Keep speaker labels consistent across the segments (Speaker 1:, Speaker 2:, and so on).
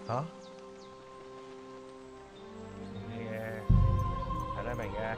Speaker 1: 嚇？明嘅，睇得明嘅。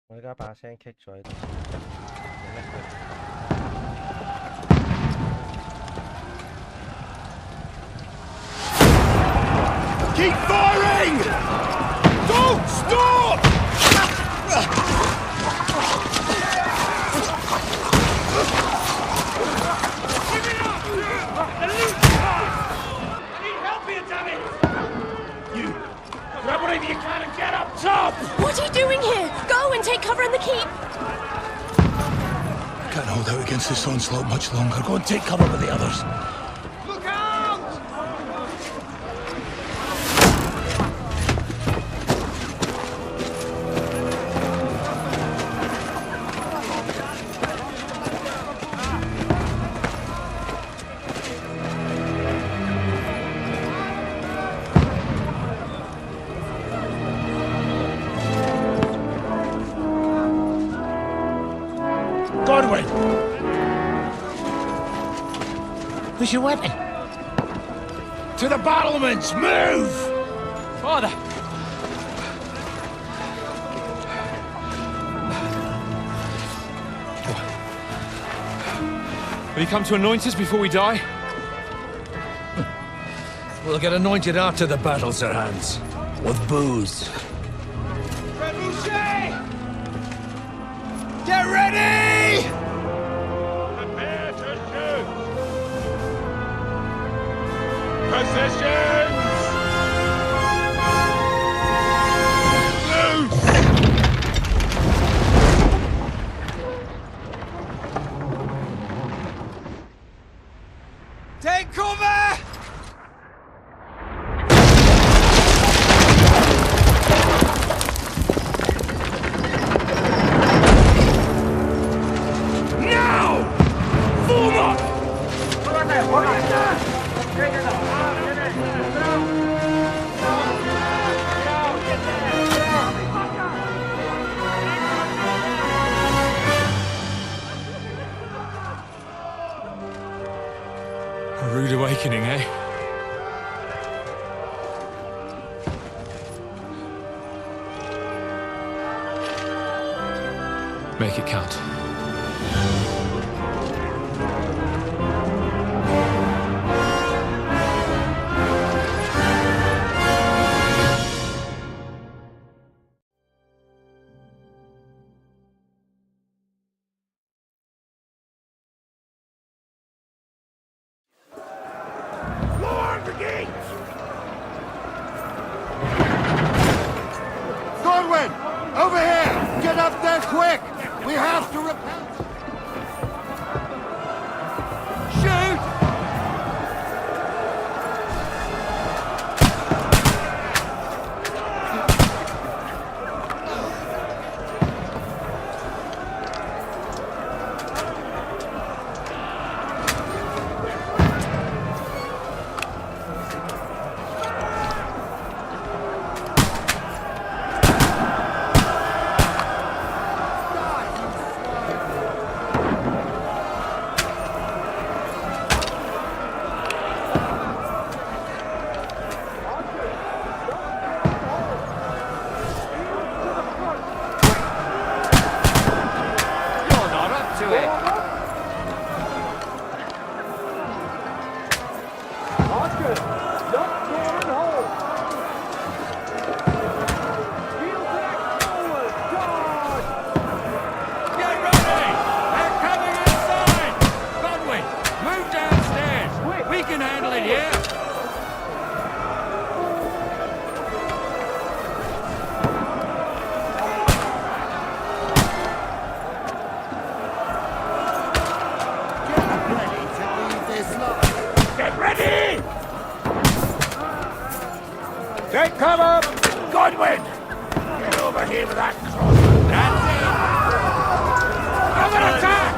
Speaker 1: 我而家把聲棘咗喺度，Keep firing! Don't stop! Give it up! The loot! I need help here, damn it! You grab whatever you can and get up top!
Speaker 2: What are you doing here? Go and take cover in the keep!
Speaker 3: I can't hold out against this onslaught much longer. Go and take cover with the others.
Speaker 4: Look out!
Speaker 3: Godwin! Where's your weapon? To the battlements! Move!
Speaker 4: Father! Will you come to anoint us before we die?
Speaker 3: We'll get anointed after the battles are hands. With booze.
Speaker 4: Trebuchet! Get ready!
Speaker 1: Prepare to shoot! Positions! Loose!
Speaker 4: Take cover!
Speaker 3: Now! Form up!
Speaker 4: A rude awakening, eh? Make it count.
Speaker 1: Godwin! Over here! Get up there quick! We have to repel... Shoot! Yeah. Get ready! Take cover! Godwin! Get over here with that cross. That's it! Over attack!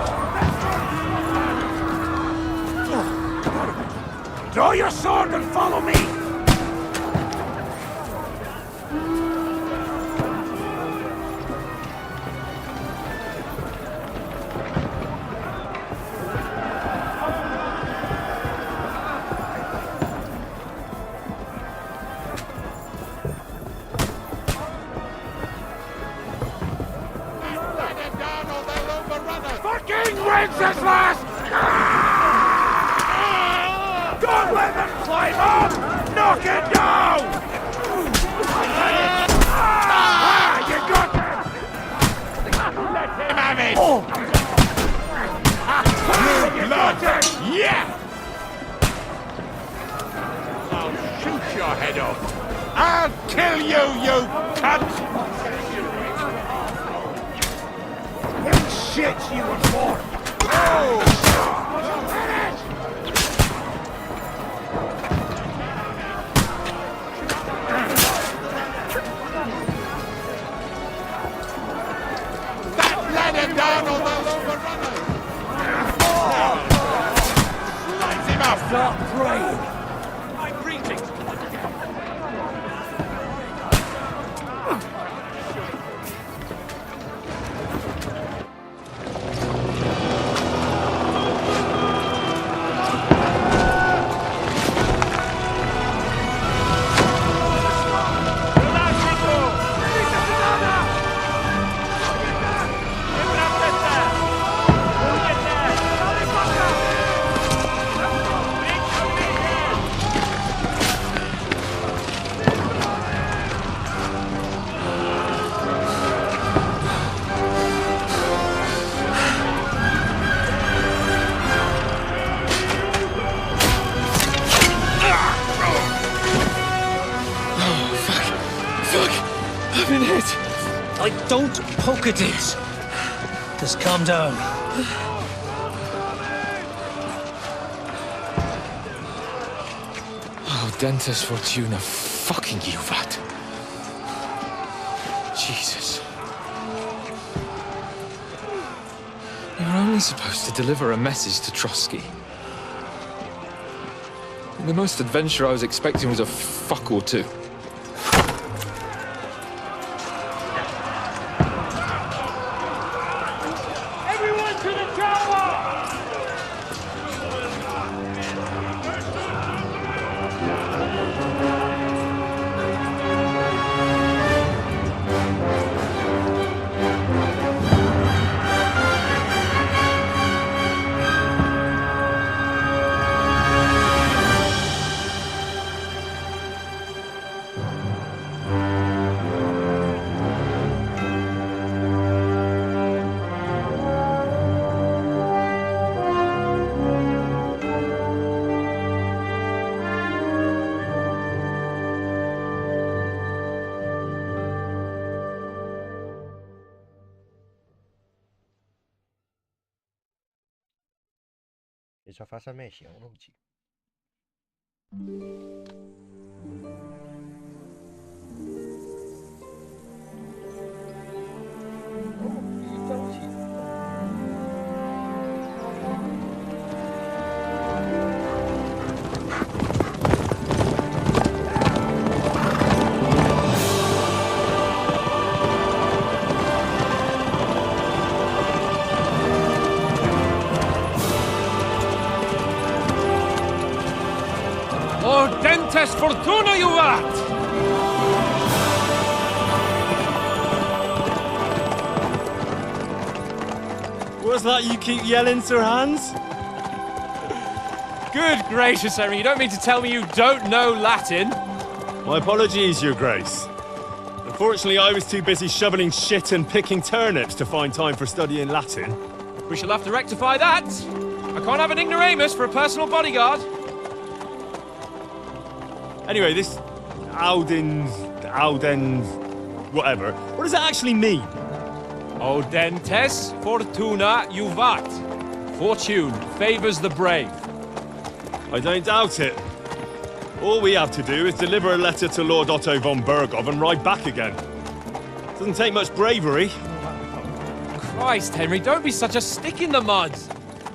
Speaker 1: Draw your sword and follow me! Fucking Wenceslas! Don't let them climb up! Knock it down! You got him! Let him have it! Oh. You got him! Yeah! I'll shoot your head off! I'll kill you, you cunt! Shit, you were born! Oh! That ladder down on the overrunner! Slice him up! Stop praying! My greetings!
Speaker 4: I've been hit.
Speaker 3: Don't poke at it. Just calm down.
Speaker 4: Oh, Dentes Fortuna, fucking you, Vat. Jesus. You were only supposed to deliver a message to Trotsky. The most adventure I was expecting was a fuck or two.
Speaker 1: Everyone to the tower!
Speaker 5: È già fatta a me, sì, non ci.
Speaker 4: 哦 Dentes Fortuna, you vat!
Speaker 6: What's that you keep yelling, Sir Hans?
Speaker 4: Good gracious, Henry, you don't mean to tell me you don't know Latin?
Speaker 6: My apologies, Your Grace. Unfortunately, I was too busy shoveling shit and picking turnips to find time for studying Latin.
Speaker 4: We shall have to rectify that. I can't have an ignoramus for a personal bodyguard.
Speaker 6: Anyway, this Audens, whatever. What does that actually mean?
Speaker 7: Audentes fortuna juvat. Fortune favors the brave.
Speaker 6: I don't doubt it. All we have to do is deliver a letter to Lord Otto von Bergov and ride back again. Doesn't take much bravery.
Speaker 7: Christ, Henry, don't be such a stick in the mud.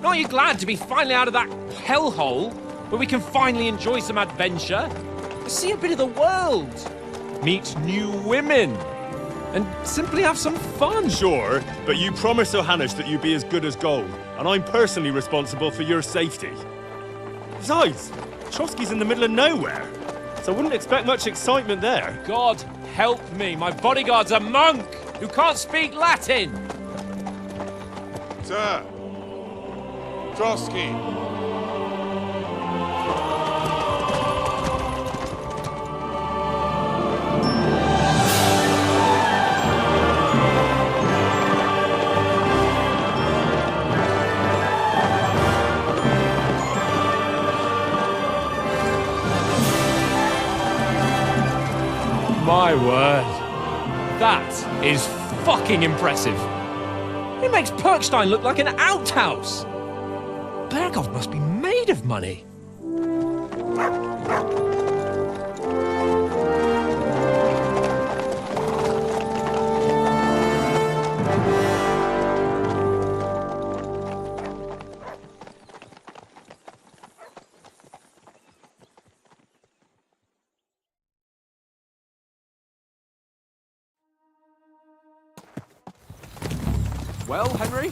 Speaker 7: Aren't you glad to be finally out of that hellhole where we can finally enjoy some adventure? See a bit of the world, meet new women, and simply have some fun.
Speaker 6: Sure, but you promised Johannes that you'd be as good as gold, and I'm personally responsible for your safety. Besides, Trotsky's in the middle of nowhere, so I wouldn't expect much excitement there.
Speaker 7: God help me, my bodyguard's a monk who can't speak Latin.
Speaker 8: Sir, Trotsky.
Speaker 7: My word. That is fucking impressive. It makes Perkstein look like an outhouse. Bergov must be made of money. Well, Henry,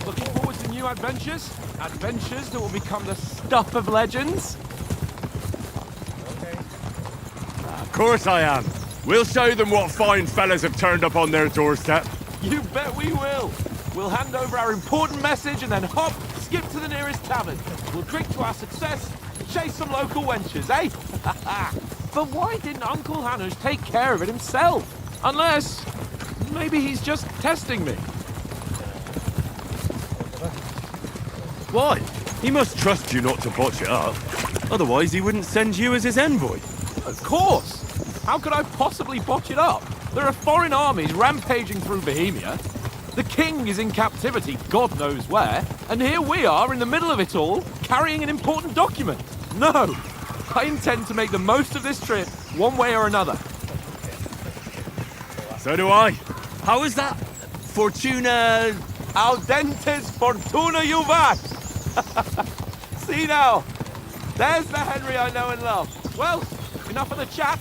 Speaker 7: looking forward to new adventures? Adventures that will become the stuff of legends?
Speaker 6: Of course I am. We'll show them what fine fellas have turned up on their doorstep.
Speaker 7: You bet we will. We'll hand over our important message and then hop, skip to the nearest tavern. We'll drink to our success and chase some local wenches, eh? But why didn't Uncle Hanush take care of it himself? Unless, maybe he's just testing me.
Speaker 6: Why? He must trust you not to botch it up. Otherwise, he wouldn't send you as his envoy.
Speaker 7: Of course! How could I possibly botch it up? There are foreign armies rampaging through Bohemia. The king is in captivity, God knows where. And here we are in the middle of it all, carrying an important document. No! I intend to make the most of this trip, one way or another.
Speaker 6: So do I. How is that? Fortuna...
Speaker 7: Audentes fortuna juvat! See now, there's the Henry I know and love. Well, enough of the chat.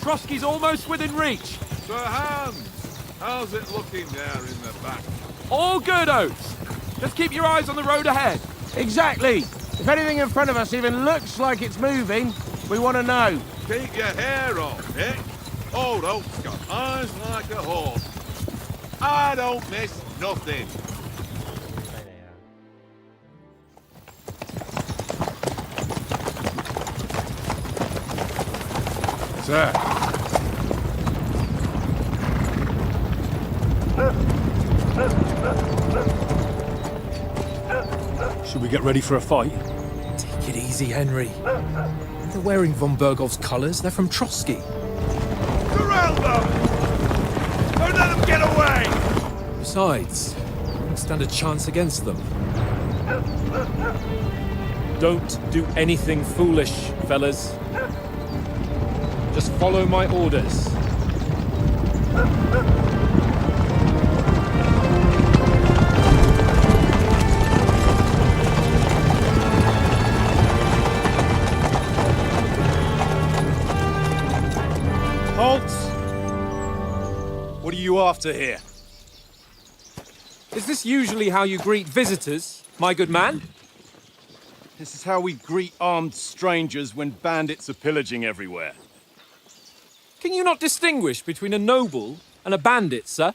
Speaker 7: Trotsky's almost within reach.
Speaker 8: Sir Hans, how's it looking there in the back?
Speaker 7: All good, Oates. Just keep your eyes on the road ahead.
Speaker 1: Exactly. If anything in front of us even looks like it's moving, we want to know.
Speaker 8: Keep your hair on, Nick. Old Oak's got eyes like a hawk. I don't miss nothing.
Speaker 6: Sir. Should we get ready for a fight?
Speaker 7: Take it easy, Henry. They're wearing von Bergov's colours. They're from Trotsky.
Speaker 8: Surround them! Don't let them get away!
Speaker 7: Besides, we don't stand a chance against them. Don't do anything foolish, fellas. Just follow my orders.
Speaker 6: Halt! What are you after here?
Speaker 7: Is this usually how you greet visitors, my good man?
Speaker 6: This is how we greet armed strangers when bandits are pillaging everywhere.
Speaker 7: Can you not distinguish between a noble and a bandit, sir?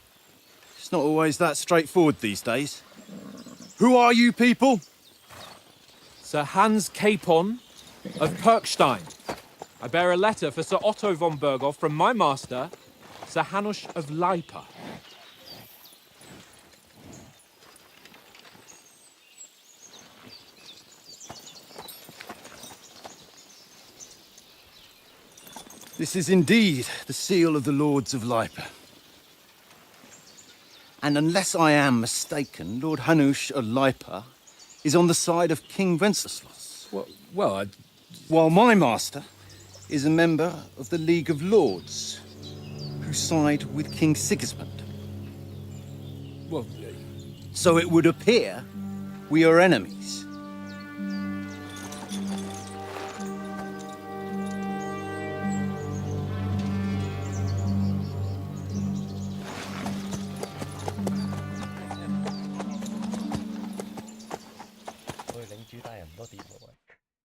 Speaker 6: It's not always that straightforward these days. Who are you people?
Speaker 7: Sir Hans Capon of Perkstein. I bear a letter for Sir Otto von Bergov from my master, Sir Hanush of Leipa.
Speaker 9: This is indeed the seal of the Lords of Lipa. And unless I am mistaken, Lord Hanush of Lipa is on the side of King Wenceslas.
Speaker 3: Well,
Speaker 9: While my master is a member of the League of Lords, who side with King Sigismund.
Speaker 3: well,
Speaker 9: So it would appear we are enemies.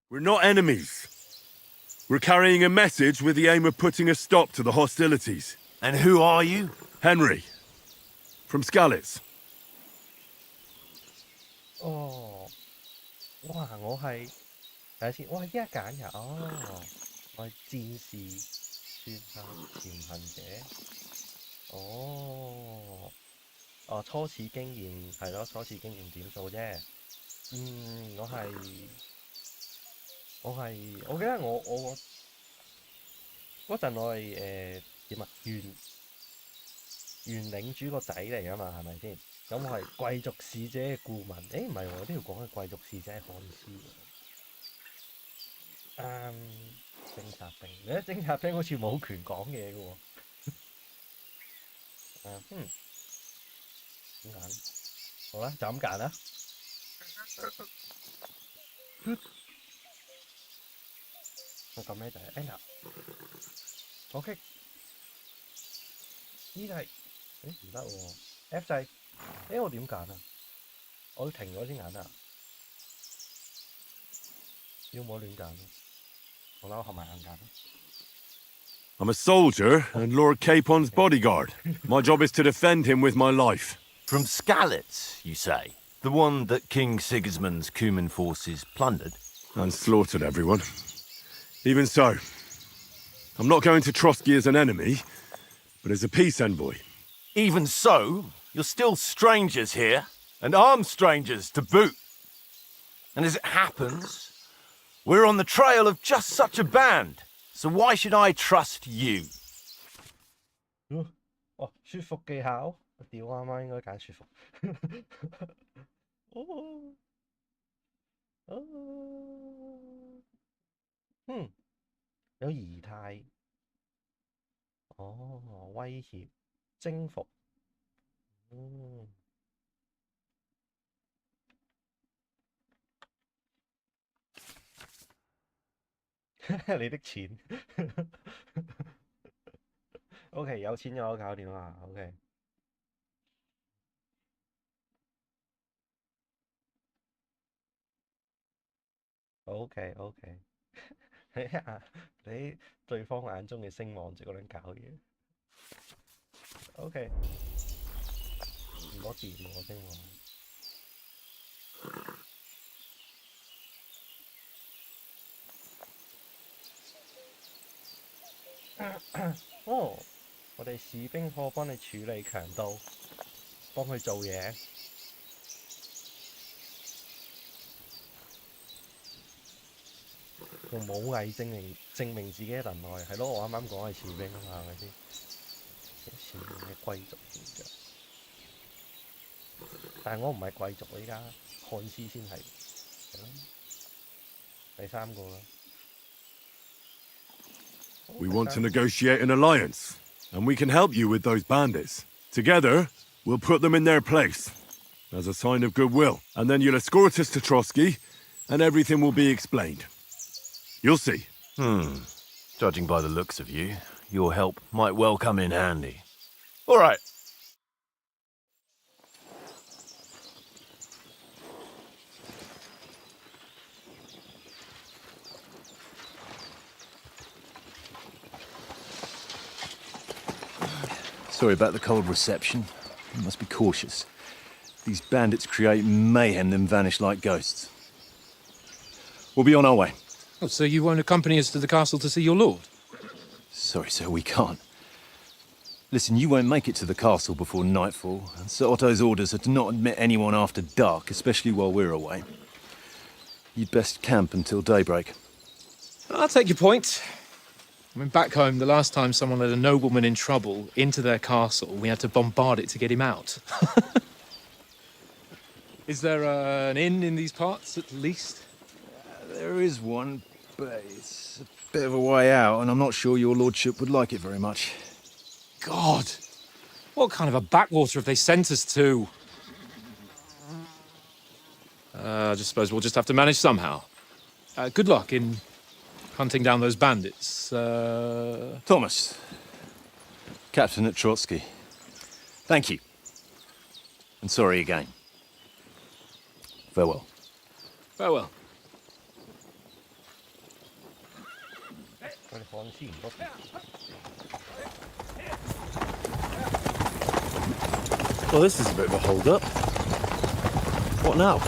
Speaker 6: We're not enemies. We're carrying a message with the aim of putting a stop to the hostilities.
Speaker 1: And who are you?
Speaker 6: Henry. From Skalitz.
Speaker 5: 哦，哇！我係睇下先，哇！依家揀人哦，我係戰士、算客、潛行者。哦，哦，初次經驗係咯，初次經驗點數啫。我記得我嗰陣我係點啊？原領主個仔嚟㗎嘛，係咪先？咁我係貴族使者嘅顧問。誒唔係喎，呢條講嘅貴族使者係漢斯喎。偵察兵，你睇偵察兵好似冇權講嘢嘅喎。點揀？好啦，就咁揀啦。我撳咩掣 ？Enter。OK。呢係唔得喎 ，F 掣。我點揀啊？我要停咗先揀啊！要唔好亂揀？好啦，我合埋眼揀啦。
Speaker 6: I'm a soldier and Lord Capon's bodyguard. My job is to defend him with my life.
Speaker 1: From Skalitz, you say? The one that King Sigismund's Cuman forces plundered?
Speaker 6: And slaughtered everyone. Even so, I'm not going to Trotsky as an enemy, but as a peace envoy.
Speaker 1: Even so, you're still strangers here, and armed strangers to boot. And as it happens, we're on the trail of just such a band, so why should I trust you?
Speaker 5: 哦，說服技巧，我屌啱啱應該揀說服。有儀態，威脅、征服，你的錢，OK， 有錢就我搞掂啦，OK。OK，你對方眼中嘅聲望就嗰撚搞嘢。OK， 唔好掂我聲望。哦，我哋士兵可幫你處理強盜，幫佢做嘢。用武藝證明自己嘅能耐，係咯，我啱啱講係士兵啊嘛，係咪先？前面嘅貴族形象，但係我唔係貴族，依家漢斯先係，係咯，第三個啦。
Speaker 6: We want to negotiate an alliance, and we can help you with those bandits. Together, we'll put them in their place, as a sign of goodwill, and then you'll escort us to Trotsky, and everything will be explained. You'll see.
Speaker 1: Judging by the looks of you, your help might well come in handy. All right.
Speaker 9: Sorry about the cold reception. You must be cautious. These bandits create mayhem, then vanish like ghosts. We'll be on our way.
Speaker 3: Oh, so you won't accompany us to the castle to see your lord?
Speaker 9: Sorry, sir, we can't. Listen, you won't make it to the castle before nightfall, and Sir Otto's orders are to not admit anyone after dark, especially while we're away. You'd best camp until daybreak.
Speaker 3: I'll take your point.
Speaker 4: I mean, back home, the last time someone let a nobleman in trouble into their castle, we had to bombard it to get him out. Is there an inn in these parts, at least?
Speaker 9: There is one, but it's a bit of a way out, and I'm not sure your lordship would like it very much.
Speaker 4: God! What kind of a backwater have they sent us to? I just suppose we'll just have to manage somehow. Good luck in hunting down those bandits.
Speaker 9: Thomas, captain at Trotsky. Thank you. And sorry again. Farewell.
Speaker 4: Farewell.
Speaker 5: 我哋看先唔多。
Speaker 6: Well, this is a bit of a hold-up. What now?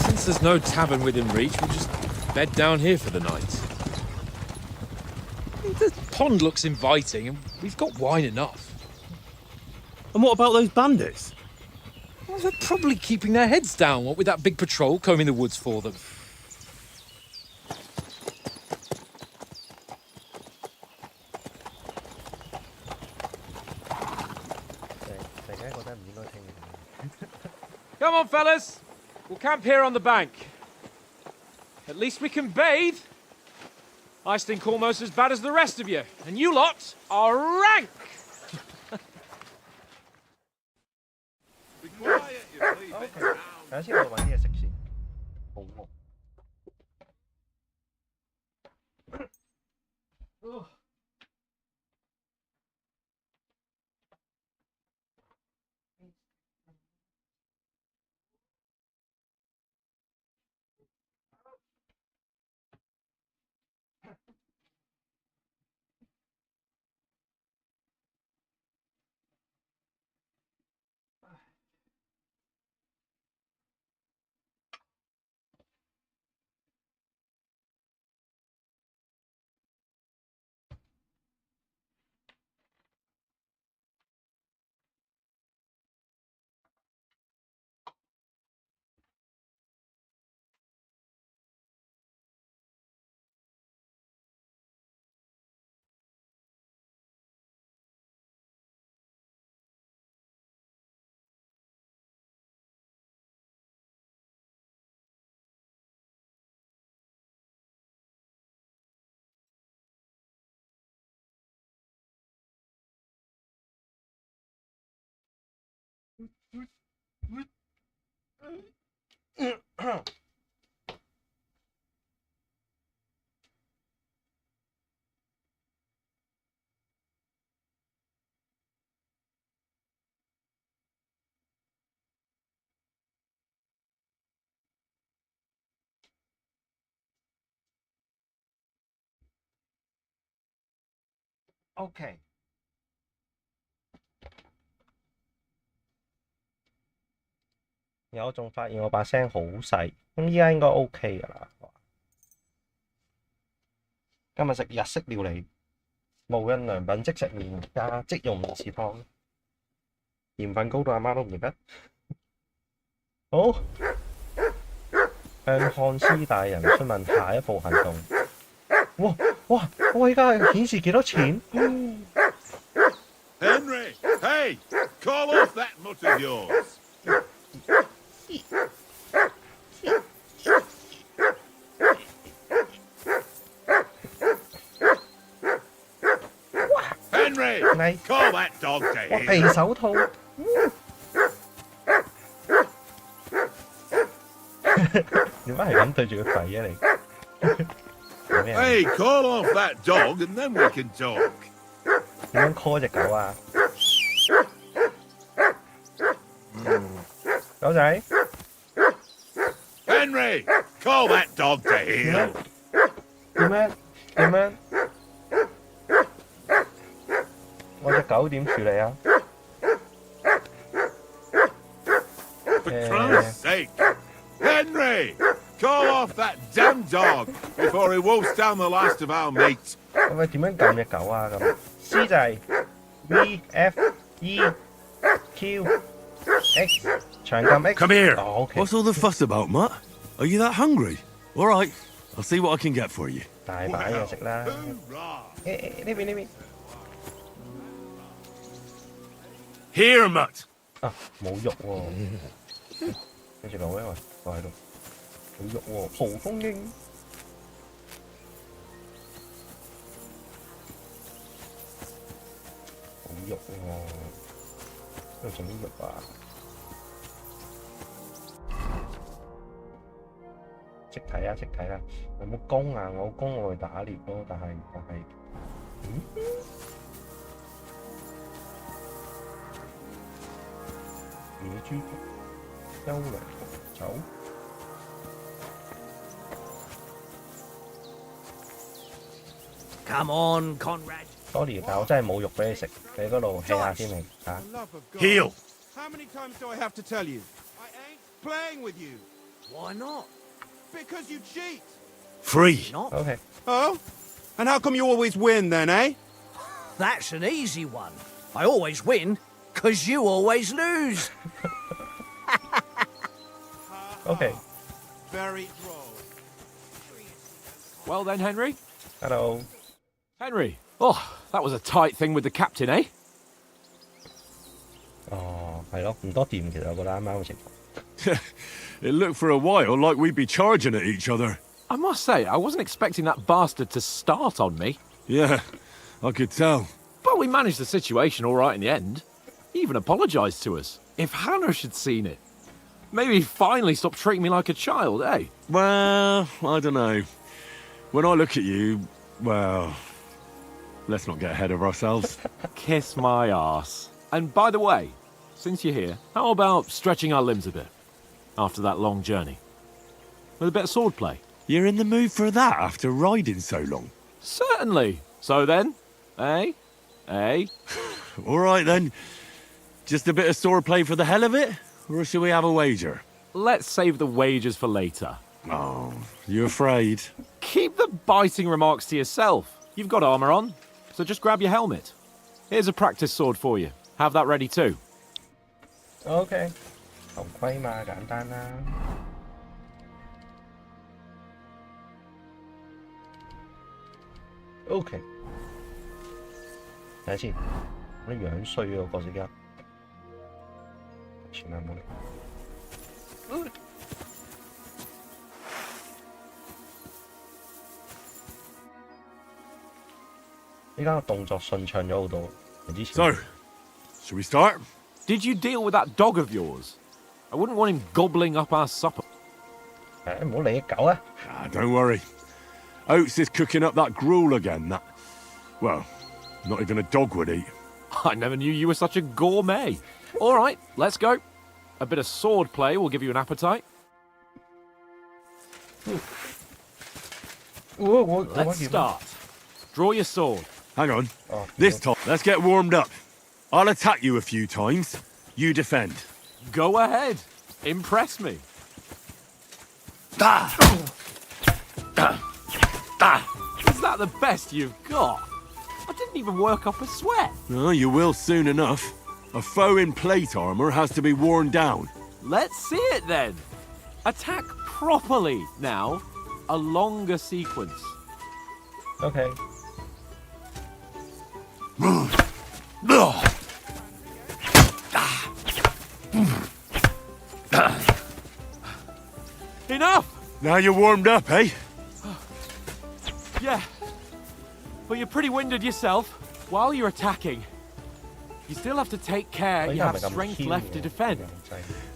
Speaker 4: Since there's no tavern within reach, we'll just bed down here for the night. The pond looks inviting, and we've got wine enough.
Speaker 6: And what about those bandits?
Speaker 4: Well, they're probably keeping their heads down, what with that big patrol combing the woods for them.
Speaker 5: 突然間覺得唔應該聽你講。
Speaker 4: Come on, fellas. We'll camp here on the bank. At least we can bathe. I stink almost as bad as the rest of you, and you lot are rank.
Speaker 8: Be quiet, you leave it
Speaker 5: OK，等下先，我揾啲嘢食先。好餓。OK，我仲發現我把聲好細，咁依家應該 OK 㗎啦。今日食日式料理，無印良品即食麵加即溶麵豉湯，鹽分高到阿媽都唔認得。好，向漢斯大人詢問下一步行動。哇！我依家顯示幾多錢
Speaker 8: Henry, hey, call off that mutt of yours. Henry, call that dog to
Speaker 5: 我
Speaker 8: heel.
Speaker 5: 皮手套。點解係咁對住個肺嘅你
Speaker 8: ？Hey, call off that dog and then we can talk.
Speaker 5: 點樣 call 隻狗啊？狗仔
Speaker 8: Henry, call that dog to heel.
Speaker 5: 點樣？我隻狗點處理啊？
Speaker 8: For Christ's sake. Henry, call off that damn dog before he wolfs down the last of our meat.
Speaker 5: 喂，點樣撳隻狗啊？咁 C 就係 V F E Q X 長撳 X。
Speaker 1: Come here.
Speaker 5: Oh, okay.
Speaker 1: What's all the fuss about, Mutt? Are you that hungry? All right, I'll see what I can get for you.
Speaker 5: 大把嘢食啦。呢邊
Speaker 1: Here, mutt.
Speaker 5: 啊，冇肉喎。跟住留喺我喺度，冇肉喎，蒲公英。冇肉喎，呢度做咩肉啊？識睇啊，識睇啦！有冇弓啊？我弓我去打獵咯，但係，野豬優良紅酒。
Speaker 3: Come on, Conrad.
Speaker 5: Sorry，但我真係冇肉俾你食，你嗰度 hea 下先嚟嚇。
Speaker 1: Heal.
Speaker 8: How many times do I have to tell you? I ain't playing with you.
Speaker 3: Why not?
Speaker 8: Because you cheat.
Speaker 1: Free.
Speaker 3: Not?
Speaker 5: OK，
Speaker 8: Oh? And how come you always win then, eh?
Speaker 3: That's an easy one. I always win, 'cause you always lose.
Speaker 5: OK，
Speaker 8: Very droll.
Speaker 4: Well then, Henry.
Speaker 5: hello。
Speaker 4: Henry. Oh, that was a tight thing with the captain, eh?
Speaker 5: 哦，係咯，唔多掂，其實我覺得啱啱嘅情況。
Speaker 6: It looked for a while like we'd be charging at each other.
Speaker 4: I must say, I wasn't expecting that bastard to start on me.
Speaker 6: Yeah, I could tell.
Speaker 4: But we managed the situation all right in the end. He even apologised to us. If Hannah had seen it, maybe he'd finally stop treating me like a child, eh?
Speaker 6: Well, I don't know. When I look at you, well, let's not get ahead of ourselves.
Speaker 4: Kiss my arse. And by the way, since you're here, how about stretching our limbs a bit after that long journey? With a bit of swordplay?
Speaker 6: You're in the mood for that after riding so long?
Speaker 4: Certainly. So then, eh? Eh?
Speaker 6: All right then. Just a bit of swordplay for the hell of it? Or shall we have a wager?
Speaker 4: Let's save the wagers for later.
Speaker 6: Oh, you afraid?
Speaker 4: Keep the biting remarks to yourself. You've got armour on, so just grab your helmet. Here's a practice sword for you. Have that ready too.
Speaker 5: OK， 頭盔嘛，簡單啦。OK， 睇下先，我啲樣衰喎角色家，算啦冇理。依家個動作順暢咗好多，比之前。
Speaker 6: So, shall we start?
Speaker 4: Did you deal with that dog of yours? I wouldn't want him gobbling up our supper.
Speaker 5: 唔好理狗啊！
Speaker 6: Don't worry. Oates is cooking up that gruel again. That, well, not even a dog would eat.
Speaker 4: I never knew you were such a gourmet. All right, let's go. A bit of sword play will give you an appetite. Let's start. Draw your sword.
Speaker 6: Hang on.
Speaker 5: Oh,
Speaker 6: This time, let's get warmed up. I'll attack you a few times. You defend.
Speaker 4: Go ahead. Impress me. Is that the best you've got? I didn't even work up a sweat.
Speaker 6: Oh, you will soon enough. A foe in plate armor has to be worn down.
Speaker 4: Let's see it then. Attack properly now. A longer sequence.
Speaker 5: OK，
Speaker 4: Enough!
Speaker 6: Now you're warmed up, eh?
Speaker 4: Yeah. But you're pretty winded yourself. While you're attacking, you still have to take care you have strength left to defend.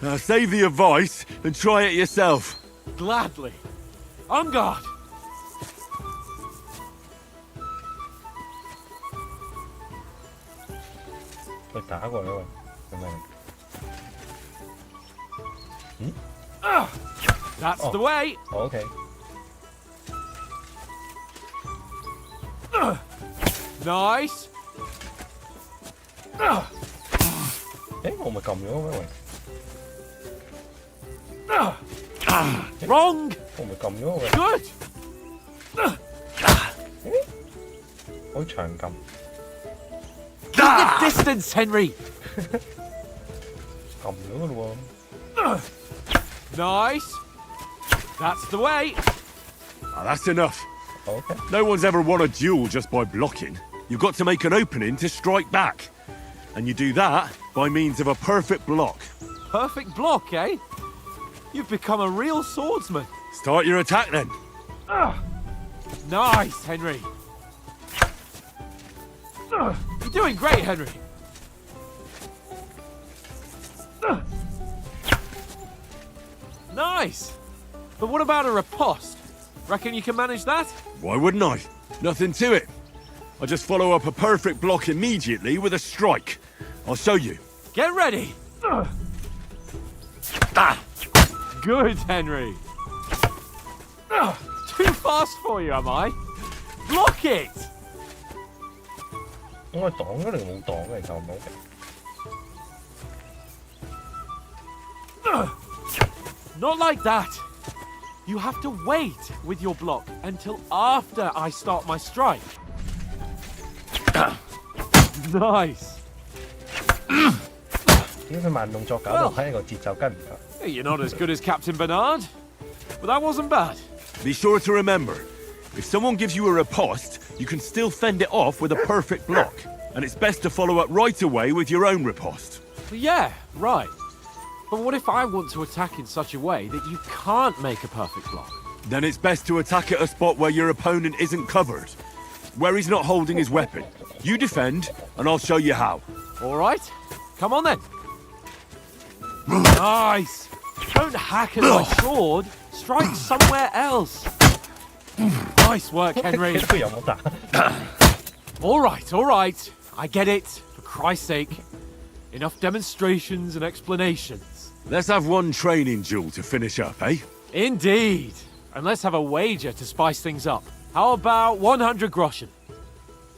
Speaker 6: Now save the advice and try it yourself.
Speaker 4: Gladly. On guard.
Speaker 5: 喂，打過嚟喂，係咪？
Speaker 4: That's the way.
Speaker 5: OK，
Speaker 4: Nice.
Speaker 5: 誒，我咪撳咗咩喂？
Speaker 4: Wrong.
Speaker 5: 我咪撳咗喂？
Speaker 4: Good.
Speaker 5: 可以長撳。
Speaker 4: Keep the distance, Henry.
Speaker 5: 撳咗噶咯喎。
Speaker 4: Nice. That's the way.
Speaker 6: That's enough.
Speaker 5: OK。
Speaker 6: No one's ever won a duel just by blocking. You've got to make an opening to strike back. And you do that by means of a perfect block.
Speaker 7: Perfect block, eh? You've become a real swordsman.
Speaker 6: Start your attack then.
Speaker 7: Nice, Henry. You're doing great, Henry. Nice. But what about a riposte? Reckon you can manage that?
Speaker 6: Why wouldn't I? Nothing to it. I just follow up a perfect block immediately with a strike. I'll show you.
Speaker 7: Get ready. Good, Henry. Too fast for you, am I? Block it.
Speaker 5: 我係擋咗定冇擋嘅？其實唔好。
Speaker 7: Not like that. You have to wait with your block until after I start my strike. Nice.
Speaker 5: 點解佢慢動作搞到喺個節奏跟唔上
Speaker 7: You're not as good as Captain Bernard, but that wasn't bad.
Speaker 6: Be sure to remember, if someone gives you a riposte, you can still fend it off with a perfect block. And it's best to follow up right away with your own riposte.
Speaker 7: Yeah, right. But what if I want to attack in such a way that you can't make a perfect block?
Speaker 6: Then it's best to attack at a spot where your opponent isn't covered. Where he's not holding his weapon. You defend, and I'll show you how.
Speaker 7: All right, come on then. Nice. Don't hack at my sword. Strike somewhere else. Nice work, Henry.
Speaker 5: 佢有冇打？
Speaker 7: All right. I get it. For Christ's sake. Enough demonstrations and explanations.
Speaker 6: Let's have one training duel to finish up, eh?
Speaker 7: Indeed. And let's have a wager to spice things up. How about 100 groschen?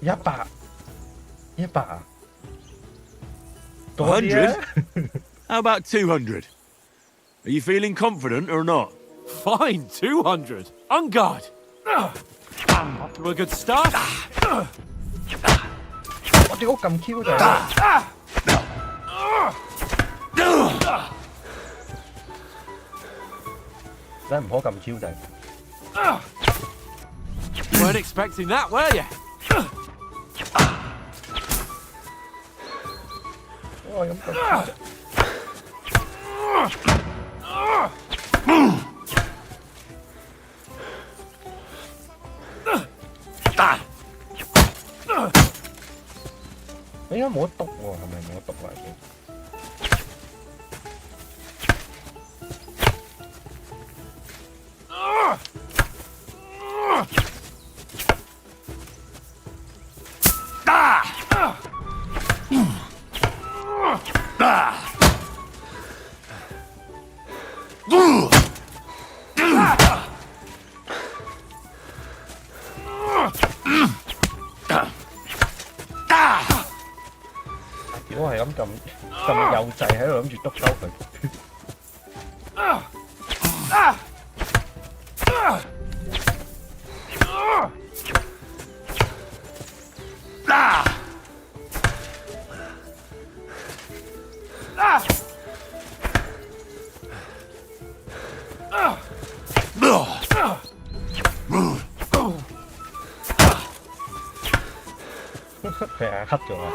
Speaker 5: 100啊？
Speaker 6: 100? How about 200? Are you feeling confident or not?
Speaker 7: Fine, 200. On guard. Off to a good start.
Speaker 5: 我屌咁 Q 就真係唔可咁 Q 就
Speaker 7: Weren't expecting that, were you?
Speaker 5: 我咁咁 應該冇得篤喎，係咪冇得篤嚟嘅？如果係咁幼稚喺度諗住篤鳩佢。佢係黑咗啊！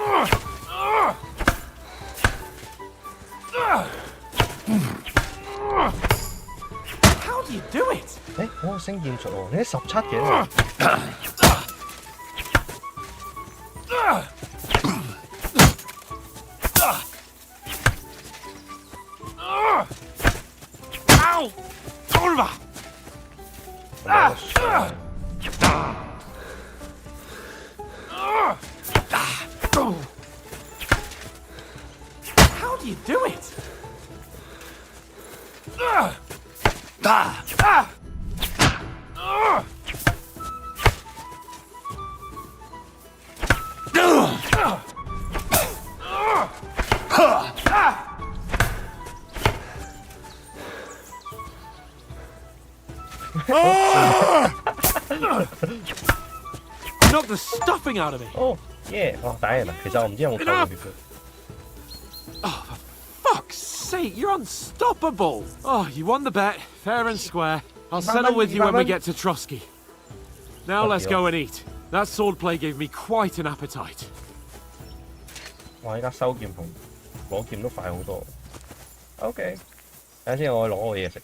Speaker 7: How do you do it?
Speaker 5: 誒，我個星劍術喎，你啲17嘅喎。
Speaker 7: Ow! Over! How do you do it? Knock the stuffing out of me.
Speaker 5: 哦，耶！哦，打人啦！其實我唔知有冇扣到血佢。
Speaker 7: Oh, for fuck's sake, you're unstoppable. Oh, you won the bet, fair and square. I'll settle with you when we get to Trotsky.
Speaker 4: Now let's go and eat. That swordplay gave me quite an appetite.
Speaker 5: 我依家收劍同攞劍都快好多。OK，等陣先，我去攞個嘢食。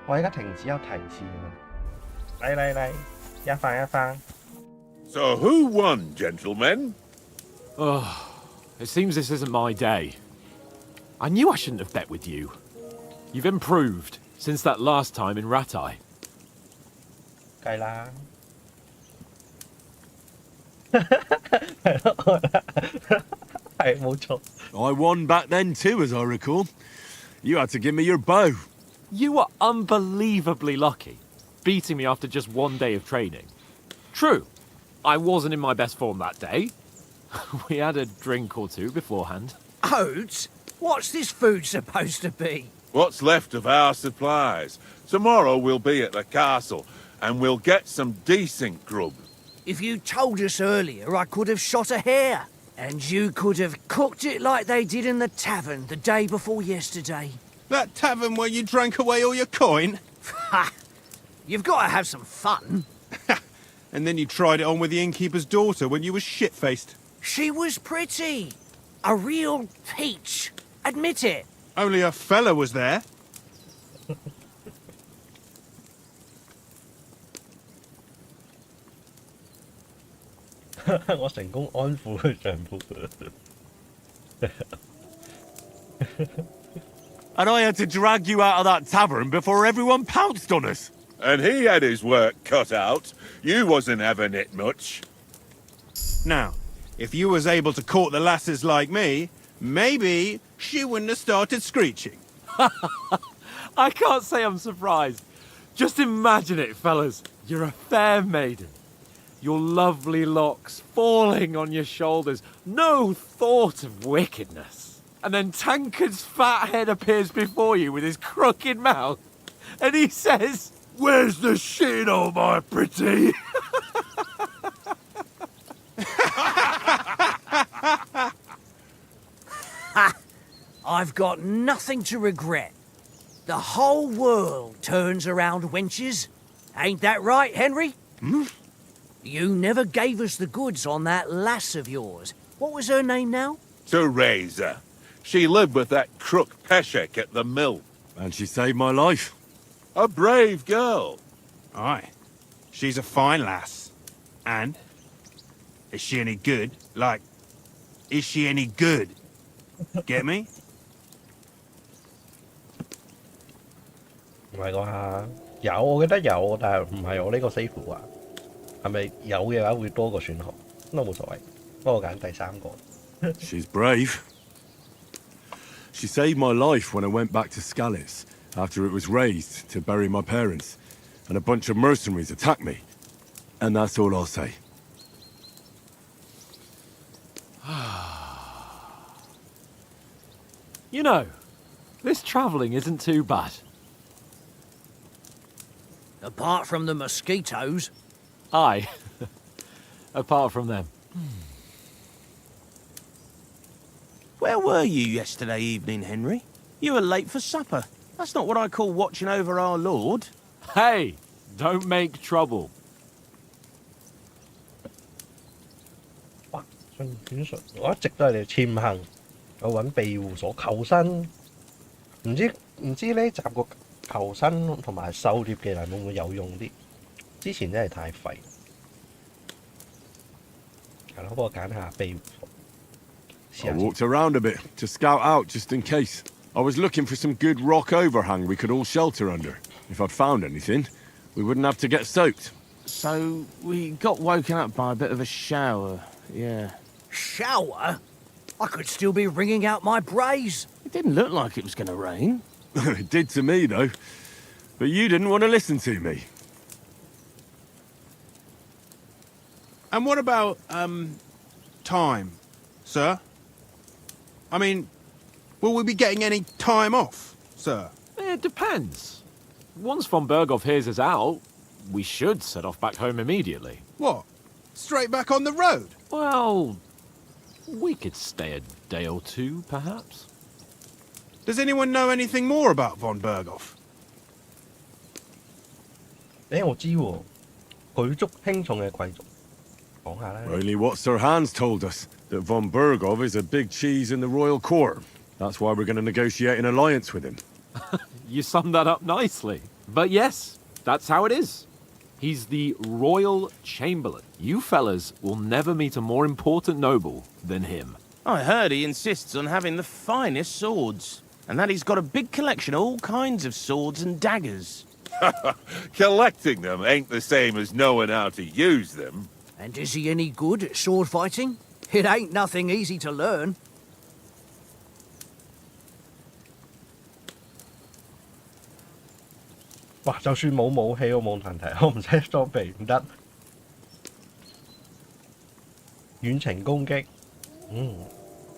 Speaker 5: 我而家停止有提示啦！嚟，一番。
Speaker 8: So who won, gentlemen?
Speaker 4: Oh, it seems this isn't my day. I knew I shouldn't have bet with you. You've improved since that last time in Ratai.
Speaker 5: 計啦，係冇錯。
Speaker 6: I won back then too, as I recall. You had to give me your bow.
Speaker 4: You were unbelievably lucky, beating me after just one day of training. True, I wasn't in my best form that day. We had a drink or two beforehand.
Speaker 3: Oats? What's this food supposed to be?
Speaker 8: What's left of our supplies. Tomorrow we'll be at the castle, and we'll get some decent grub.
Speaker 3: If you told us earlier, I could have shot a hare. And you could have cooked it like they did in the tavern the day before yesterday.
Speaker 10: That tavern where you drank away all your coin?
Speaker 3: Ha! You've got to have some fun.
Speaker 10: And then you tried it on with the innkeeper's daughter when you were shit-faced.
Speaker 3: She was pretty. A real peach. Admit it.
Speaker 10: Only a fella was there.
Speaker 5: 我成功安撫佢上鋪。
Speaker 6: And I had to drag you out of that tavern before everyone pounced on us.
Speaker 8: And he had his work cut out. You wasn't having it much.
Speaker 10: Now, if you was able to court the lasses like me, maybe she wouldn't have started screeching.
Speaker 4: I can't say I'm surprised. Just imagine it, fellas. You're a fair maiden. Your lovely locks falling on your shoulders. No thought of wickedness. And then Tankard's fat head appears before you with his crooked mouth. And he says, "Where's the shit, oh my pretty?"
Speaker 3: I've got nothing to regret. The whole world turns around wenches. Ain't that right, Henry?
Speaker 8: Hmm?
Speaker 3: You never gave us the goods on that lass of yours. What was her name now?
Speaker 8: Teresa. She lived with that crook Peshek at the mill.
Speaker 6: And she saved my life.
Speaker 8: A brave girl.
Speaker 10: Aye. She's a fine lass. And? Is she any good? Like, is she any good? Get me?
Speaker 5: 唔係啩？有，我記得有，但係唔係我呢個 save 啊。係咪有嘅話會多個選項？都冇所謂，不過我揀第三個。
Speaker 6: She's brave. She saved my life when I went back to Scallis after it was razed to bury my parents, and a bunch of mercenaries attacked me. And that's all I'll say.
Speaker 4: You know, this travelling isn't too bad.
Speaker 3: Apart from the mosquitoes.
Speaker 4: Aye. Apart from them.
Speaker 11: Where were you yesterday evening, Henry? You were late for supper. That's not what I call watching over our Lord.
Speaker 4: Hey, don't make trouble.
Speaker 5: 哇！信短術，我一直都係嚟潛行，我揾庇護所求生。唔知呢集個求生同埋狩獵技能會唔會有用啲？之前真係太廢。係咯，幫我揀下庇護所。
Speaker 6: I walked around a bit to scout out just in case. I was looking for some good rock overhang we could all shelter under. If I'd found anything, we wouldn't have to get soaked.
Speaker 11: So, we got woken up by a bit of a shower, yeah.
Speaker 3: Shower? I could still be wringing out my brays.
Speaker 11: It didn't look like it was going to rain.
Speaker 6: It did to me, though. But you didn't want to listen to me.
Speaker 10: And what about, time, sir? I mean, will we be getting any time off, sir?
Speaker 7: It depends. Once von Berghoff hears us out, we should set off back home immediately.
Speaker 10: What? Straight back on the road?
Speaker 7: Well, we could stay a day or two, perhaps.
Speaker 10: Does anyone know anything more about von Berghoff?
Speaker 5: 我知喎，舉足輕重嘅貴族，講下啦。
Speaker 6: Only what Sir Hans told us, that von Berghoff is a big cheese in the royal court. That's why we're going to negotiate an alliance with him.
Speaker 7: You summed that up nicely. But yes, that's how it is. He's the royal chamberlain. You fellas will never meet a more important noble than him.
Speaker 11: I heard he insists on having the finest swords, and that he's got a big collection of all kinds of swords and daggers.
Speaker 8: Collecting them ain't the same as knowing how to use them.
Speaker 3: And is he any good at sword fighting? It ain't nothing easy to learn.
Speaker 5: 哇！就算冇武器我冇問題，我唔使裝備唔得。遠程攻擊，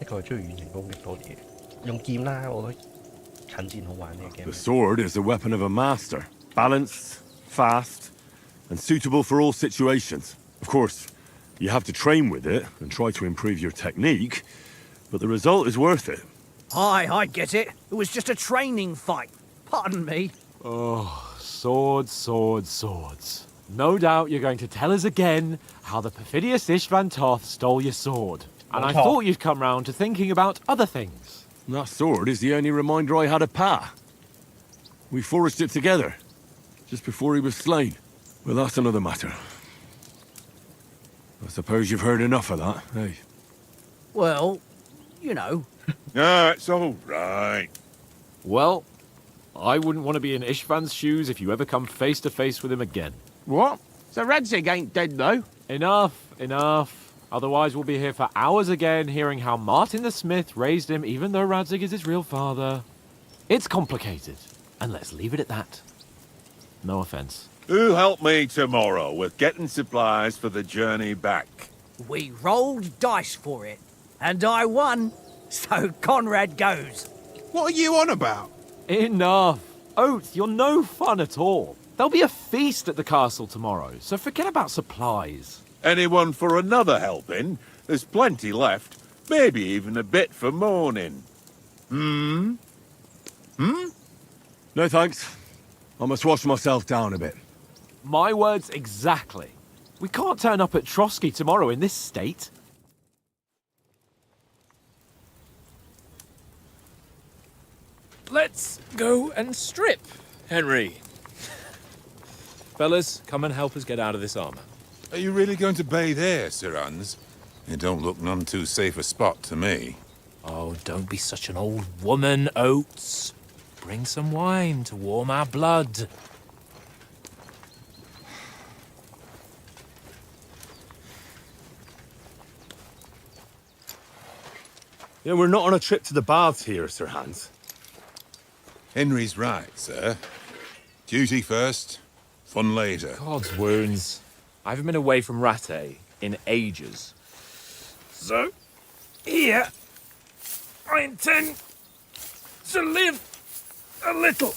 Speaker 5: 的確係中意遠程攻擊多啲嘅。用劍啦，我覺得近戰好玩呢個 game。
Speaker 6: The sword is the weapon of a master. Balanced, fast, and suitable for all situations. Of course, you have to train with it and try to improve your technique, but the result is worth it.
Speaker 3: Aye, I get it. It was just a training fight. Pardon me.
Speaker 7: Oh, swords, swords, swords. No doubt you're going to tell us again how the perfidious Istvan Toth stole your sword. And I thought you'd come round to thinking about other things.
Speaker 6: That sword is the only reminder I had of Pa. We forged it together, just before he was slain. Well, that's another matter. I suppose you've heard enough of that, eh?
Speaker 3: Well, you know.
Speaker 8: Ah, it's all right.
Speaker 7: Well, I wouldn't want to be in Istvan's shoes if you ever come face to face with him again.
Speaker 11: What? So Radzig ain't dead, though?
Speaker 7: Enough, enough. Otherwise we'll be here for hours again hearing how Martin the Smith raised him even though Radzig is his real father. It's complicated, and let's leave it at that. No offense.
Speaker 8: Who'll help me tomorrow with getting supplies for the journey back?
Speaker 3: We rolled dice for it, and I won. So Conrad goes.
Speaker 10: What are you on about?
Speaker 7: Enough. Oath, you're no fun at all. There'll be a feast at the castle tomorrow, so forget about supplies.
Speaker 8: Anyone for another helping? There's plenty left. Maybe even a bit for morning.
Speaker 6: No thanks. I must wash myself down a bit.
Speaker 7: My words exactly. We can't turn up at Trotsky tomorrow in this state.
Speaker 12: Let's go and strip, Henry. Fellas, come and help us get out of this armor.
Speaker 8: Are you really going to bathe here, Sir Hans? It don't look none too safe a spot to me.
Speaker 12: Oh, don't be such an old woman, Oates. Bring some wine to warm our blood.
Speaker 6: Yeah, we're not on a trip to the baths here, Sir Hans.
Speaker 8: Henry's right, sir. Duty first, fun later.
Speaker 12: God's wounds. I haven't been away from Rattay in ages. So, here, I intend to live a little.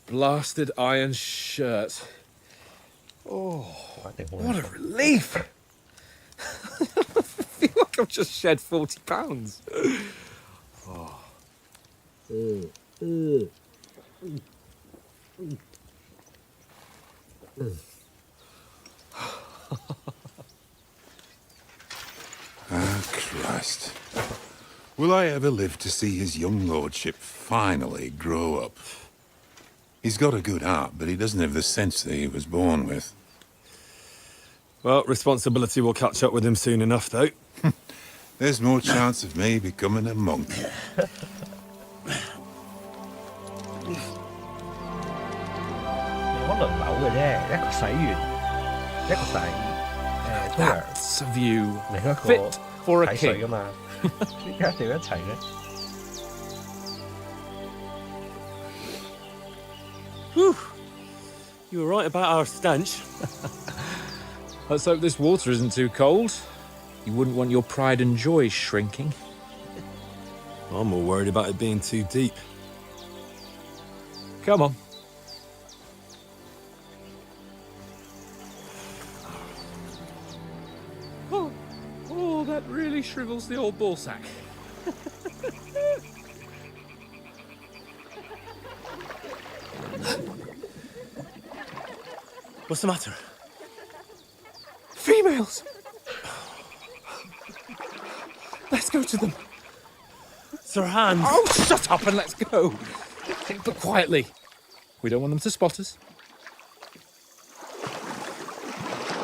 Speaker 12: Blasted iron shirt. Oh, what a relief! I feel like I've just shed 40 pounds. Oh.
Speaker 8: Ah, Christ. Will I ever live to see his young lordship finally grow up? He's got a good heart, but he doesn't have the sense that he was born with.
Speaker 6: Well, responsibility will catch up with him soon enough, though.
Speaker 8: There's more chance of me becoming a monk.
Speaker 5: 可能輪流嘅啫，一個洗完，一個洗沖涼，
Speaker 12: That's a view
Speaker 5: 另一個
Speaker 12: fit For a
Speaker 5: 睇水
Speaker 12: king.
Speaker 5: 噶嘛，依家一定要一齊嘅。
Speaker 12: Whew. You were right about our stench. Let's hope this water isn't too cold. You wouldn't want your pride and joy shrinking.
Speaker 6: I'm more worried about it being too deep.
Speaker 12: Come on. Oh, that really shrivels the old ball sack.
Speaker 11: What's the matter?
Speaker 12: Females! Let's go to them.
Speaker 11: Sir Hans.
Speaker 12: Oh, shut up and let's go. But quietly. We don't want them to spot us.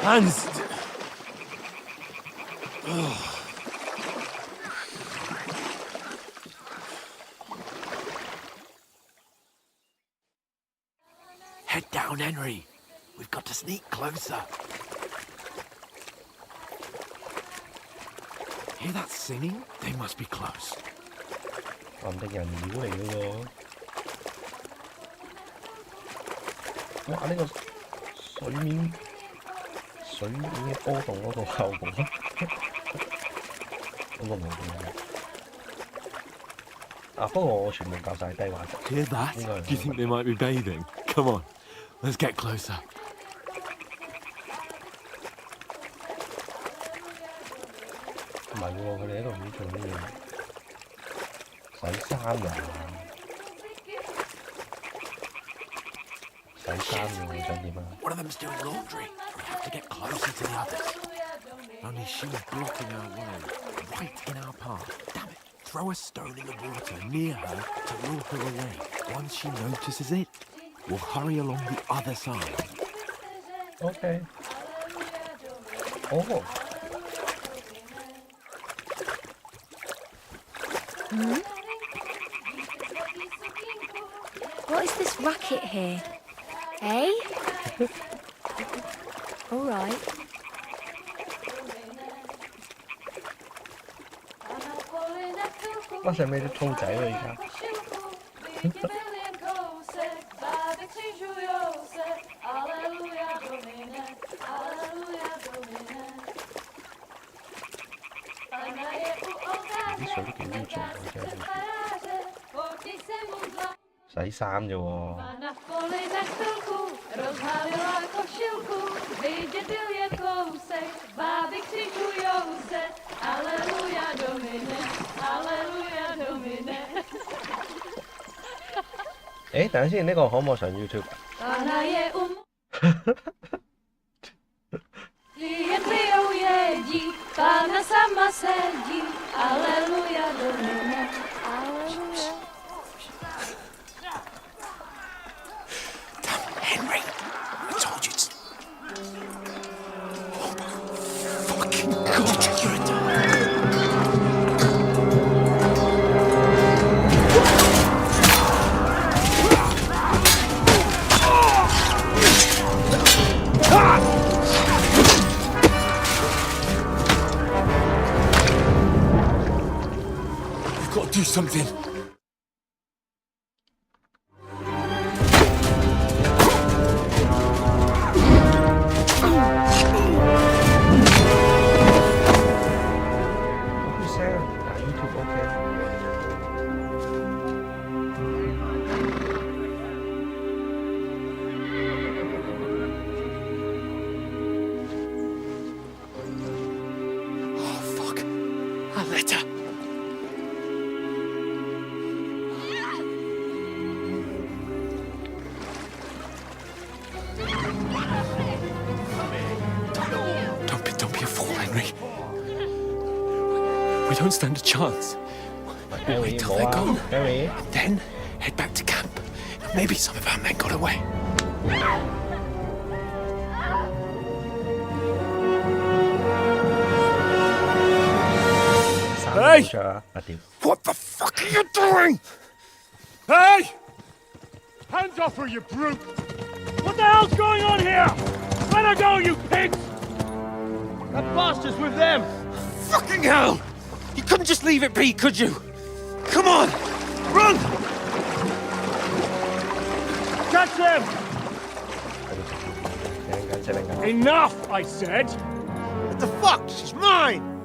Speaker 11: Hans.
Speaker 1: Head down, Henry. We've got to sneak closer. Hear that singing? They must be close.
Speaker 5: 話唔定人妖嚟嘅喎。哇！呢、個水面嘅波動嗰個效果，嗰個冇嘅。啊，不過我全部教晒低話。
Speaker 1: Hear that? Do you think they might be bathing? Come on, let's get closer.
Speaker 5: 唔係喎，佢哋喺度唔知做咩嘢，洗衫啊！洗衫嘅你想點啊？
Speaker 1: One of them's doing laundry. We have to get closer to the others. Only she's blocking our way, right in our path. Damn it. Throw a stone in the water near her to lure her away. Once she notices it, we'll hurry along the other side.
Speaker 5: OK。哦。
Speaker 2: What is this racket here? Eh? All right.
Speaker 5: 哇！上面啲兔仔喎而家。啲水都幾污糟嘅真係。洗衫啫喎。誒，等陣先，呢個可唔可以上 YouTube？
Speaker 1: Henry, I told you to... Oh my fucking God, you're a dog. We've got to do something. We don't stand a chance. We'll wait till they're gone. And then head back to camp. Maybe some of our men got away.
Speaker 6: Hey!
Speaker 1: What the fuck are you doing?
Speaker 6: Hey! Hands off her, you brute! What the hell's going on here? Let her go, you pigs! That bastard's with them!
Speaker 11: Fucking hell! You couldn't just leave it be, could you? Come on! Run!
Speaker 6: Catch them! Enough, I said!
Speaker 10: What the fuck? She's mine!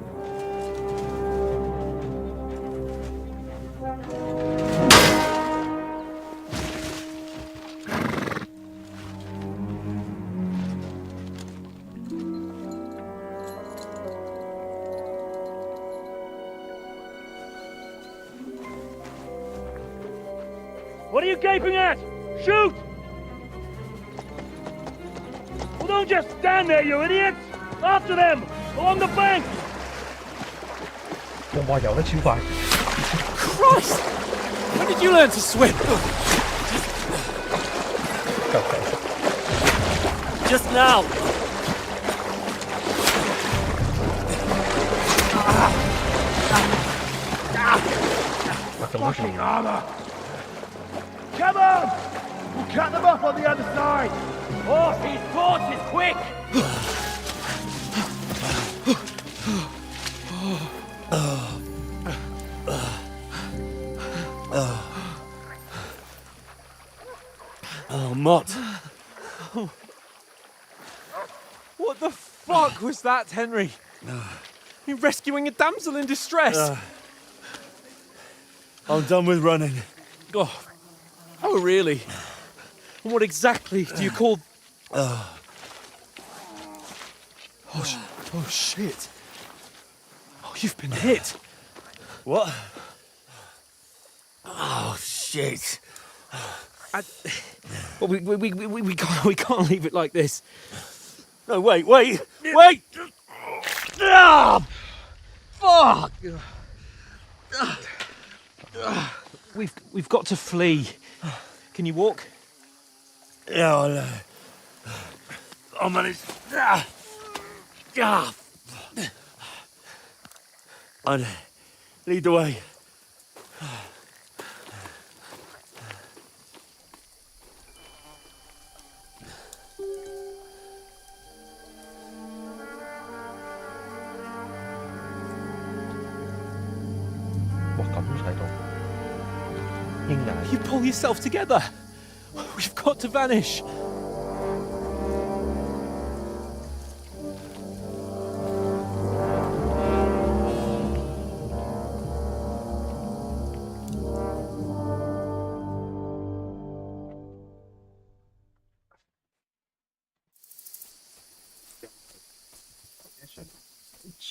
Speaker 6: What are you gaping at? Shoot! Well, don't just stand there, you idiots! After them! Along the bank!
Speaker 5: 哇，游得超快！
Speaker 7: Christ! When did you learn to swim?
Speaker 6: Just now!
Speaker 5: Fucking
Speaker 6: armor! Come on! We'll cut them off on the other side! Horse, his horses, quick!
Speaker 7: Oh, Mott. What the fuck was that, Henry? You're rescuing a damsel in distress.
Speaker 6: I'm done with running.
Speaker 7: Oh, really? And what exactly do you call... Oh, shit. Oh, you've been hit.
Speaker 6: What? Oh, shit.
Speaker 7: Well, we can't leave it like this.
Speaker 6: No, wait! Ah! Fuck!
Speaker 7: We've got to flee. Can you walk?
Speaker 6: Yeah, I'll manage. I'd lead the way.
Speaker 7: You pull yourself together. We've got to vanish.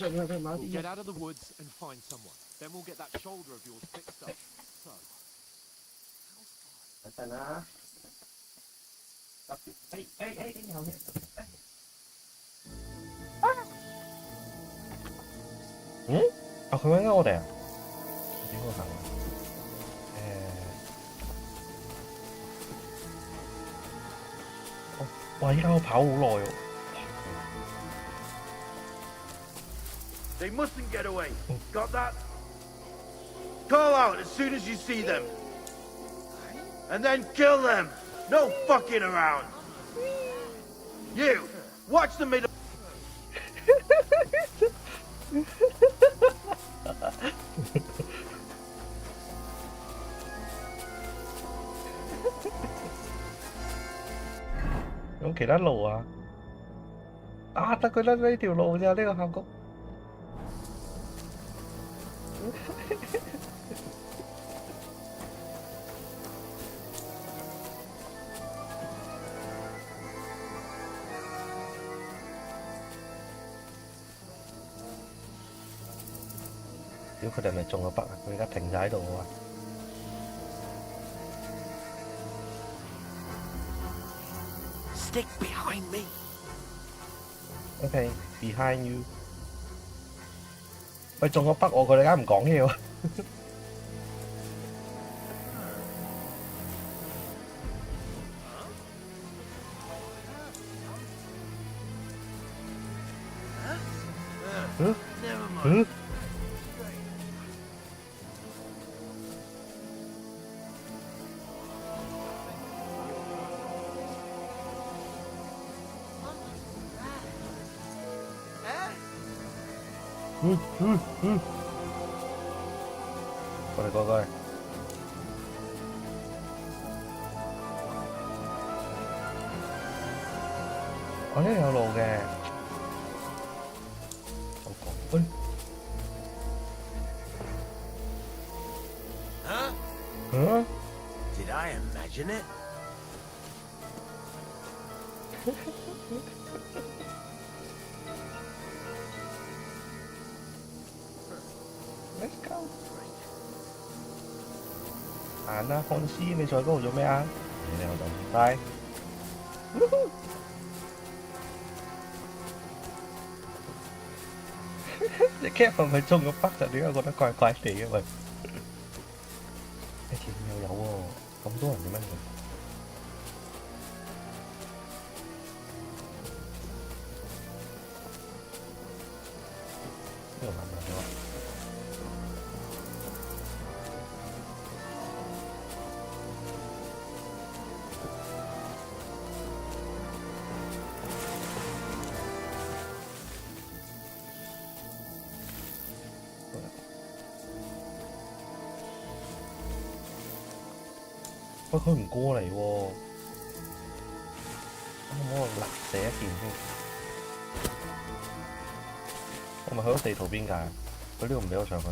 Speaker 7: We'll get out of the woods and find someone. Then we'll get that shoulder of yours fixed up. So.
Speaker 5: 等陣啊！有嘢！嗯？啊，佢揾緊我哋啊？點個行啊？哇！依家我跑好耐喎。
Speaker 1: They mustn't get away. Got that? Call out as soon as you see them. And then kill them. No fucking around. You, watch the middle.
Speaker 5: 有冇其他路啊？啊，得佢得呢條路咋？呢個峽谷。屌佢哋係咪中咗北啊？佢而家停晒喺度啊！Stick behind me. Okay, behind you. 喂，中咗北喎，佢哋梗唔講嘢喎。嗯？嗯？過嚟過嚟。我呢度有路嘅。喂。
Speaker 11: Huh? Did I imagine it?
Speaker 5: Let's go。行啦，漢斯，你在嗰度做咩啊？你又就唔帶。隻 cat 係咪中咗北就點解覺得怪怪地嘅喂？前面又有喎，咁多人點樣做？呢度慢慢咗。喂，佢唔過嚟喎，可唔可以立射一件先？我咪去咗地圖邊界，佢呢度唔俾我上去。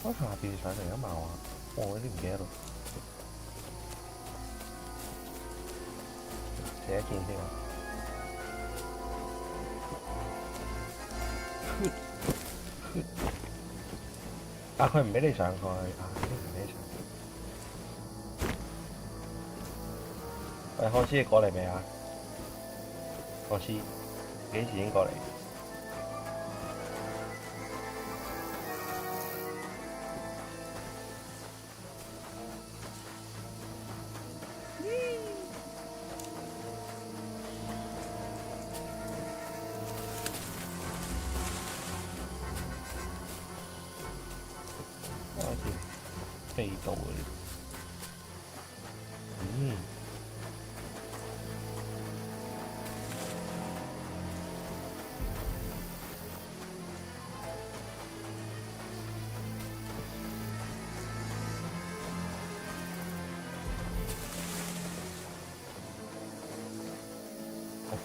Speaker 5: 我下邊上嚟一矛啊！我有啲唔記得咯。射一件先啊！啊！佢唔俾你上去，啊！呢唔俾你上。喂，漢斯，你過嚟未啊？漢斯，幾時先過嚟？飛到嘅，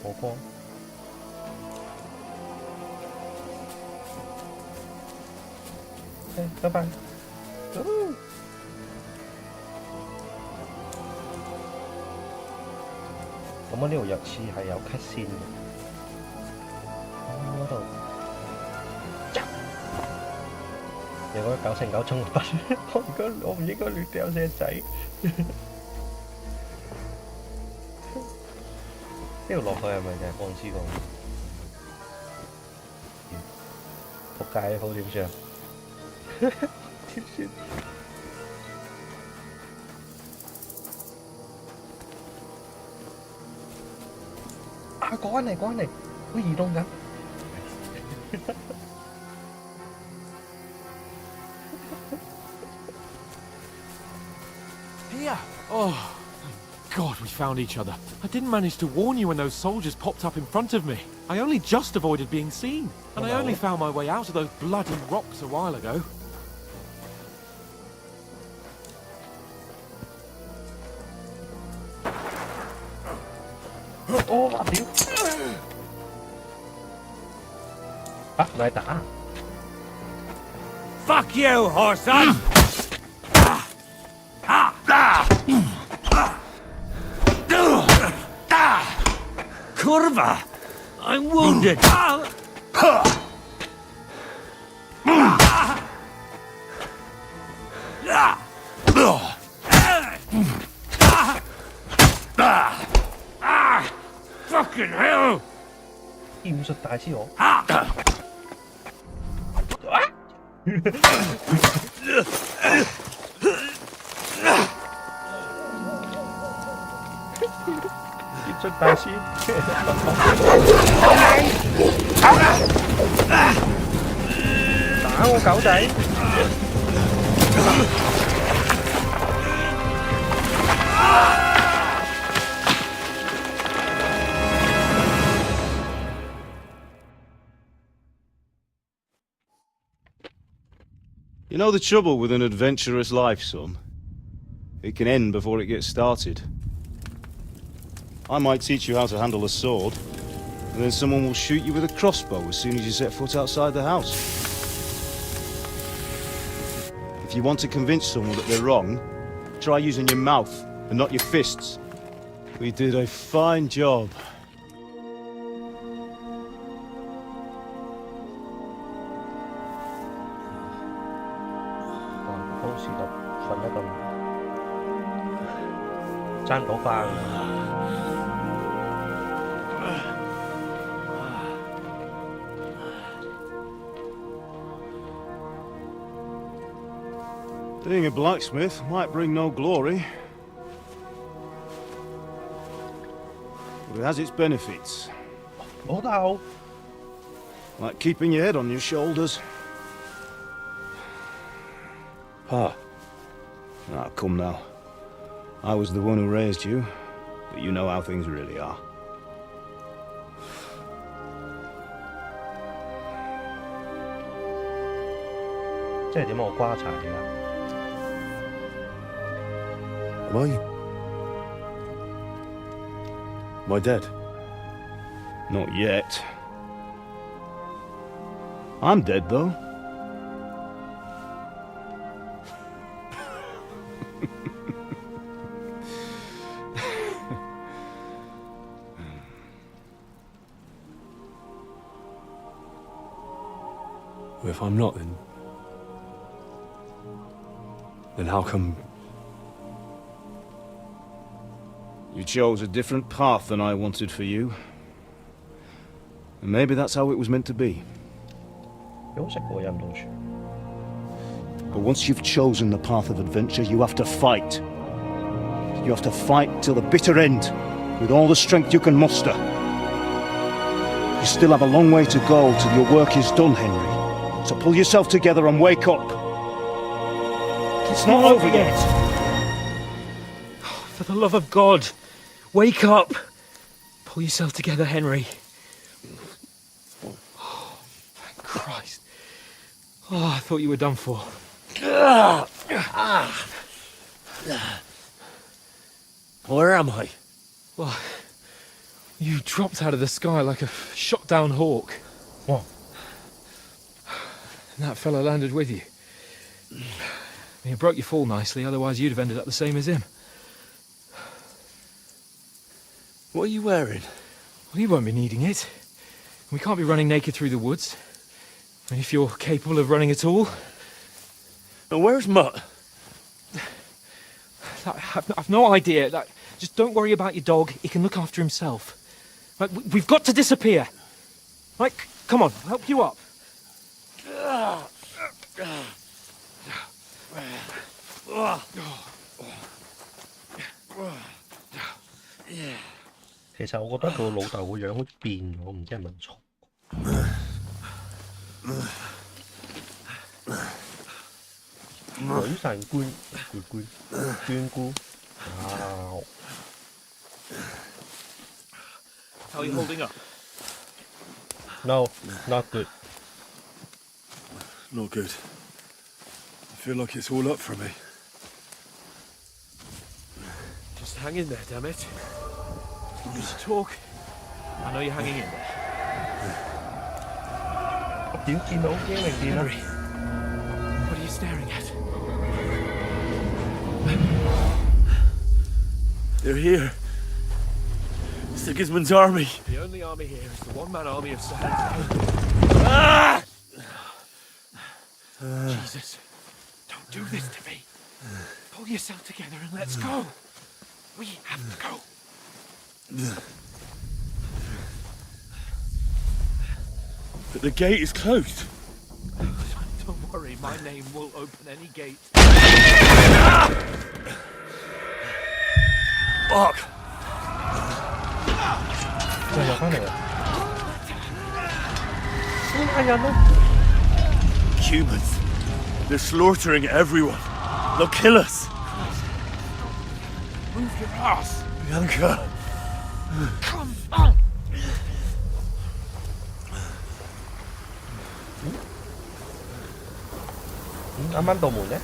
Speaker 5: 火光。拜拜。咁我呢條藥刺係有 cut 線嘅，嗰度，你覺得9/9衝不？我唔應該亂掉隻仔。呢條落去係咪就係放屍個？仆街，好點算？點算？啊！趕嚟，佢移動緊。
Speaker 7: Here! Oh, thank God we found each other. I didn't manage to warn you when those soldiers popped up in front of me. I only just avoided being seen. And I only found my way out of those bloody rocks a while ago.
Speaker 5: Oh, 屌！啊，唔係打。
Speaker 3: Fuck you, horse-son! Kurva! I'm wounded! Fucking hell!
Speaker 5: 劍術大師我。劍術大師。打我狗仔！
Speaker 6: You know the trouble with an adventurous life, son? It can end before it gets started. I might teach you how to handle a sword, and then someone will shoot you with a crossbow as soon as you set foot outside the house. If you want to convince someone that they're wrong, try using your mouth and not your fists. We did a fine job. Being a blacksmith might bring no glory, but it has its benefits. Like keeping your head on your shoulders. Pa. Ah, come now. I was the one who raised you, but you know how things really are. Am I? Am I dead? Not yet. I'm dead, though.
Speaker 13: Well, if I'm not, then how come...
Speaker 6: You chose a different path than I wanted for you. And maybe that's how it was meant to be. But once you've chosen the path of adventure, you have to fight. You have to fight till the bitter end, with all the strength you can muster. You still have a long way to go till your work is done, Henry. So pull yourself together and wake up. It's not over yet.
Speaker 12: For the love of God, wake up! Pull yourself together, Henry. Oh, thank Christ. Oh, I thought you were done for.
Speaker 11: Where am I?
Speaker 12: Well, you dropped out of the sky like a shot-down hawk.
Speaker 5: What?
Speaker 12: And that fella landed with you. You broke your fall nicely, otherwise you'd have ended up the same as him.
Speaker 11: What are you wearing?
Speaker 12: Well, you won't be needing it. We can't be running naked through the woods. And if you're capable of running at all.
Speaker 11: And where's Mutt?
Speaker 12: I've no idea. Just don't worry about your dog. He can look after himself. Right, we've got to disappear. Right, come on, I'll help you up.
Speaker 5: Yeah. 其實我覺得個老豆個樣好似變咗，唔知係咪錯。女神官，娟姑。Wow.
Speaker 11: How are you holding up?
Speaker 5: No, not good.
Speaker 13: Not good. I feel like it's all up for me.
Speaker 12: Just hang in there, damn it. Just talk. I know you're hanging in there. Henry, what are you staring at?
Speaker 11: They're here. Sigismund's army.
Speaker 12: The only army here is the one-man army of Sahel.
Speaker 11: Ah!
Speaker 12: Jesus, don't do this to me. Pull yourself together and let's go. We have to go.
Speaker 11: But the gate is closed.
Speaker 12: Don't worry, my name will open any gate.
Speaker 11: Fuck! Humans. They're slaughtering everyone. They'll kill us.
Speaker 12: Move your ass.
Speaker 11: Bianca.
Speaker 12: Come on.
Speaker 5: 啱啱道門咧？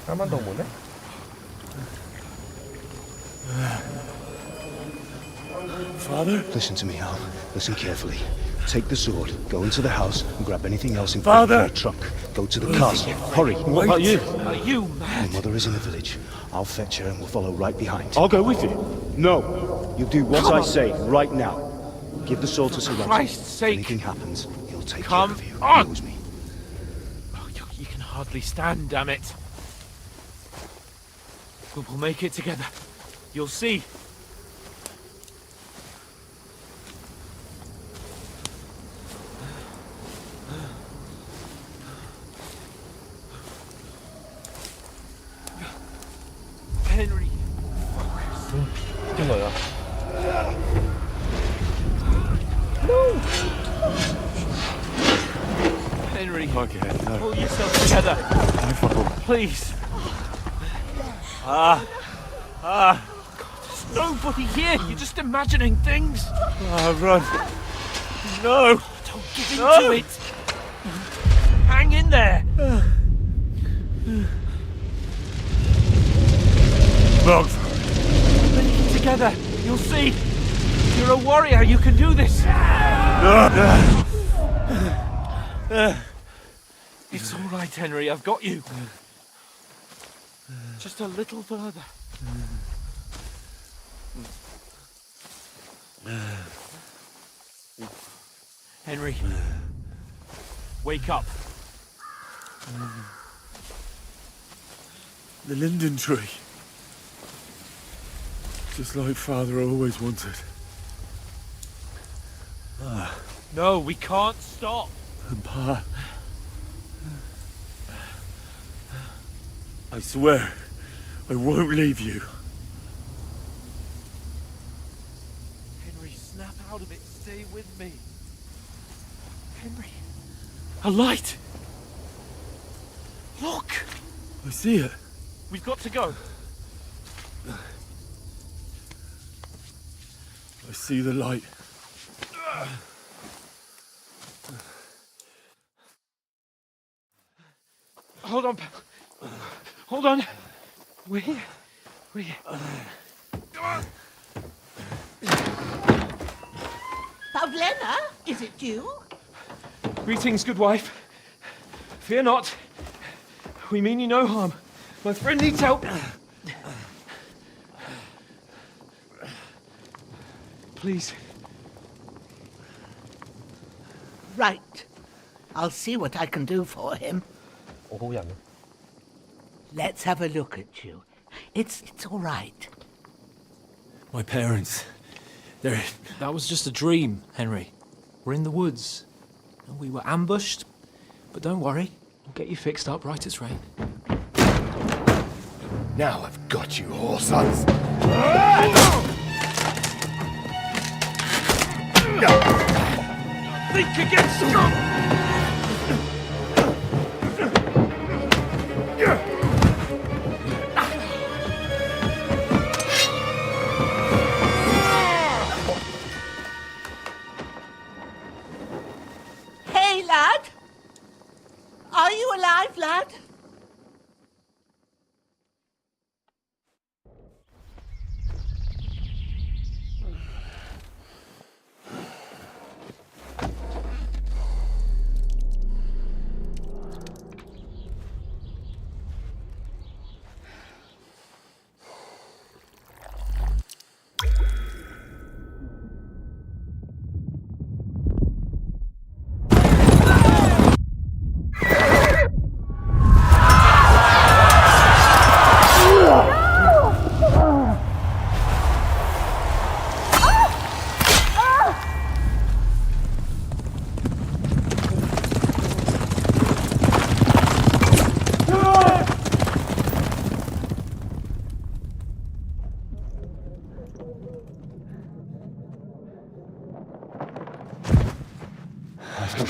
Speaker 5: 啱啱道門咧？
Speaker 13: Father?
Speaker 14: Listen to me, Al. Listen carefully. Take the sword, go into the house, and grab anything else in front of your truck. Go to the castle. Hurry.
Speaker 12: What about you? Are you
Speaker 14: My
Speaker 12: mad?
Speaker 14: mother is in the village. I'll fetch her and we'll follow right behind.
Speaker 13: I'll go with you.
Speaker 14: No! You do what I say right now. Give the sword to Sir Roger.
Speaker 12: Christ's sake.
Speaker 14: If anything happens, he'll take
Speaker 12: Come
Speaker 14: care of you.
Speaker 12: on.
Speaker 14: He knows me.
Speaker 12: Oh, you can hardly stand, damn it. We'll make it together. You'll see. Henry.
Speaker 5: 邊個啊？
Speaker 12: Henry.
Speaker 13: Okay, no.
Speaker 12: Pull yourself together. Please. God, there's nobody here. You're just imagining things.
Speaker 13: Run. No.
Speaker 12: Don't give into it. Hang in there.
Speaker 13: Mom.
Speaker 12: Make it together. You'll see. You're a warrior. You can do this. It's all right, Henry. I've got you. Just a little further. Henry, wake up.
Speaker 13: The linden tree. Just like Father always wanted.
Speaker 12: No, we can't stop.
Speaker 13: And Pa. I swear, I won't leave you.
Speaker 12: Henry, snap out of it. Stay with me. Henry. A light. Look.
Speaker 13: I see it.
Speaker 12: We've got to go.
Speaker 13: I see the light.
Speaker 12: Hold on, pal. Hold on. We're here. We're here.
Speaker 15: Pavlena, is it you?
Speaker 12: Greetings, good wife. Fear not. We mean you no harm. My friend needs help. Please.
Speaker 15: Right. I'll see what I can do for him.
Speaker 5: 好好人啊！
Speaker 15: Let's have a look at you. It's all right.
Speaker 12: My parents. That was just a dream, Henry. We're in the woods. We were ambushed. But don't worry. We'll get you fixed up right as rain.
Speaker 1: Now I've got you, whoresons.
Speaker 12: Think again, scum!
Speaker 15: Hey, lad! Are you alive, lad?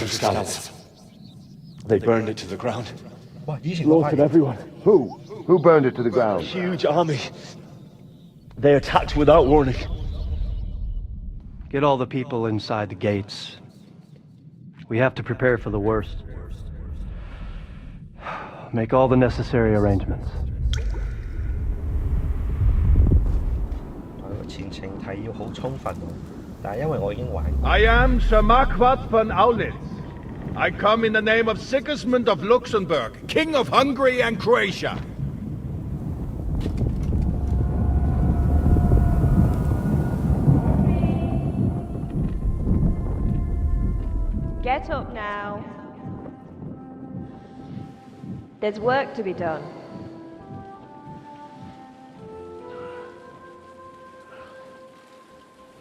Speaker 14: Scallops. They burned it to the ground.
Speaker 5: 哇！以前我發
Speaker 14: Slaughtered
Speaker 5: 現
Speaker 14: everyone.
Speaker 16: Who? Who burned it to the ground?
Speaker 14: Huge army. They attacked without warning.
Speaker 17: Get all the people inside the gates. We have to prepare for the worst. make all the necessary arrangements.
Speaker 5: 前情提要好充分喎，但係因為我已經玩。
Speaker 18: I am Sir Marquardt von Aulitz. I come in the name of Sigismund of Luxembourg, King of Hungary and Croatia.
Speaker 19: Get up now. There's work to be done.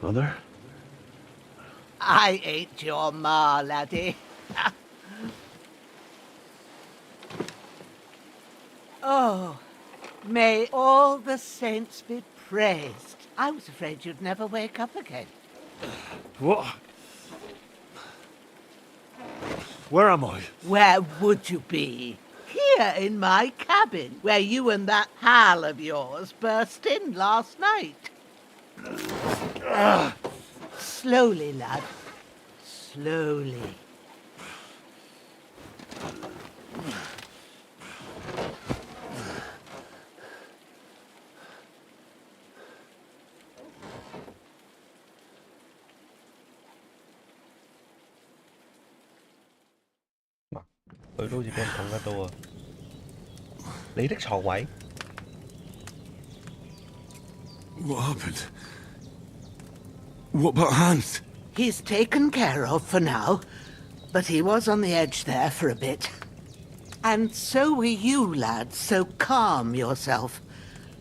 Speaker 14: Mother?
Speaker 15: I ain't your ma, laddie. Oh, may all the saints be praised. I was afraid you'd never wake up again.
Speaker 13: What? Where am I?
Speaker 15: Where would you be? Here in my cabin, where you and that pal of yours burst in last night. Slowly, lad. Slowly.
Speaker 5: What
Speaker 13: happened? What about Hans?
Speaker 15: He's taken care of for now, but he was on the edge there for a bit. And so were you, lad, so calm yourself.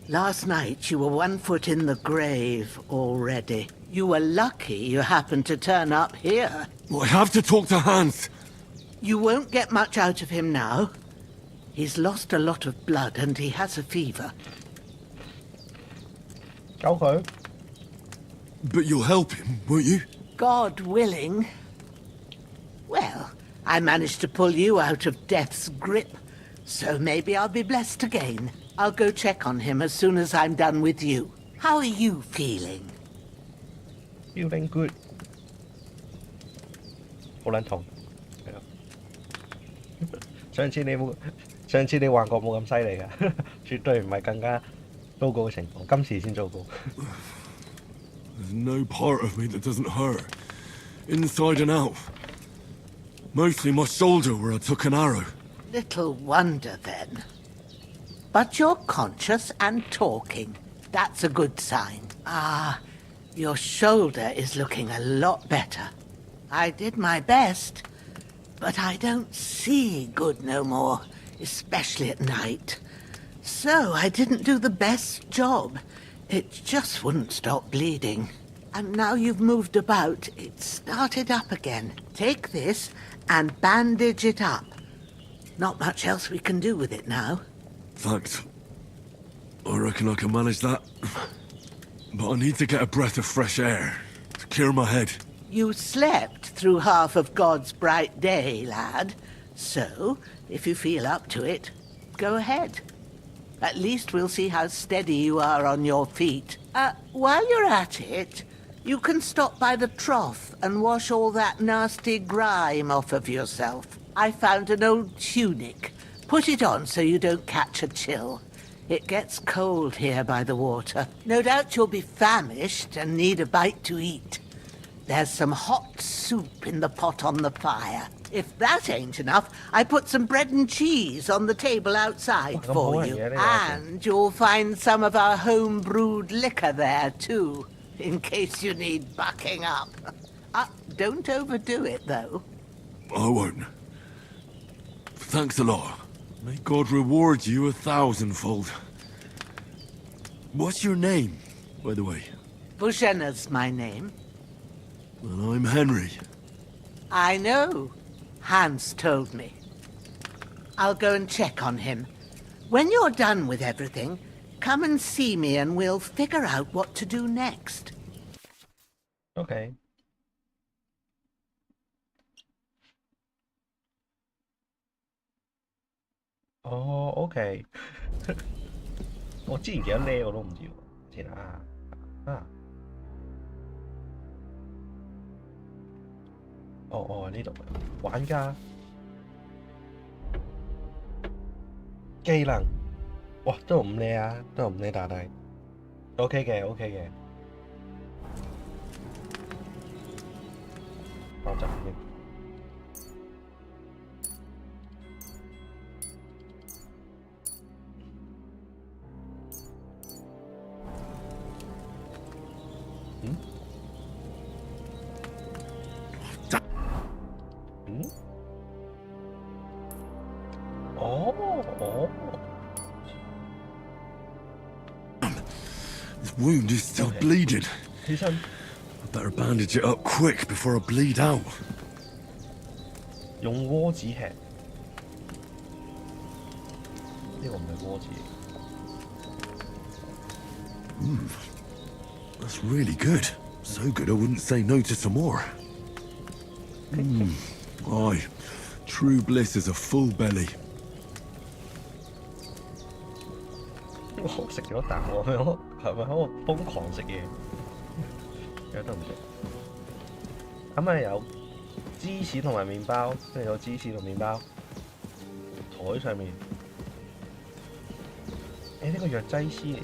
Speaker 15: Last night you were 1 foot in the grave already. You were lucky you happened to turn up here.
Speaker 13: Well, I have to talk to Hans.
Speaker 15: You won't get much out of him now. He's lost a lot of blood and he has a fever.
Speaker 5: Okay.
Speaker 13: But you'll help him, won't you?
Speaker 15: God willing. Well, I managed to pull you out of death's grip, so maybe I'll be blessed again. I'll go check on him as soon as I'm done with you. How are you feeling?
Speaker 5: Feeling good. 好撚痛，係咯。上次你話過冇咁犀利㗎，絕對唔係更加糟糕嘅情況，今次先糟糕。
Speaker 13: There's no part of me that doesn't hurt, inside and out. Mostly my shoulder where I took an arrow.
Speaker 15: Little wonder then. But you're conscious and talking. That's a good sign. Ah, your shoulder is looking a lot better. I did my best, but I don't see good no more, especially at night. So I didn't do the best job. It just wouldn't stop bleeding. And now you've moved about, it started up again. Take this and bandage it up. Not much else we can do with it now.
Speaker 13: Thanks. I reckon I can manage that. But I need to get a breath of fresh air to clear my head.
Speaker 15: You slept through half of God's bright day, lad. So, if you feel up to it, go ahead. At least we'll see how steady you are on your feet. While you're at it, you can stop by the trough and wash all that nasty grime off of yourself. I found an old tunic. Put it on so you don't catch a chill. It gets cold here by the water. No doubt you'll be famished and need a bite to eat. There's some hot soup in the pot on the fire. If that ain't enough, I put some bread and cheese on the table outside for you. And you'll find some of our home-brewed liquor there, too, in case you need bucking up. Don't overdo it, though.
Speaker 13: I won't. Thanks a lot. May God reward you 1,000-fold. What's your name, by the way?
Speaker 15: Bushena's my name.
Speaker 13: Well, I'm Henry.
Speaker 15: I know. Hans told me. I'll go and check on him. When you're done with everything, come and see me and we'll figure out what to do next.
Speaker 5: Okay. Oh, okay. 我之前幾多呢我都唔知喎。先呢度玩家技能，哇，都唔叻啊，都唔叻打低 ，OK 嘅，OK 嘅，爆炸嘅。
Speaker 13: This wound is still bleeding. I better bandage it up quick before I bleed out.
Speaker 5: 用鍋子吃，呢個唔係鍋子。
Speaker 13: That's really good. So good I wouldn't say no to some more. Aye, true bliss is a full belly.
Speaker 5: 我食咗啖喎，係咪喺度瘋狂食嘢？有得唔食？咁啊有芝士同埋麵包，跟住有芝士同麵包，台上面。呢個藥劑師嚟嘅。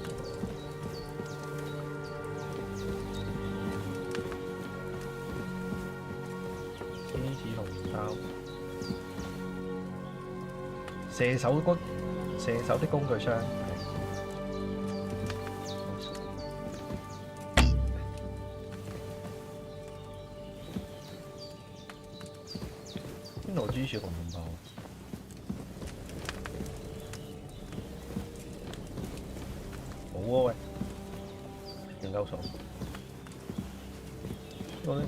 Speaker 5: 芝士同麵包，射手的工具箱。邊度芝士同麵包？冇喎喂，研究所。呢個咧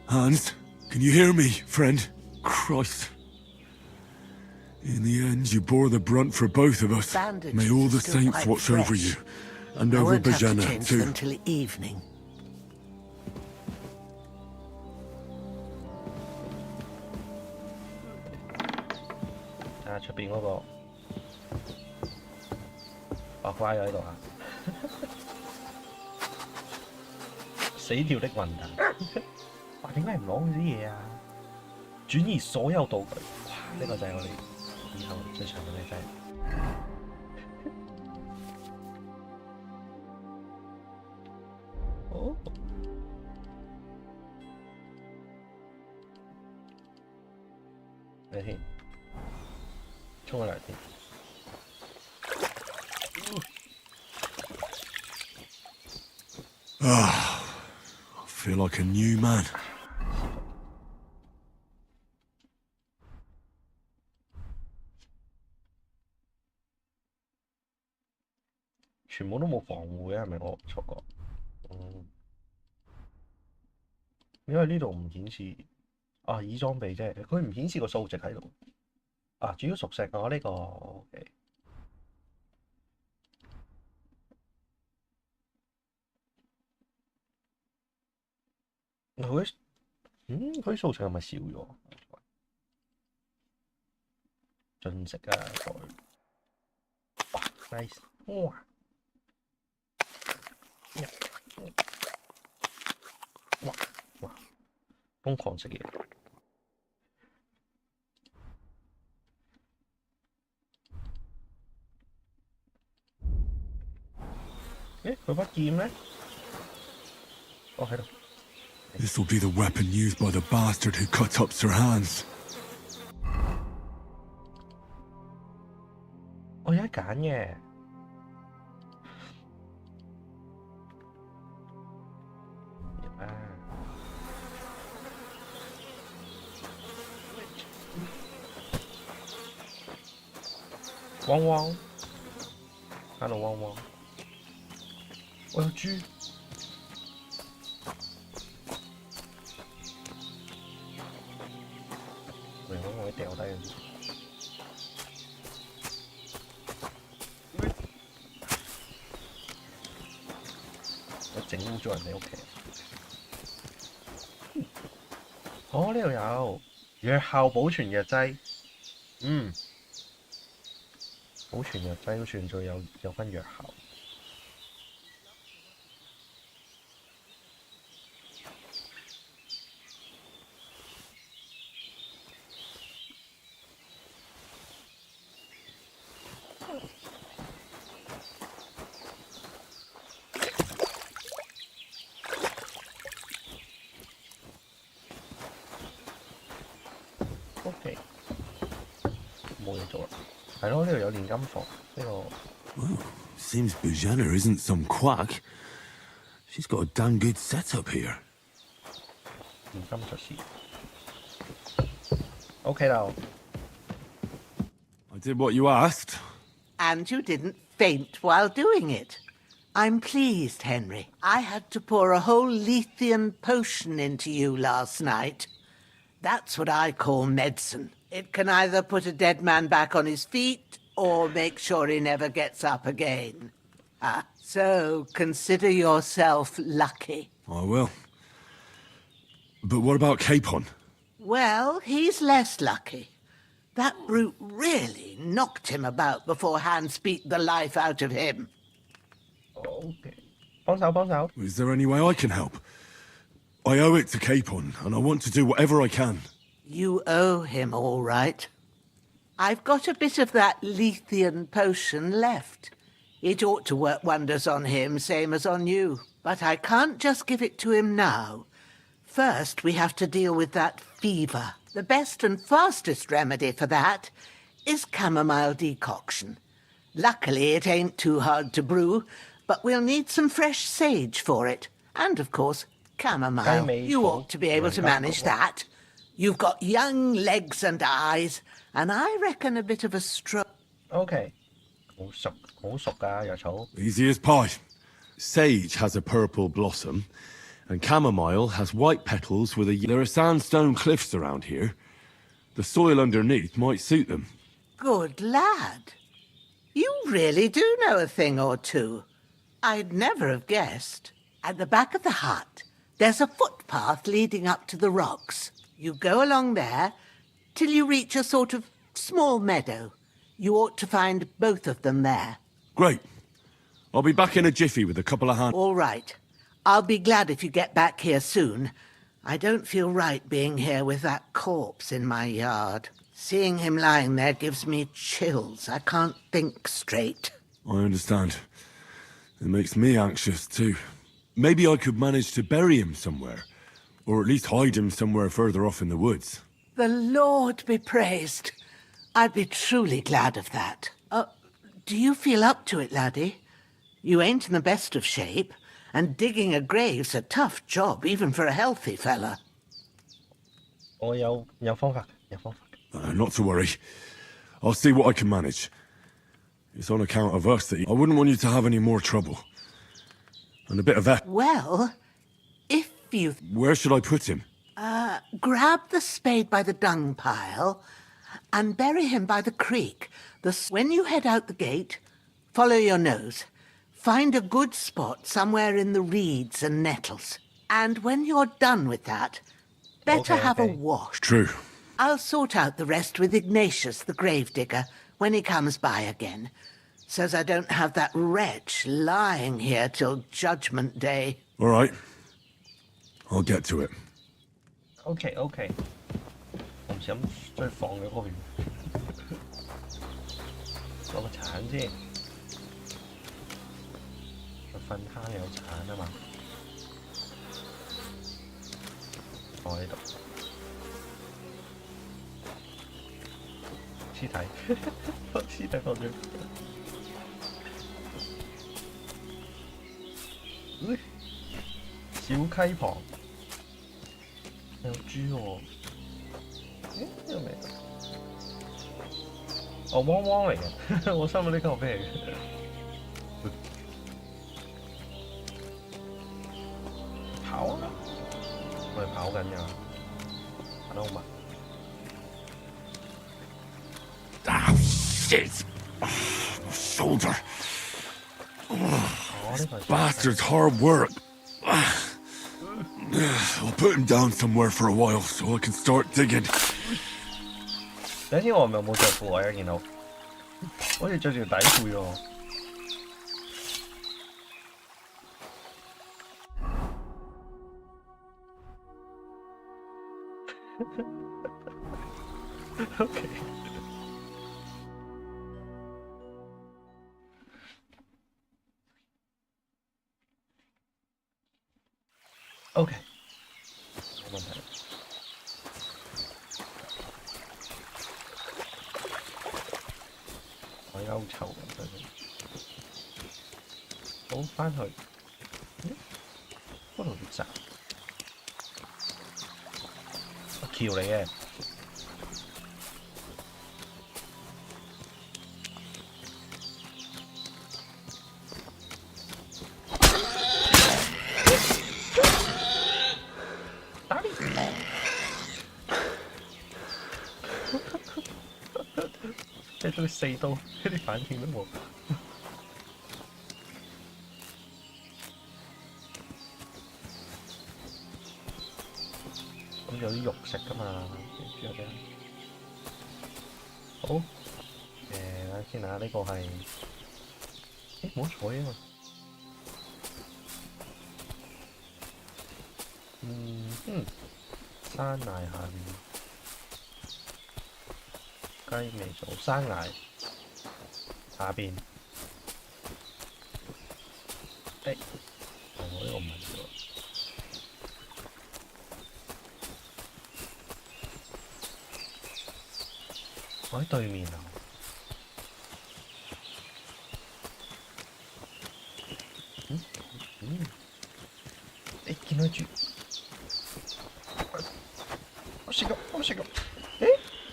Speaker 13: Hans, can you hear me, friend? Christ. In the end, you bore the brunt for both of us. May all the saints watch over you. And
Speaker 15: I
Speaker 13: over
Speaker 15: won't have to
Speaker 13: Bajana,
Speaker 15: change
Speaker 13: too.
Speaker 15: them till evening.
Speaker 5: 睇下出邊嗰個白花喺度啊！死掉的混蛋！哇，點解唔攞佢啲嘢啊？轉移所有道具，哇！呢個就係我哋以後最長嘅咩真係。哦，嚟先，沖個涼先。
Speaker 13: Ah, I feel like a new man.
Speaker 5: 全部都冇防護嘅，係咪我錯覺？因為呢度唔顯示啊，已裝備啫，佢唔顯示個數值喺度。啊，主要屬性我呢個 OK。佢數值係咪少咗？進食啊，佢。哇 ，nice， 哇！哇！瘋狂食嘢。佢把劍咧？哦，喺度。
Speaker 13: This will be the weapon used by the bastard who cut up Sir Hans.
Speaker 5: 我有得揀嘅。汪汪 ，hello 汪汪，我有豬。明我可以掉低嘅。我整污咗人哋屋企。哦，呢度有藥效保存藥劑，保存藥劑都算最有分藥效。冇嘢做啦。係咯，呢度有煉金房呢個。
Speaker 13: Well, seems Bujana isn't some quack. She's got a damn good setup here.
Speaker 5: 煉金術師。OK 啦。
Speaker 13: I did what you asked.
Speaker 15: And you didn't faint while doing it. I'm pleased, Henry. I had to pour a whole Lethean potion into you last night. That's what I call medicine. It can either put a dead man back on his feet or make sure he never gets up again. So consider yourself lucky.
Speaker 13: I will. But what about Capon?
Speaker 15: Well, he's less lucky. That brute really knocked him about before Hans beat the life out of him.
Speaker 5: OK， 幫手。
Speaker 13: Is there any way I can help? I owe it to Capon, and I want to do whatever I can.
Speaker 15: You owe him, all right. I've got a bit of that Lethean potion left. It ought to work wonders on him, same as on you. But I can't just give it to him now. First, we have to deal with that fever. The best and fastest remedy for that is chamomile decoction. Luckily, it ain't too hard to brew, but we'll need some fresh sage for it. And, of course, chamomile. You ought to be able to manage that. You've got young legs and eyes, and I reckon a bit of a stroke.
Speaker 5: OK， 好熟㗎藥草。
Speaker 13: Easy as pie. Sage has a purple blossom, and chamomile has white petals with a... There are sandstone cliffs around here. The soil underneath might suit them.
Speaker 15: Good lad. You really do know a thing or two. I'd never have guessed. At the back of the hut, there's a footpath leading up to the rocks. You go along there till you reach a sort of small meadow. You ought to find both of them there.
Speaker 13: Great. I'll be back in a jiffy with a couple of hands.
Speaker 15: All right. I'll be glad if you get back here soon. I don't feel right being here with that corpse in my yard. Seeing him lying there gives me chills. I can't think straight.
Speaker 13: I understand. It makes me anxious too. Maybe I could manage to bury him somewhere. Or at least hide him somewhere further off in the woods.
Speaker 15: The Lord be praised. I'd be truly glad of that. Do you feel up to it, laddie? You ain't in the best of shape, and digging a grave's a tough job, even for a healthy fella.
Speaker 5: 我有方法。
Speaker 13: Not to worry. I'll see what I can manage. It's on account of us that I wouldn't want you to have any more trouble. And a bit of that.
Speaker 15: Well, if you...
Speaker 13: Where should I put him?
Speaker 15: Grab the spade by the dung pile and bury him by the creek. When you head out the gate, follow your nose. Find a good spot somewhere in the reeds and nettles. And when you're done with that, better have a wash.
Speaker 13: True.
Speaker 15: I'll sort out the rest with Ignatius, the gravedigger, when he comes by again. Says I don't have that wretch lying here till Judgment Day.
Speaker 13: All right. I'll get to it.
Speaker 5: OK， 我唔想再放咗嗰邊。攞個鏟先。個糞坑有鏟啊嘛。放喺度。屍體，屍體放咗。小溪旁有豬喎，呢個咩？哦，汪汪嚟嘅，我心諗呢個係咩嚟嘅？跑啊！我哋跑緊㗎，跑得好慢。
Speaker 13: Ah, shit! My shoulder. Bastard's hard work. I'll put him down somewhere for a while so I can start digging.
Speaker 5: 等先，我係咪冇着褲啊？見到，好似着住底褲喎。OK。OK， 冇問題。海鷗臭咁真係。好，翻去。嗰度要閘。橋嚟嘅。打你！即係都4刀，一啲反應都冇。咁有啲肉食㗎嘛，記住嘅。好，睇下先啊，呢個係，唔好彩啊嘛。山崖下面，雞尾草山崖下邊，我呢個唔係喎，我喺對面啊，見到豬。我食過，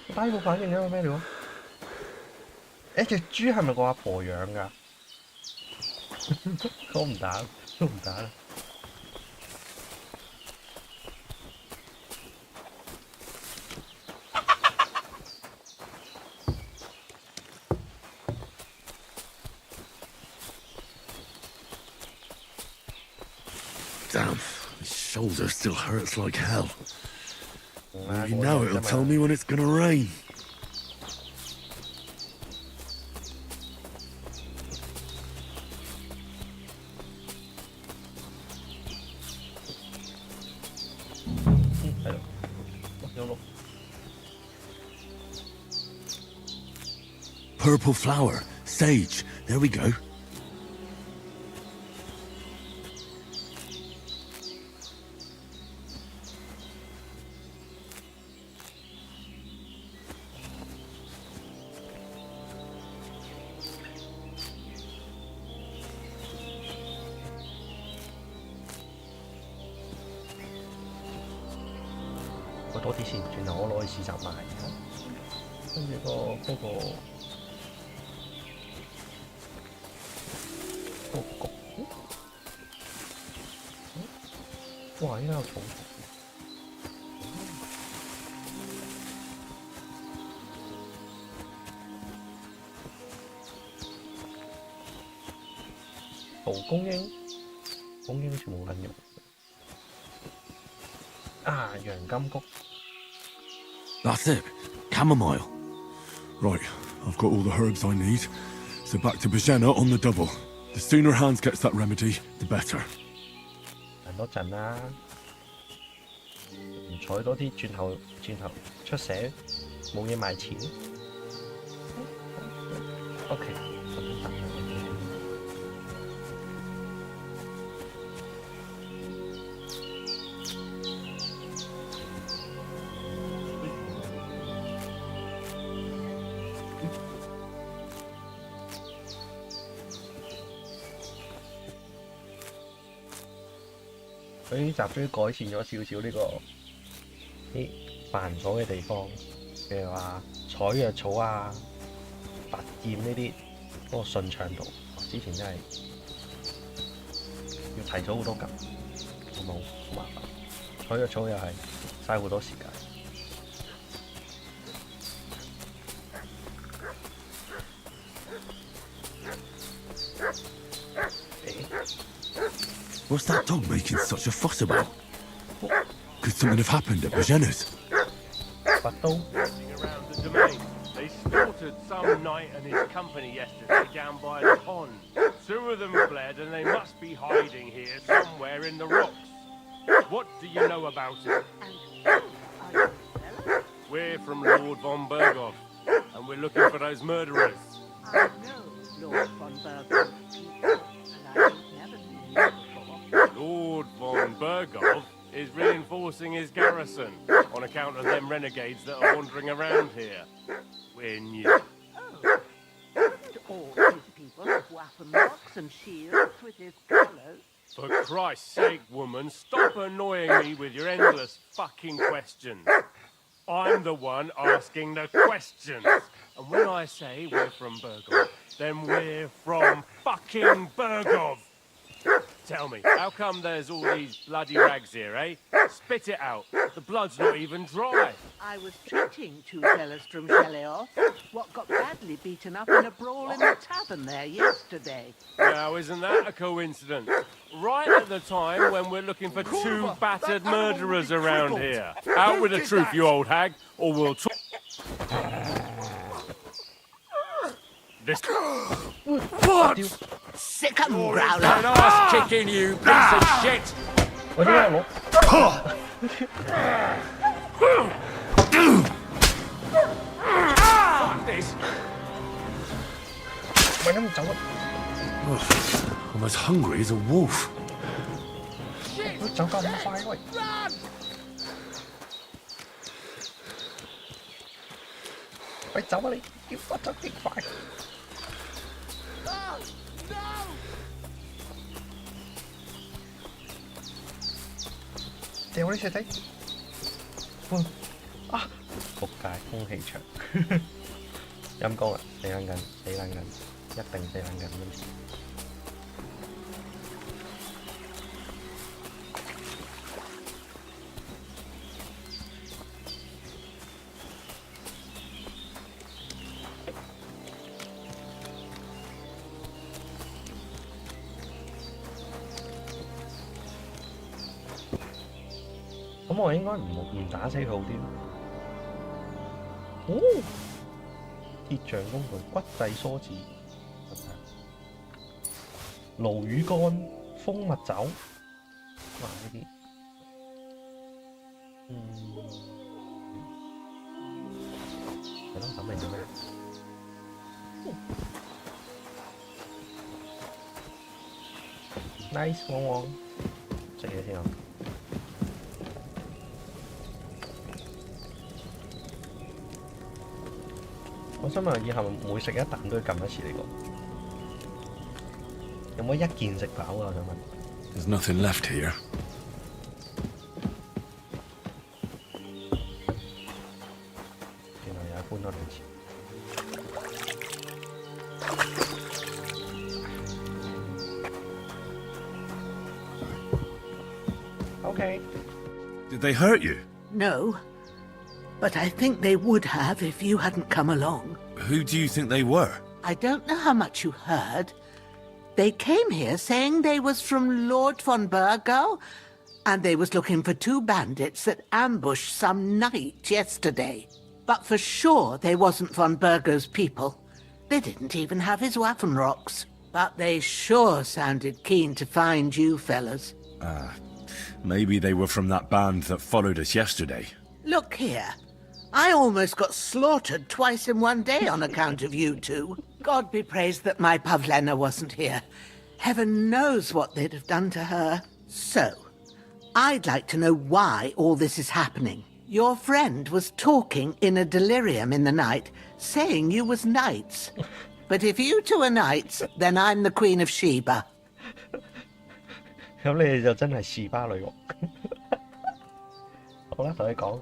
Speaker 5: 我打呢個反應嘅咩料啊？隻豬係咪個阿婆養㗎？我唔打啦。
Speaker 13: Damn, my shoulder still hurts like hell. You know it'll tell me when it's gonna rain. Purple flower, sage. There we go.
Speaker 5: 我多啲先，轉頭我攞去市集賣。跟住嗰個哇！依家有重蒲公英，公英好似冇撚用。啊，洋甘菊。
Speaker 13: That's it. Chamomile. Right, I've got all the herbs I need. So back to Bajena on the double. The sooner Hans gets that remedy, the better.
Speaker 5: 等多陣啦，唔採多啲，轉頭出社，冇嘢賣錢。OK， 我都等。佢呢集終於改善咗少少呢個啲繁瑣嘅地方，譬如話採藥草啊、拔劍呢啲嗰個順暢度，之前真係要提早好多級，好麻煩。採藥草又係嘥好多時間。
Speaker 13: What's that dog making such a fuss about? Could something have happened at Bajena's?
Speaker 20: Around the domain. They slaughtered some knight and his company yesterday down by the pond. 2 of them fled and they must be hiding here somewhere in the rocks. What do you know about it? We're from Lord von Berghoff, and we're looking for those murderers.
Speaker 15: I know Lord von Berghoff people, and I've never seen you before.
Speaker 20: Lord von Berghoff is reinforcing his garrison on account of them renegades that are wandering around here. We're new.
Speaker 15: all his people have weapon locks and shields with his colours.
Speaker 20: For Christ's sake, woman, stop annoying me with your endless fucking questions. I'm the one asking the questions. And when I say we're from Burgov, then we're from fucking Burgov. Tell me, how come there's all these bloody rags here, eh? Spit it out. The blood's not even dry.
Speaker 15: I was treating two fellas from Shelley what got badly beaten up in a brawl in the tavern there yesterday.
Speaker 20: Now, isn't that a coincidence? Right at the time when we're looking for two battered murderers around here. Out with the truth, you old hag, or we'll talk. This.
Speaker 15: What? Sick 'em, growler.
Speaker 20: An ass kicking, you piece of shit.
Speaker 5: 我點解攞？
Speaker 20: Fuck this.
Speaker 5: 喂，咁走啊！
Speaker 13: I'm as hungry as a wolf.
Speaker 5: 走咁快喂！喂，走啊你！要我走幾快？ 掉呢隻仔！啊！仆街，空氣場，陰公啊！死撚緊，死撚緊，一定死撚緊今次。咁我應該唔打死佢好啲咯。哦，鐵匠工具、骨製梳子、鱸魚乾、蜂蜜酒，哇！呢啲，係咯，諗嚟做咩？Nice， 旺旺，食嘢先啊！ 我想問以後每食一啖都要撳一次呢個，有冇一件食飽啊？我想問。
Speaker 13: There's nothing left here.
Speaker 5: 原來又搬多兩次。Okay.
Speaker 13: Did they hurt you?
Speaker 15: No. But I think they would have if you hadn't come along.
Speaker 13: Who do you think they were?
Speaker 15: I don't know how much you heard. They came here saying they was from Lord von Burgo, and they was looking for two bandits that ambushed some knight yesterday. But for sure they wasn't von Burgo's people. They didn't even have his Waffenrocks. But they sure sounded keen to find you fellas.
Speaker 13: Maybe they were from that band that followed us yesterday.
Speaker 15: Look here. I almost got slaughtered twice in one day on account of you two. God be praised that my Pavlena wasn't here. Heaven knows what they'd have done to her. So, I'd like to know why all this is happening. Your friend was talking in a delirium in the night, saying you was knights. But if you two are knights, then I'm the Queen of Sheba.
Speaker 5: 咁你哋就真係士巴女王。好啦，同佢講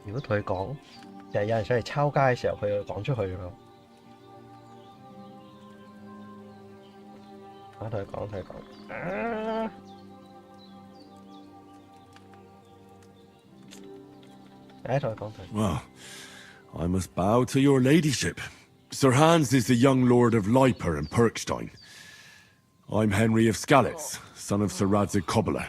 Speaker 5: 如果同佢講，就係有人上嚟抄街嘅時候，佢就講出去咯。同佢講，同佢講。同佢講，
Speaker 13: Well, I must bow to your ladyship. Sir Hans is the young lord of Leiper and Perkstein. I'm Henry of Skalitz, son of Sir Radzig Kobyla,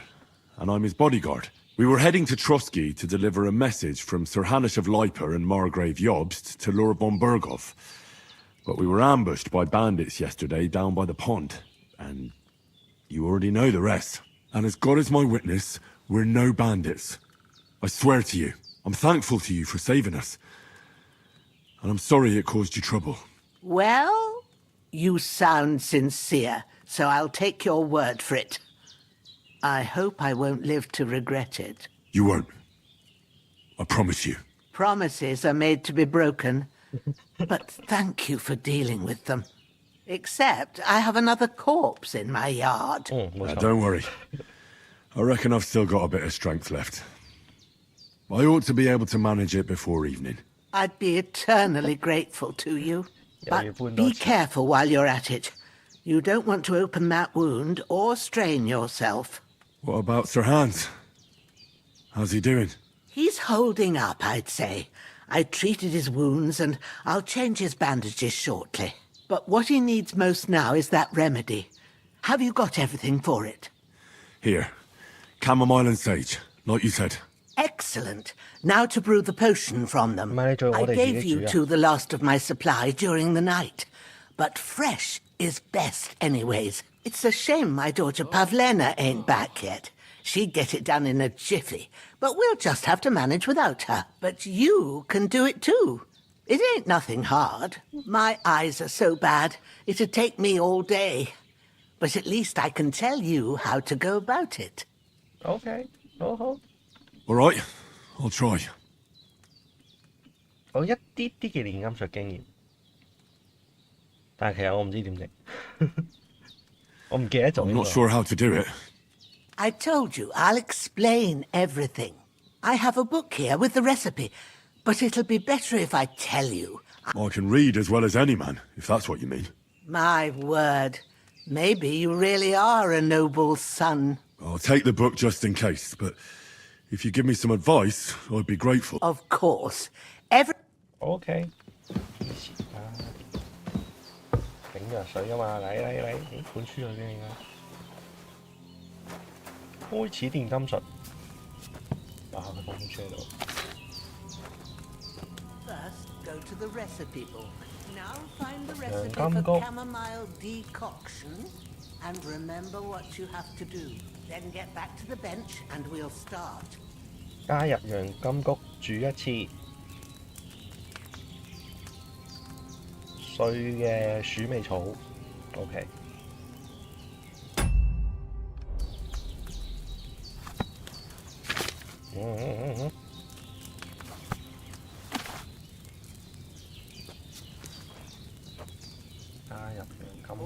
Speaker 13: and I'm his bodyguard. We were heading to Trotsky to deliver a message from Sir Hanish of Leiper and Margrave Jobst to Lord von Burgov. But we were ambushed by bandits yesterday down by the pond, and you already know the rest. And as God is my witness, we're no bandits. I swear to you, I'm thankful to you for saving us. And I'm sorry it caused you trouble.
Speaker 15: Well, you sound sincere, so I'll take your word for it. I hope I won't live to regret it.
Speaker 13: You won't. I promise you.
Speaker 15: Promises are made to be broken, But thank you for dealing with them. Except I have another corpse in my yard.
Speaker 13: Don't worry. I reckon I've still got a bit of strength left. I ought to be able to manage it before evening.
Speaker 15: I'd be eternally grateful to you. But be careful while you're at it. You don't want to open that wound or strain yourself.
Speaker 13: What about Sir Hans? How's he doing?
Speaker 15: He's holding up, I'd say. I treated his wounds and I'll change his bandages shortly. But what he needs most now is that remedy. Have you got everything for it?
Speaker 13: Here. Chamomile and sage, like you said.
Speaker 15: Excellent. Now to brew the potion from them. I gave you two the last of my supply during the night. But fresh is best anyways. It's a shame my daughter Pavlena ain't back yet. She'd get it done in a jiffy. But we'll just have to manage without her. But you can do it too. It ain't nothing hard. My eyes are so bad, it'd take me all day. But at least I can tell you how to go about it.
Speaker 5: Okay.
Speaker 13: All right. I'll try.
Speaker 5: 我一啲啲嘅煉金術經驗，但係其實我唔知點整，我唔記得咗。
Speaker 13: I'm not sure how to do it.
Speaker 15: I told you, I'll explain everything. I have a book here with the recipe, but it'll be better if I tell you.
Speaker 13: I can read as well as any man, if that's what you mean.
Speaker 15: My word. Maybe you really are a noble son.
Speaker 13: I'll take the book just in case, but if you give me some advice, I'd be grateful.
Speaker 15: Of course.
Speaker 5: Okay. 整藥水啊嘛，嚟，本書裏邊應該開始煉金術。佢放本書喺度。
Speaker 15: First, go to the recipe book. Now find the recipe for chamomile decoction, and remember what you have to do. Then get back to the bench, and we'll start.
Speaker 5: 加入洋甘菊煮一次。碎嘅鼠尾草 ，OK。加入洋甘菊。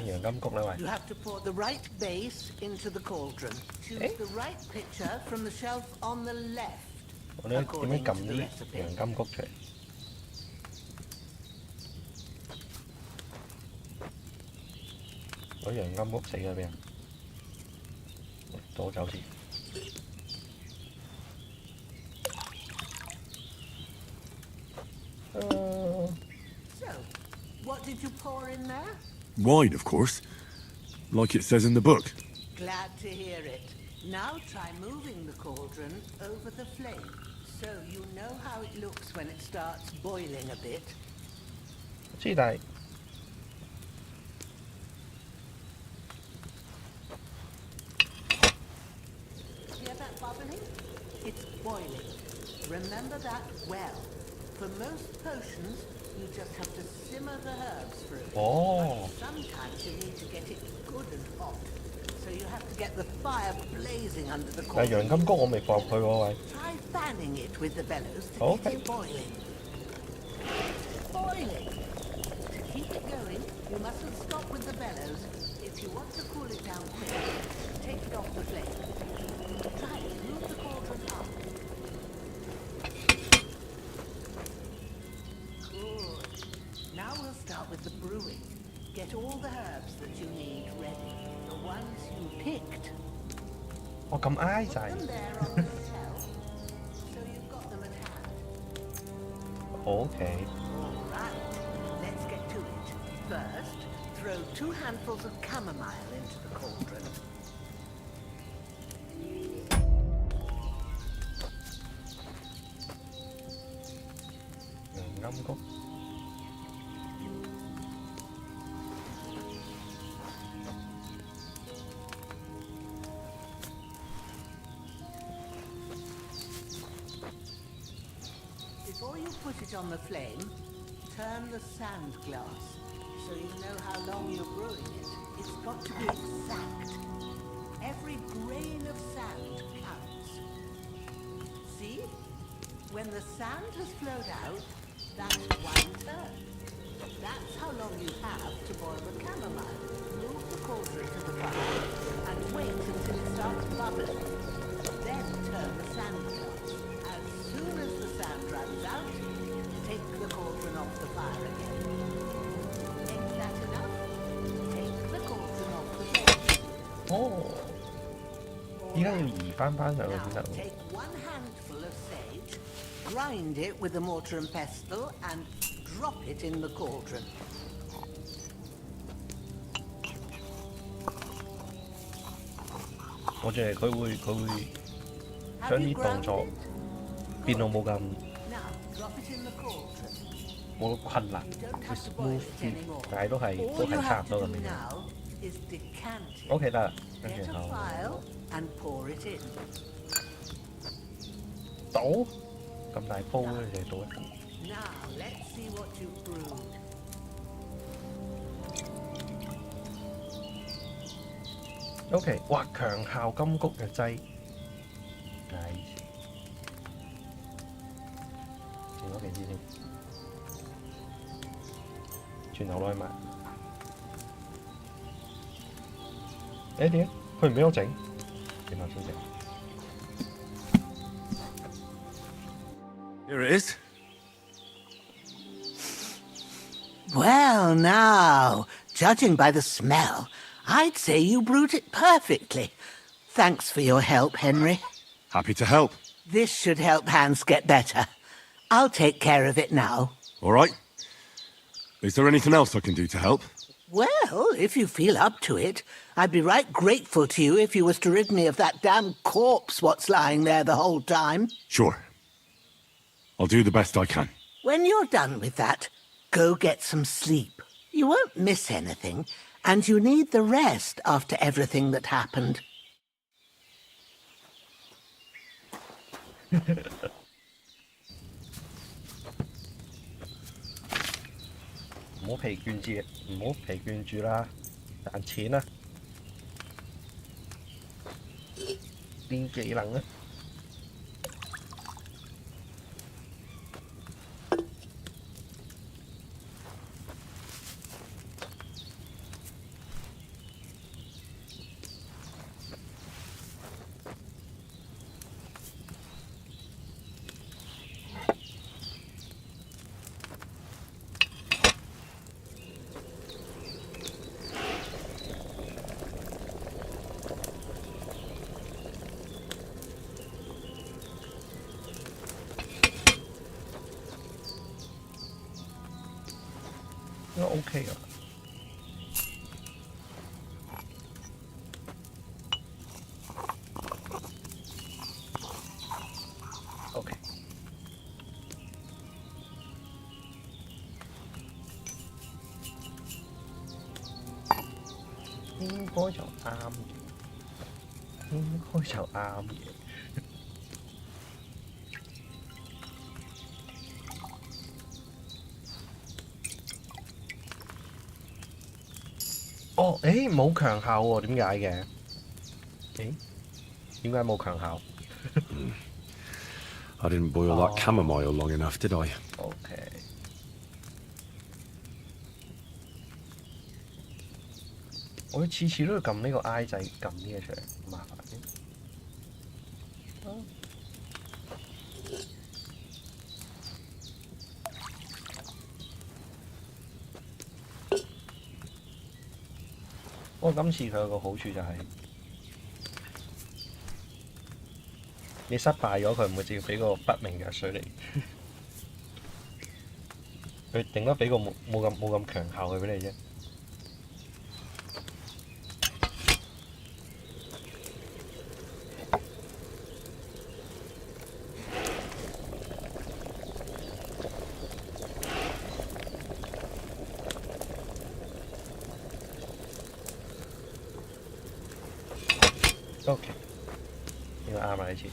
Speaker 5: 洋甘菊咧，喂。
Speaker 15: You have to pour the right base into the cauldron. Choose the right pitcher from the shelf on the left.
Speaker 5: 我哋點樣撳啲洋甘菊出嚟？嗰洋甘菊死咗邊啊？倒走先。
Speaker 15: So, what did you pour in there?
Speaker 13: Wine, of course. Like it says in the book.
Speaker 15: Glad to hear it. Now try moving the cauldron over the flame, so you know how it looks when it starts boiling a bit.
Speaker 5: 知但係。
Speaker 15: Hear that bubbling? It's boiling. Remember that well. For most potions, you just have to simmer the herbs through.
Speaker 5: Oh.
Speaker 15: But sometimes you need to get it good and hot. So you have to get the fire blazing under the cauldron.
Speaker 5: 但係洋甘菊我未放入去喎，喂。
Speaker 15: Try fanning it with the bellows to get it boiling. Boiling. To keep it going, you mustn't stop with the bellows. If you want to cool it down quick, take it off the flame. Try it. Move the cauldron up. Good. Now we'll start with the brewing. Get all the herbs that you need ready. The ones you picked.
Speaker 5: 我咁挨滯。
Speaker 15: Put them there on the shelf, so you've got them at hand.
Speaker 5: Okay.
Speaker 15: All right. Let's get to it. First, throw 2 handfuls of chamomile into the cauldron. Before you put it on the flame, turn the sand glass so you know how long you're brewing it. It's got to be exact. Every grain of sand counts. See? When the sand has flowed out, that's 1 turn. That's how long you have to boil the chamomile. Move the cauldron to the fire and wait until it starts bubbling. Then turn the sand cloth. As soon as the sand runs out, take the cauldron off the fire again. Ain't that enough? Take the cauldron off the flame.
Speaker 5: 哦，依家要移翻上去
Speaker 15: Now
Speaker 5: 先得喎。
Speaker 15: take 1 handful of sage, grind it with a mortar and pestle, and drop it in the cauldron.
Speaker 5: 我淨係佢會將啲動作變到冇咁
Speaker 15: Now drop it in the cauldron.
Speaker 5: 冇咁困難，會 smooth 啲，但係都係
Speaker 15: All you
Speaker 5: 差唔
Speaker 15: have
Speaker 5: 多
Speaker 15: to
Speaker 5: 咁
Speaker 15: do
Speaker 5: 樣。
Speaker 15: now is decant it.
Speaker 5: OK 得啦，跟
Speaker 15: Get
Speaker 5: 住
Speaker 15: a
Speaker 5: 後
Speaker 15: phial and pour it in.
Speaker 5: 倒咁大煲咧，就倒一啲。
Speaker 15: Now let's see what you've brewed.
Speaker 5: OK， 哇！強效金谷嘅劑，nice。轉多幾支先，轉頭攞去賣。誒點？佢唔俾我整，點啊先整？
Speaker 13: Here it is.
Speaker 15: Well, now, judging by the smell, I'd say you brewed it perfectly. Thanks for your help, Henry.
Speaker 13: Happy to help.
Speaker 15: This should help Hans get better. I'll take care of it now.
Speaker 13: All right. Is there anything else I can do to help?
Speaker 15: Well, if you feel up to it, I'd be right grateful to you if you was to rid me of that damn corpse what's lying there the whole time.
Speaker 13: Sure. I'll do the best I can.
Speaker 15: When you're done with that, go get some sleep. You won't miss anything, and you need the rest after everything that happened.
Speaker 5: 唔好疲倦住，唔好疲倦住啦，賺錢啦，練技能啊！應該 OK 啊。OK， 應該就啱嘅，應該就啱嘅。哦，誒冇強效喎，點解嘅？誒點解冇強效
Speaker 13: I didn't boil that chamomile long enough, did I?？OK，
Speaker 5: 我次次都要撳呢個 I 掣，撳呢嘢出嚟，麻煩啲。不過今次佢有個好處就係、你失敗咗，佢唔會直接俾個不明藥水你，佢頂多俾個冇咁強效嘅俾你啫。OK， 應該啱啦呢次。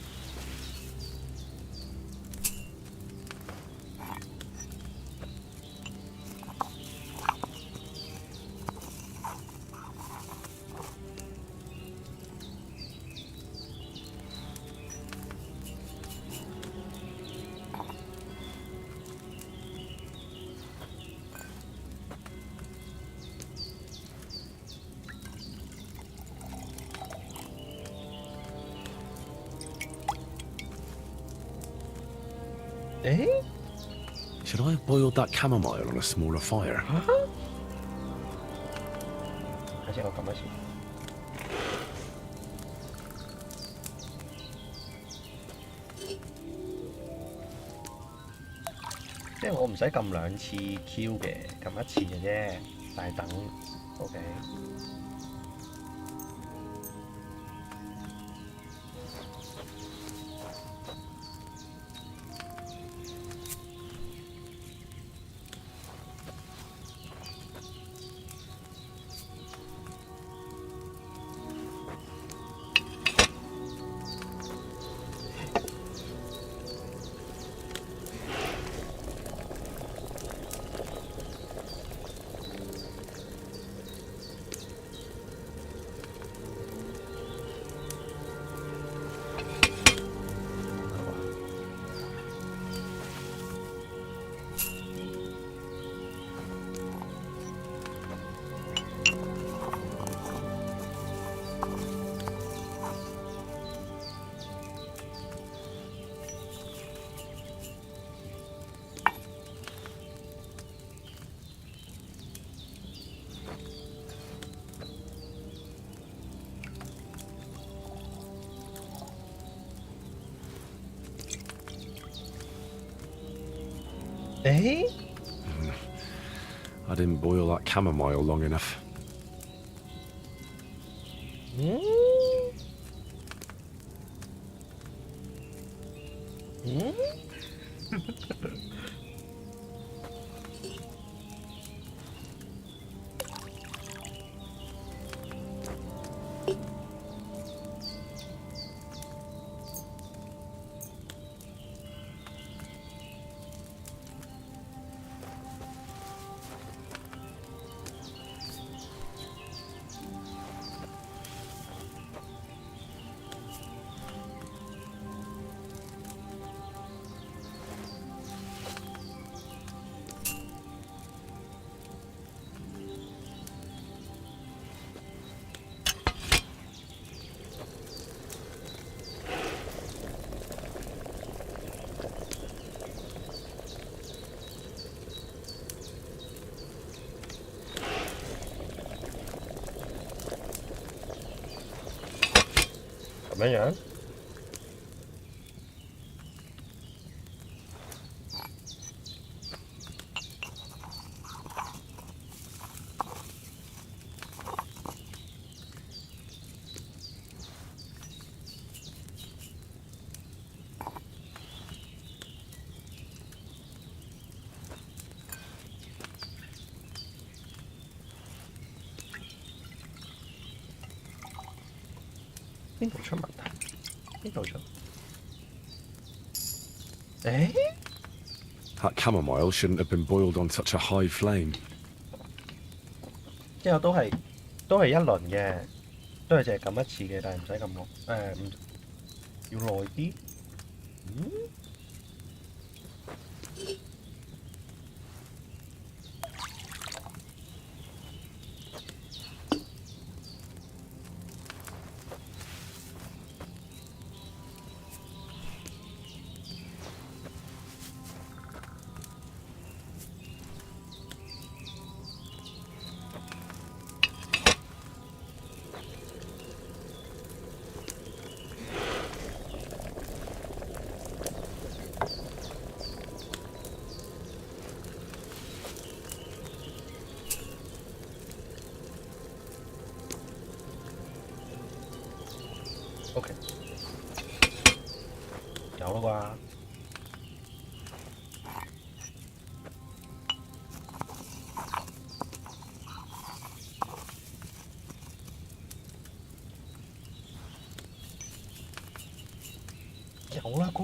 Speaker 13: Should I have boiled that chamomile on a smaller fire?
Speaker 5: 睇先，我撳一次。即係我唔使撳2次 Q 嘅，撳1次嘅啫，但係等 OK。I
Speaker 13: didn't boil that chamomile long enough.咁樣邊度出問題？邊度出？ That chamomile shouldn't have been boiled on such a high flame.
Speaker 5: 之後都係一輪嘅，都係淨係撳1次嘅，但係唔使咁耐，要耐啲。OK， 有啦啩？有啦啩？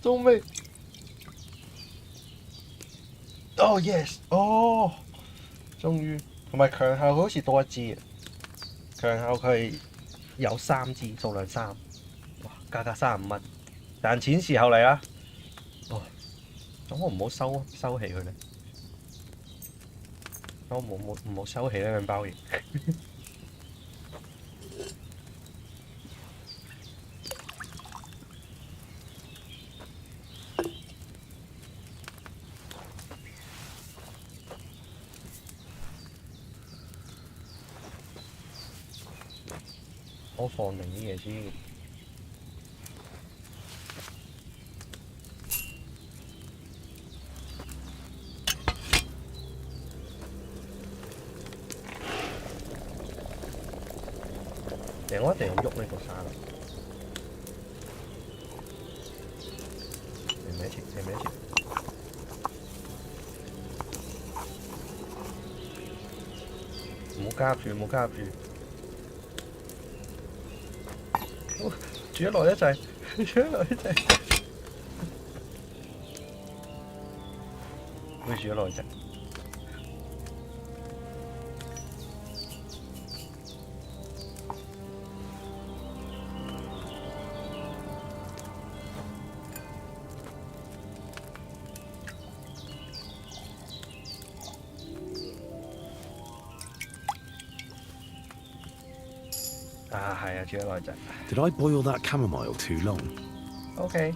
Speaker 5: 中未？哦 yes， 哦，終於，同埋強效佢好似多1支嘅，強效佢有3支，數量3，哇，價格35蚊，賺錢時候嚟啦。哦，咁我唔好收起佢咧。我冇收起呢兩包嘢。我放定啲嘢先。我一定要喐呢個沙律。你咪一齊，你咪一齊。唔好加入住，唔好加入住。煮得耐一滯，煮得耐一滯。會煮得耐一滯。係啊，煮得耐陣。
Speaker 13: Did I boil that chamomile too long?
Speaker 5: Okay.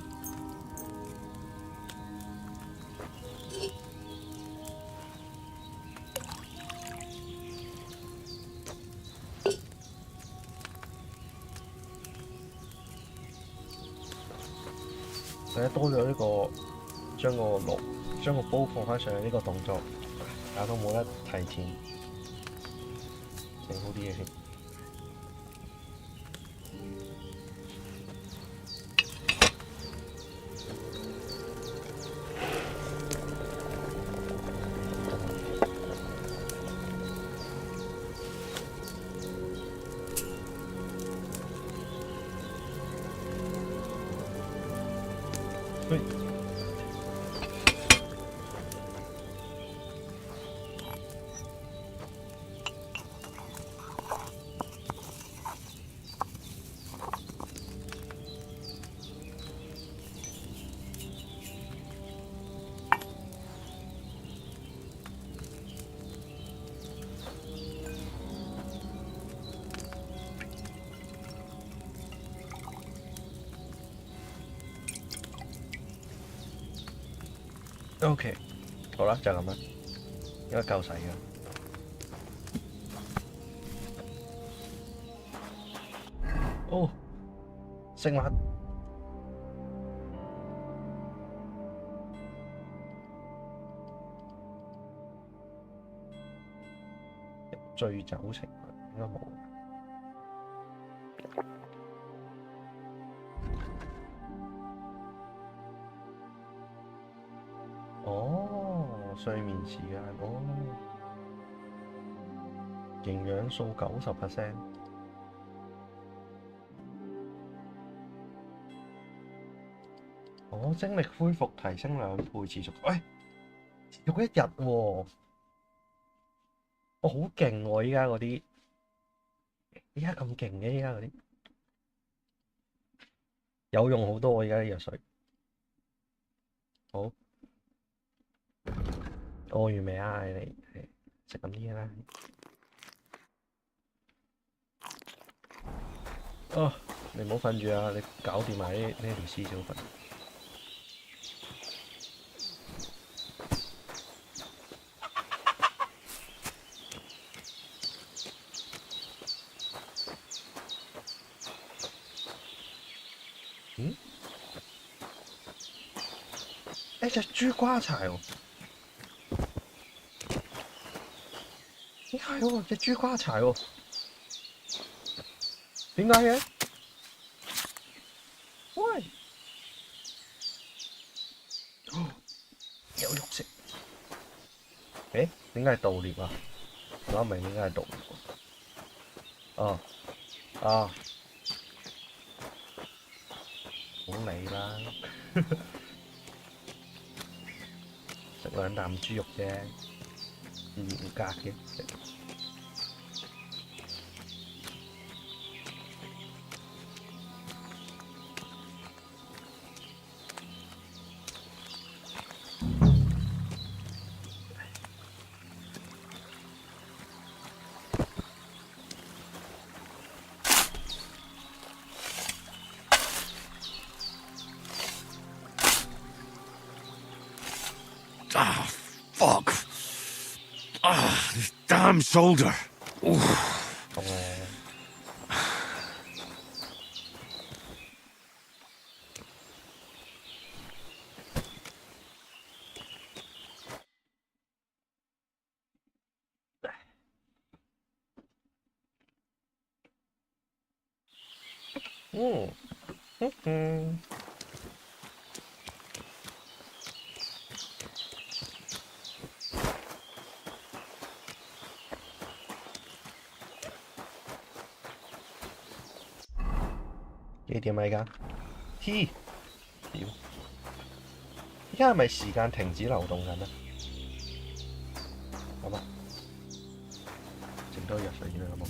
Speaker 5: 或者多咗呢個將個煲放翻上去呢個動作，搞到冇得提前整好啲嘢先。OK， 好啦，就咁啦，應該夠洗嘅。哦，食物。醉酒情應該冇。睡眠時間，營養素90%，精力恢復提升2倍持續，喂，持續1日喎，好勁喎！依家嗰啲，依家咁勁嘅，依家嗰啲有用好多喎！依家啲藥水，好。餓完未啊？你食咁啲嘢啦。哦，你唔好瞓住啊！你搞掂埋呢條屍先好瞓。嗯？隻豬瓜柴喎！係喎，隻豬瓜柴喎，點解嘅？喂，有肉食。誒，點解係盜獵啊？我諗唔明點解係盜獵喎。哦，啊，好理啦，食2啖豬肉啫，唔隔嘅。
Speaker 13: damn shoulder.
Speaker 5: 痛咧。幾點啊？而家 T 點？而家係咪時間停止流動緊啊？咁啊，整多藥水先啦，好冇？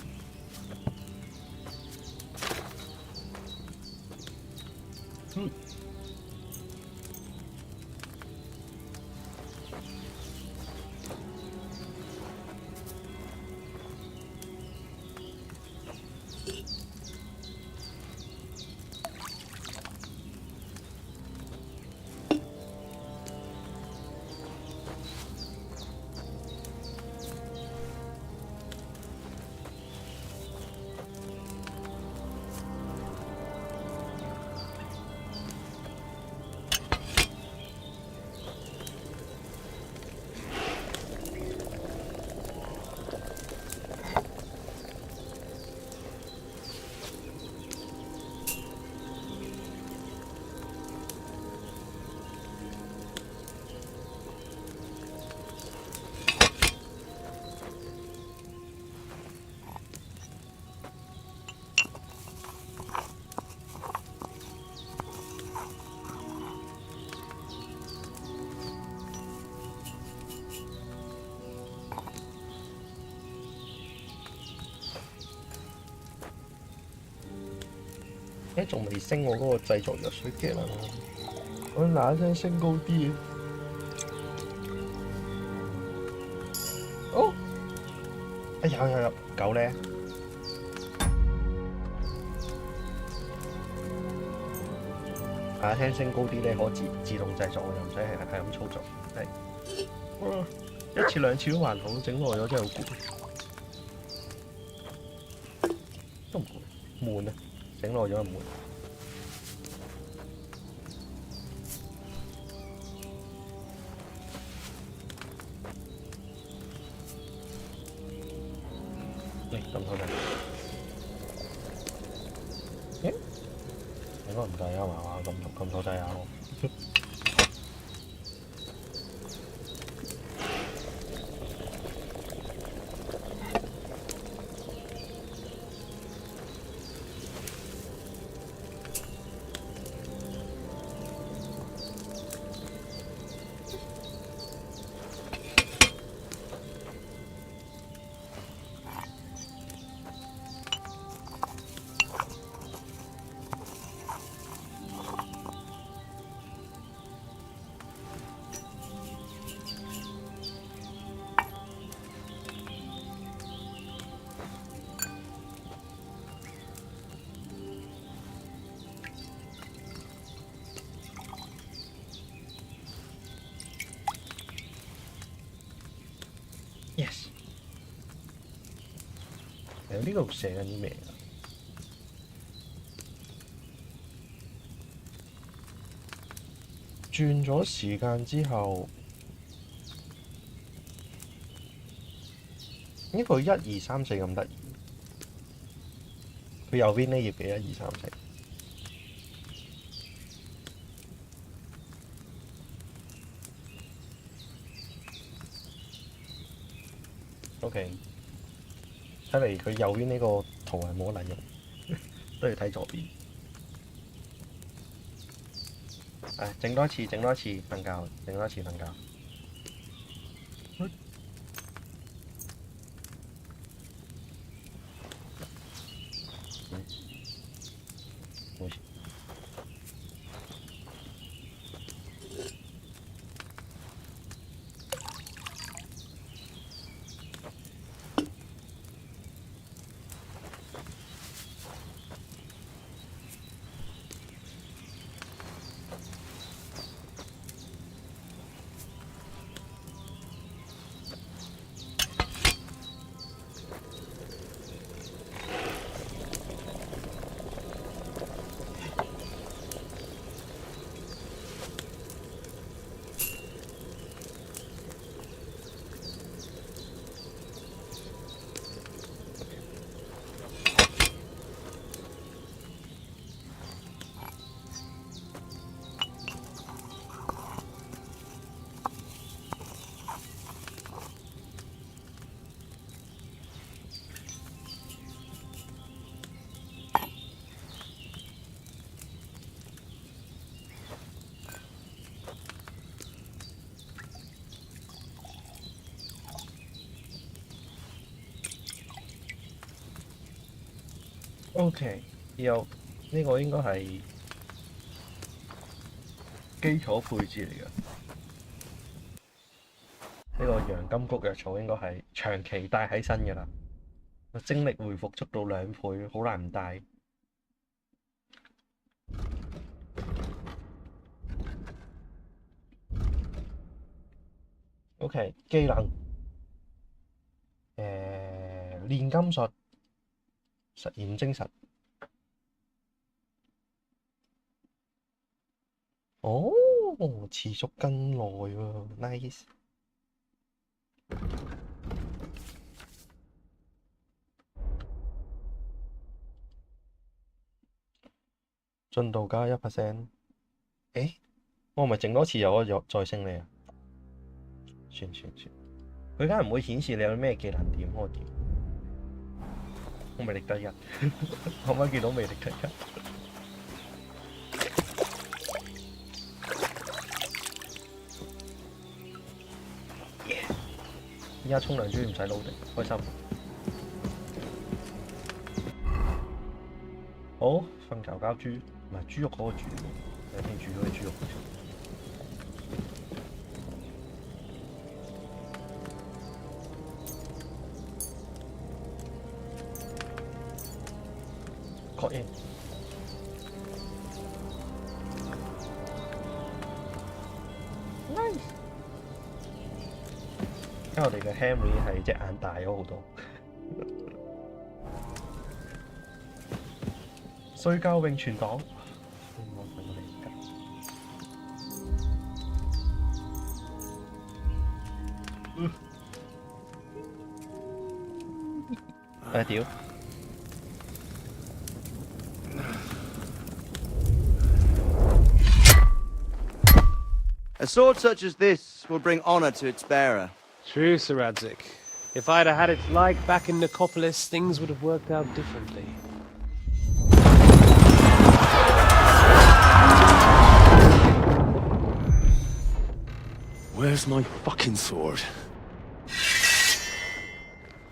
Speaker 5: 仲未升我嗰個製作藥水機能，我嗱一聲升高啲。哦，有夠咧。嗱一聲升高啲咧，可自動製作，我又唔使係咁操作。係，一次兩次都還好，整耐咗真係好攰。都唔攰，悶啊！整耐咗就悶。咁好睇。應該唔計啊嘛，咁好睇啊！Yes。呢度寫緊啲咩啊？轉咗時間之後，呢個1、2、3、4咁得意。佢右邊呢頁嘅1、2、3、4。OK， 睇嚟佢右邊呢個圖係冇得撚用，都要睇左邊。整多次，瞓覺，整多次瞓覺。冇事。OK， 然後呢個應該係基礎配置嚟嘅。呢個洋甘菊藥草應該係長期帶喺身嘅啦，精力回復速度2倍，好難唔帶。OK， 技能煉金術、實驗精神。哦，持續更耐喎 ，nice。進度加1%。誒，我咪整多次又可以再升你啊？算，佢梗係唔會顯示你有咩技能點可點。我魅力得1，可唔可以見到魅力得1？依家沖涼終於唔使撈地，開心。好，瞓覺膠豬，唔係豬肉嗰個豬，有啲煮咗嘅豬肉。確認。Nice。因為我哋嘅 Henry 係隻眼大咗好多。睡覺永存黨。屌！
Speaker 21: A sword such as this will bring honor to its bearer.
Speaker 20: True, Sir Radzik. If I'd have had its like back in Nicopolis, things would have worked out differently.
Speaker 13: Where's my fucking sword?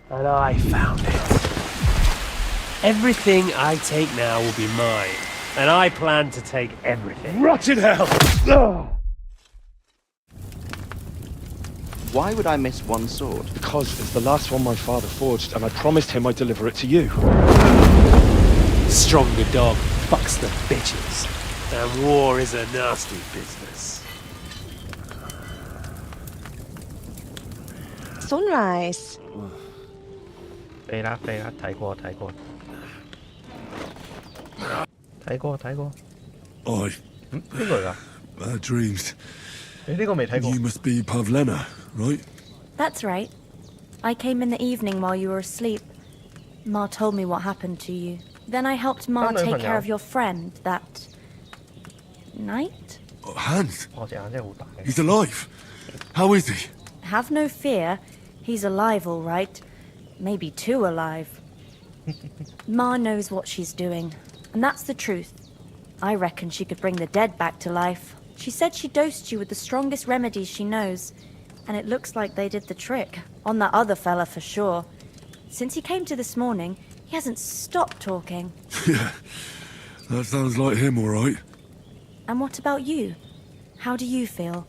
Speaker 20: And I found it. Everything I take now will be mine, and I plan to take everything.
Speaker 13: Rot in hell! Ugh.
Speaker 21: Why would I miss one sword?
Speaker 13: Because it's the last one my father forged, and I promised him I'd deliver it to you.
Speaker 20: Stronger dog fucks the bitches, and war is a nasty business.
Speaker 19: Sunrise.
Speaker 5: 飛啦，睇過。邊個嚟㗎？
Speaker 13: Bad dreams.
Speaker 5: 你呢個未睇過
Speaker 13: You must be Pavlena, right?
Speaker 2: That's right. I came in the evening while you were asleep. Ma told me what happened to you. Then I helped Ma take care of your friend that night.
Speaker 13: Oh, Hans.
Speaker 5: 我隻眼真係好大。
Speaker 13: He's alive. How is he?
Speaker 2: Have no fear. He's alive, all right. Maybe too alive. Ma knows what she's doing, and that's the truth. I reckon she could bring the dead back to life. She said she dosed you with the strongest remedies she knows, and it looks like they did the trick. On that other fella for sure. Since he came to this morning, he hasn't stopped talking.
Speaker 13: Yeah, that sounds like him, all right.
Speaker 2: And what about you? How do you feel?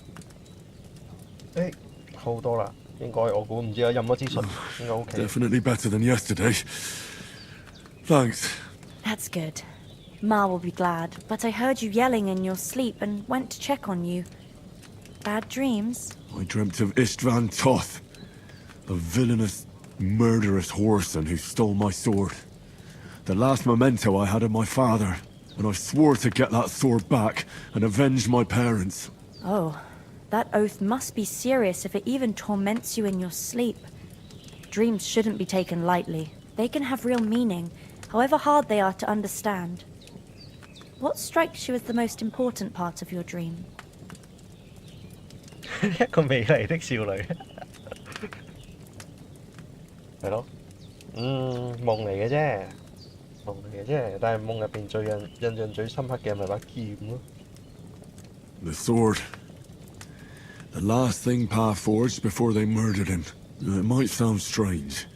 Speaker 5: 好多啦，應該我估唔知有飲咗支水，應該 OK。
Speaker 13: Definitely better than yesterday. Thanks.
Speaker 2: That's good. Ma will be glad, but I heard you yelling in your sleep and went to check on you. Bad dreams?
Speaker 13: I dreamt of Istvan Toth, a villainous, murderous whoreson who stole my sword. The last memento I had of my father, and I swore to get that sword back and avenge my parents.
Speaker 2: Oh, that oath must be serious if it even torments you in your sleep. Dreams shouldn't be taken lightly. They can have real meaning, however hard they are to understand. What strikes you as the most important part of your dream?
Speaker 5: 一個美麗的少女，係咯，夢嚟嘅啫，但係夢入邊印象最深刻嘅咪把劍咯。
Speaker 13: The sword. The last thing Pa forged before they murdered him. It might sound strange,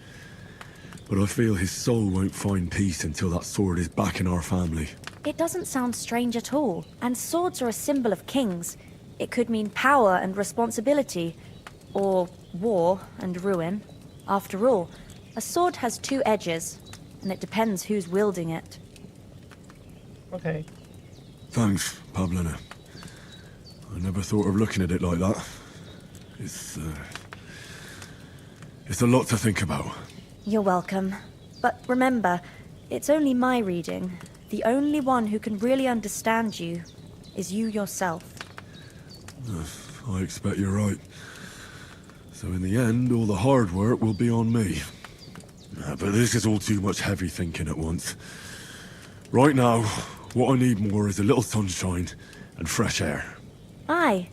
Speaker 13: But I feel his soul won't find peace until that sword is back in our family.
Speaker 2: It doesn't sound strange at all. And swords are a symbol of kings. It could mean power and responsibility. Or war and ruin. After all, a sword has two edges. And it depends who's wielding it.
Speaker 5: Okay.
Speaker 13: Thanks, Pablina. I never thought of looking at it like that. It's a lot to think about.
Speaker 2: You're welcome. But remember, it's only my reading. The only one who can really understand you is you yourself.
Speaker 13: I expect you're right. So in the end, all the hard work will be on me. But this is all too much heavy thinking at once. Right now, what I need more is a little sunshine and fresh air.
Speaker 2: Aye,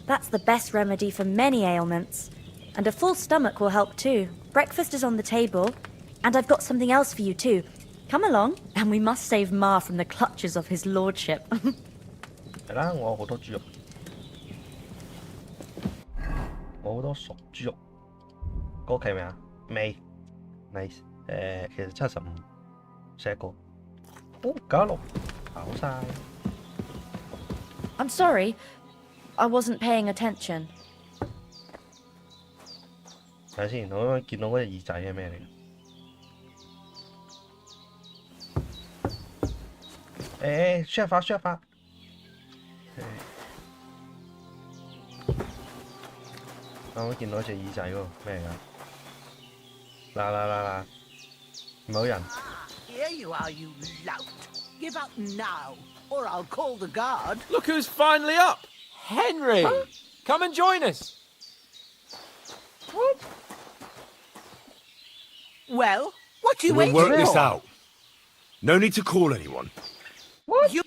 Speaker 2: that's the best remedy for many ailments. And a full stomach will help too. Breakfast is on the table, and I've got something else for you too. Come along, and we must save Ma from the clutches of his lordship.
Speaker 5: 係啦，我好多豬肉，我好多熟豬肉。過期未啊？未。Nice。其實75，寫過。哦，96，考晒。
Speaker 2: I'm sorry, I wasn't paying attention.
Speaker 5: 睇下先，我見到嗰隻耳仔係咩嚟嘅？出發！我見到隻耳仔喎，咩嚟㗎？嗱，唔係好人。
Speaker 15: Here you are, you lout. Give up now, or I'll call the guard.
Speaker 7: Look who's finally up! Henry! Huh? Come and join us!
Speaker 15: What? Well, what do you
Speaker 1: We'll
Speaker 15: waiting for?
Speaker 1: work this out. No need to call anyone.
Speaker 15: What? You...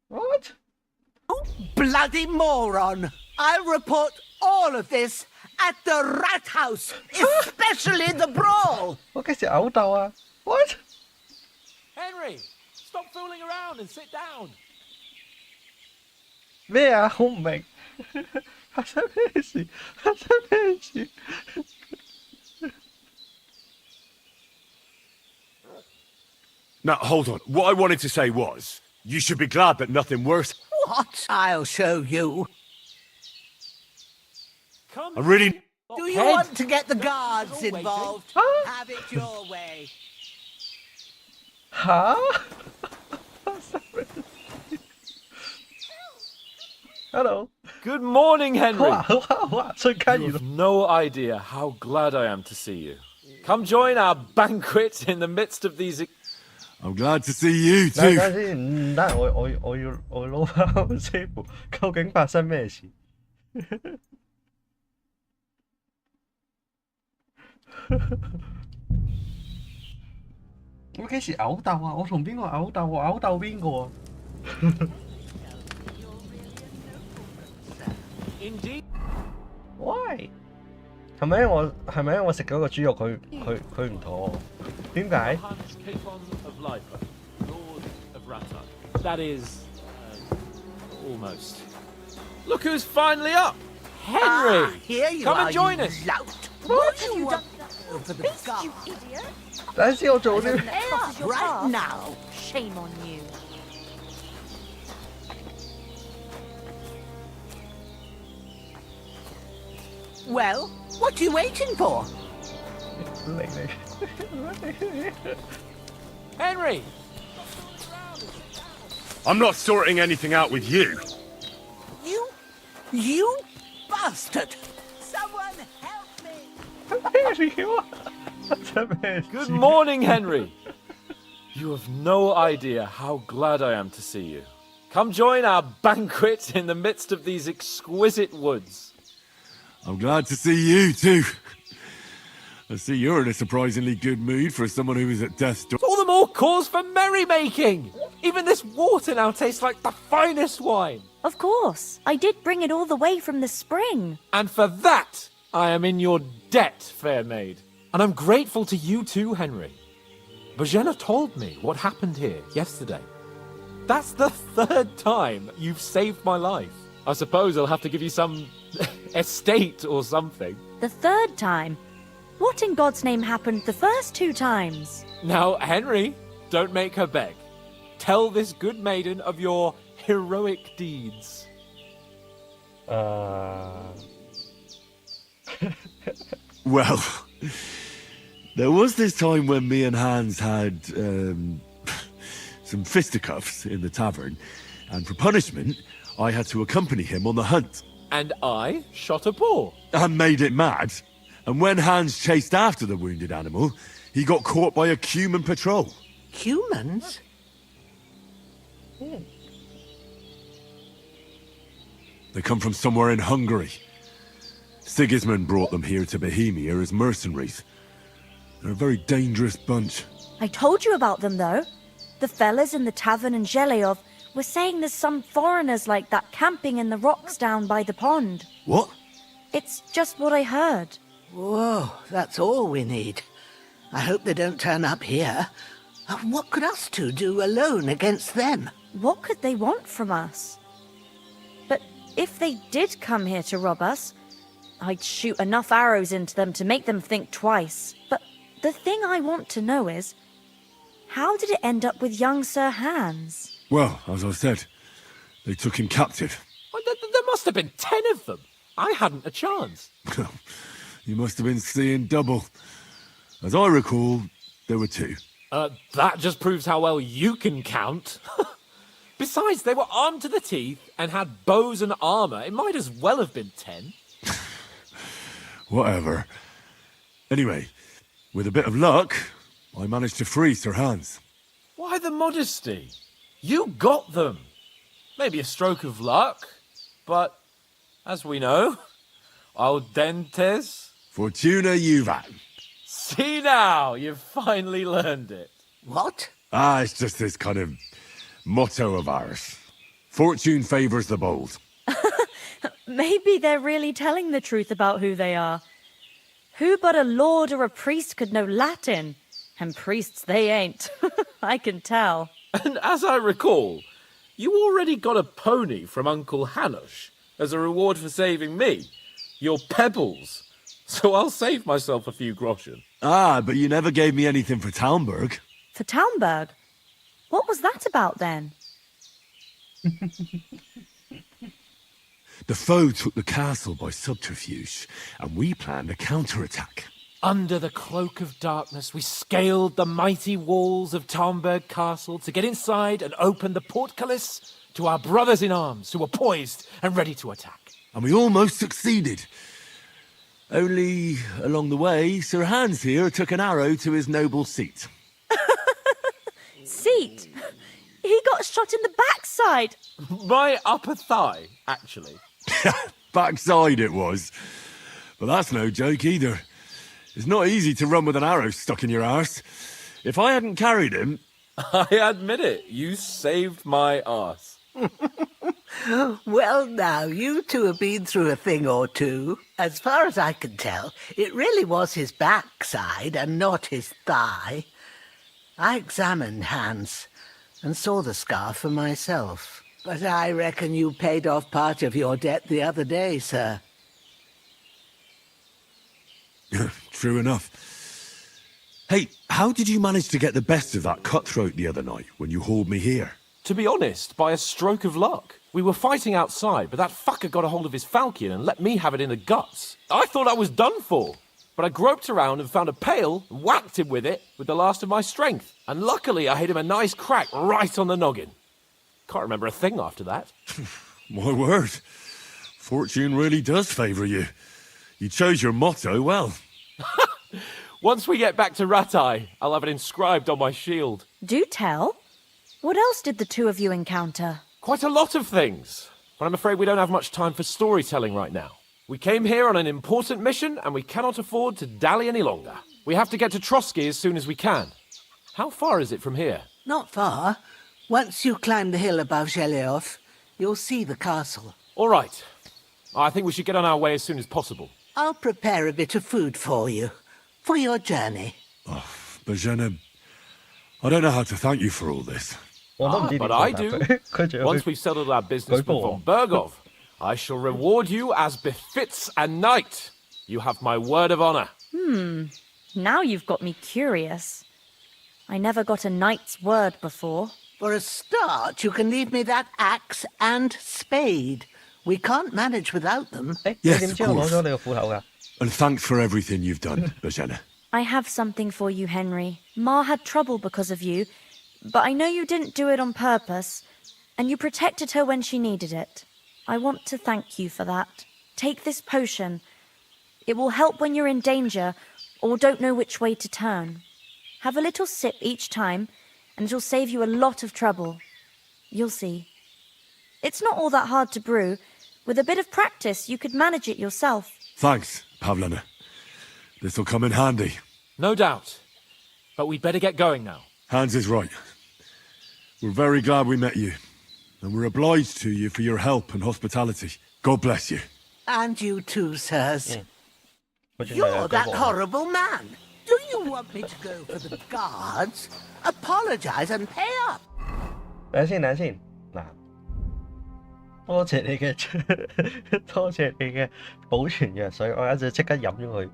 Speaker 5: What?
Speaker 15: Oh, bloody moron! I'll report all of this at the rat house, especially the brawl!
Speaker 5: 我幾時嘔到啊 ？What?
Speaker 7: Henry, stop fooling around and sit down.
Speaker 5: 咩啊？我唔明。發生咩事？
Speaker 1: Now, hold on. What I wanted to say was, you should be glad that nothing worse...
Speaker 15: What? I'll show you.
Speaker 1: I really...
Speaker 15: Do you want to get the guards involved? Have it your way.
Speaker 5: Huh? Hello.
Speaker 7: Good morning, Henry. You
Speaker 5: have
Speaker 7: no idea how glad I am to see you. Come join our banquet in the midst of these...
Speaker 13: I'm glad to see you too.
Speaker 5: 等先，唔得，我要撈翻個師傅，究竟發生咩事？我幾時嘔鬥啊？我同邊個嘔鬥？我嘔鬥邊個啊
Speaker 7: ？Indeed.
Speaker 5: Why？ 係咪因為我食咗個豬肉佢唔妥？點解？
Speaker 7: That is almost. Look who's finally up! Henry!
Speaker 15: Here you
Speaker 7: Come
Speaker 15: are,
Speaker 7: and join
Speaker 15: you
Speaker 7: us!
Speaker 15: lout. What have you done for the guard?
Speaker 2: You idiot!
Speaker 5: 等陣先，我做啲。
Speaker 15: Right now.
Speaker 2: Shame on you.
Speaker 15: Well, what are you waiting for?
Speaker 7: Henry!
Speaker 1: I'm not sorting anything out with you.
Speaker 15: You bastard! Someone help me!
Speaker 7: Good morning, Henry. You have no idea how glad I am to see you. Come join our banquet in the midst of these exquisite woods.
Speaker 13: I'm glad to see you too. I see you're in a surprisingly good mood for someone who is at death's door.
Speaker 7: All the more cause for merrymaking! Even this water now tastes like the finest wine.
Speaker 2: Of course. I did bring it all the way from the spring.
Speaker 7: And for that, I am in your debt, fair maid. And I'm grateful to you too, Henry. Bojena told me what happened here yesterday. That's the third time you've saved my life. I suppose I'll have to give you some
Speaker 4: estate or something.
Speaker 2: The third time? What in God's name happened the first 2 times?
Speaker 4: Now, Henry, don't make her beg. Tell this good maiden of your heroic deeds.
Speaker 13: Well, there was this time when me and Hans had some fisticuffs in the tavern, and for punishment, I had to accompany him on the hunt.
Speaker 4: And I shot a boar.
Speaker 13: And made it mad. And when Hans chased after the wounded animal, he got caught by a human patrol.
Speaker 15: Humans?
Speaker 13: They come from somewhere in Hungary. Sigismund brought them here to Bohemia as mercenaries. They're a very dangerous bunch.
Speaker 2: I told you about them, though. The fellas in the tavern in Zheleov were saying there's some foreigners like that camping in the rocks down by the pond.
Speaker 13: What?
Speaker 2: It's just what I heard.
Speaker 15: Whoa, that's all we need. I hope they don't turn up here. What could us two do alone against them?
Speaker 2: What could they want from us? But if they did come here to rob us, I'd shoot enough arrows into them to make them think twice. But the thing I want to know is, how did it end up with young Sir Hans?
Speaker 13: Well, as I said, they took him captive.
Speaker 4: Well, there must have been 10 of them. I hadn't a chance.
Speaker 13: You must have been seeing double. As I recall, there were 2.
Speaker 4: That just proves how well you can count. Besides, they were armed to the teeth and had bows and armor. It might as well have been 10.
Speaker 13: Whatever. Anyway, with a bit of luck, I managed to free Sir Hans.
Speaker 4: Why the modesty? You got them. Maybe a stroke of luck, but as we know, al dentes.
Speaker 13: Fortuna juvat.
Speaker 4: See now, you've finally learned it.
Speaker 15: What?
Speaker 13: It's just this kind of motto of ours. Fortune favours the bold.
Speaker 2: Maybe they're really telling the truth about who they are. Who but a lord or a priest could know Latin? And priests they ain't. I can tell.
Speaker 4: And as I recall, you already got a pony from Uncle Hanush as a reward for saving me. Your pebbles. So I'll save myself a few groschen.
Speaker 13: But you never gave me anything for Talmberg.
Speaker 2: For Talmberg? What was that about then?
Speaker 13: The foe took the castle by subterfuge, and we planned a counterattack.
Speaker 4: Under the cloak of darkness, we scaled the mighty walls of Talmberg Castle to get inside and open the portcullis to our brothers in arms who were poised and ready to attack.
Speaker 13: And we almost succeeded. Only, along the way, Sir Hans here took an arrow to his noble seat.
Speaker 2: Seat? He got shot in the backside.
Speaker 4: My upper thigh, actually.
Speaker 13: Backside it was. But that's no joke either. It's not easy to run with an arrow stuck in your arse. If I hadn't carried him...
Speaker 4: I admit it, you saved my arse.
Speaker 15: Well, now, you two have been through a thing or two. As far as I can tell, it really was his backside and not his thigh. I examined Hans and saw the scar for myself. But I reckon you paid off part of your debt the other day, sir.
Speaker 13: True enough. Hey, how did you manage to get the best of that cutthroat the other night when you hauled me here?
Speaker 4: To be honest, by a stroke of luck. We were fighting outside, but that fucker got a hold of his falchion and let me have it in the guts. I thought I was done for. But I groped around and found a pail and whacked him with it with the last of my strength. And luckily I hit him a nice crack right on the noggin. Can't remember a thing after that.
Speaker 13: My word. Fortune really does favour you. You chose your motto well.
Speaker 4: Once we get back to Ratai, I'll have it inscribed on my shield.
Speaker 2: Do tell. What else did the two of you encounter?
Speaker 4: Quite a lot of things. But I'm afraid we don't have much time for storytelling right now. We came here on an important mission, and we cannot afford to dally any longer. We have to get to Trotsky as soon as we can. How far is it from here?
Speaker 15: Not far. Once you climb the hill above Zheleov, you'll see the castle.
Speaker 4: All right. I think we should get on our way as soon as possible.
Speaker 15: I'll prepare a bit of food for you, for your journey.
Speaker 13: Bajana, I don't know how to thank you for all this.
Speaker 4: But I do. Once we've settled our business with von Bergov,
Speaker 7: I shall reward you as befits a knight. You have my word of honor.
Speaker 2: Now you've got me curious. I never got a knight's word before.
Speaker 15: For a start, you can leave me that axe and spade. We can't manage without them.
Speaker 13: Yes, of course. And thanks for everything you've done, Bajana.
Speaker 2: I have something for you, Henry. Ma had trouble because of you, but I know you didn't do it on purpose, and you protected her when she needed it. I want to thank you for that. Take this potion. It will help when you're in danger or don't know which way to turn. Have a little sip each time, and it'll save you a lot of trouble. You'll see. It's not all that hard to brew. With a bit of practice, you could manage it yourself.
Speaker 13: Thanks, Pavlana. This'll come in handy.
Speaker 7: No doubt. But we'd better get going now.
Speaker 13: Hans is right. We're very glad we met you. And we're obliged to you for your help and hospitality. God bless you.
Speaker 15: And you too, sirs. You're that horrible man. Do you want me to go for the guards? Apologize and pay up.
Speaker 5: 等陣先，嗱，多謝你嘅多謝你嘅保存藥水，我一陣即刻飲咗佢。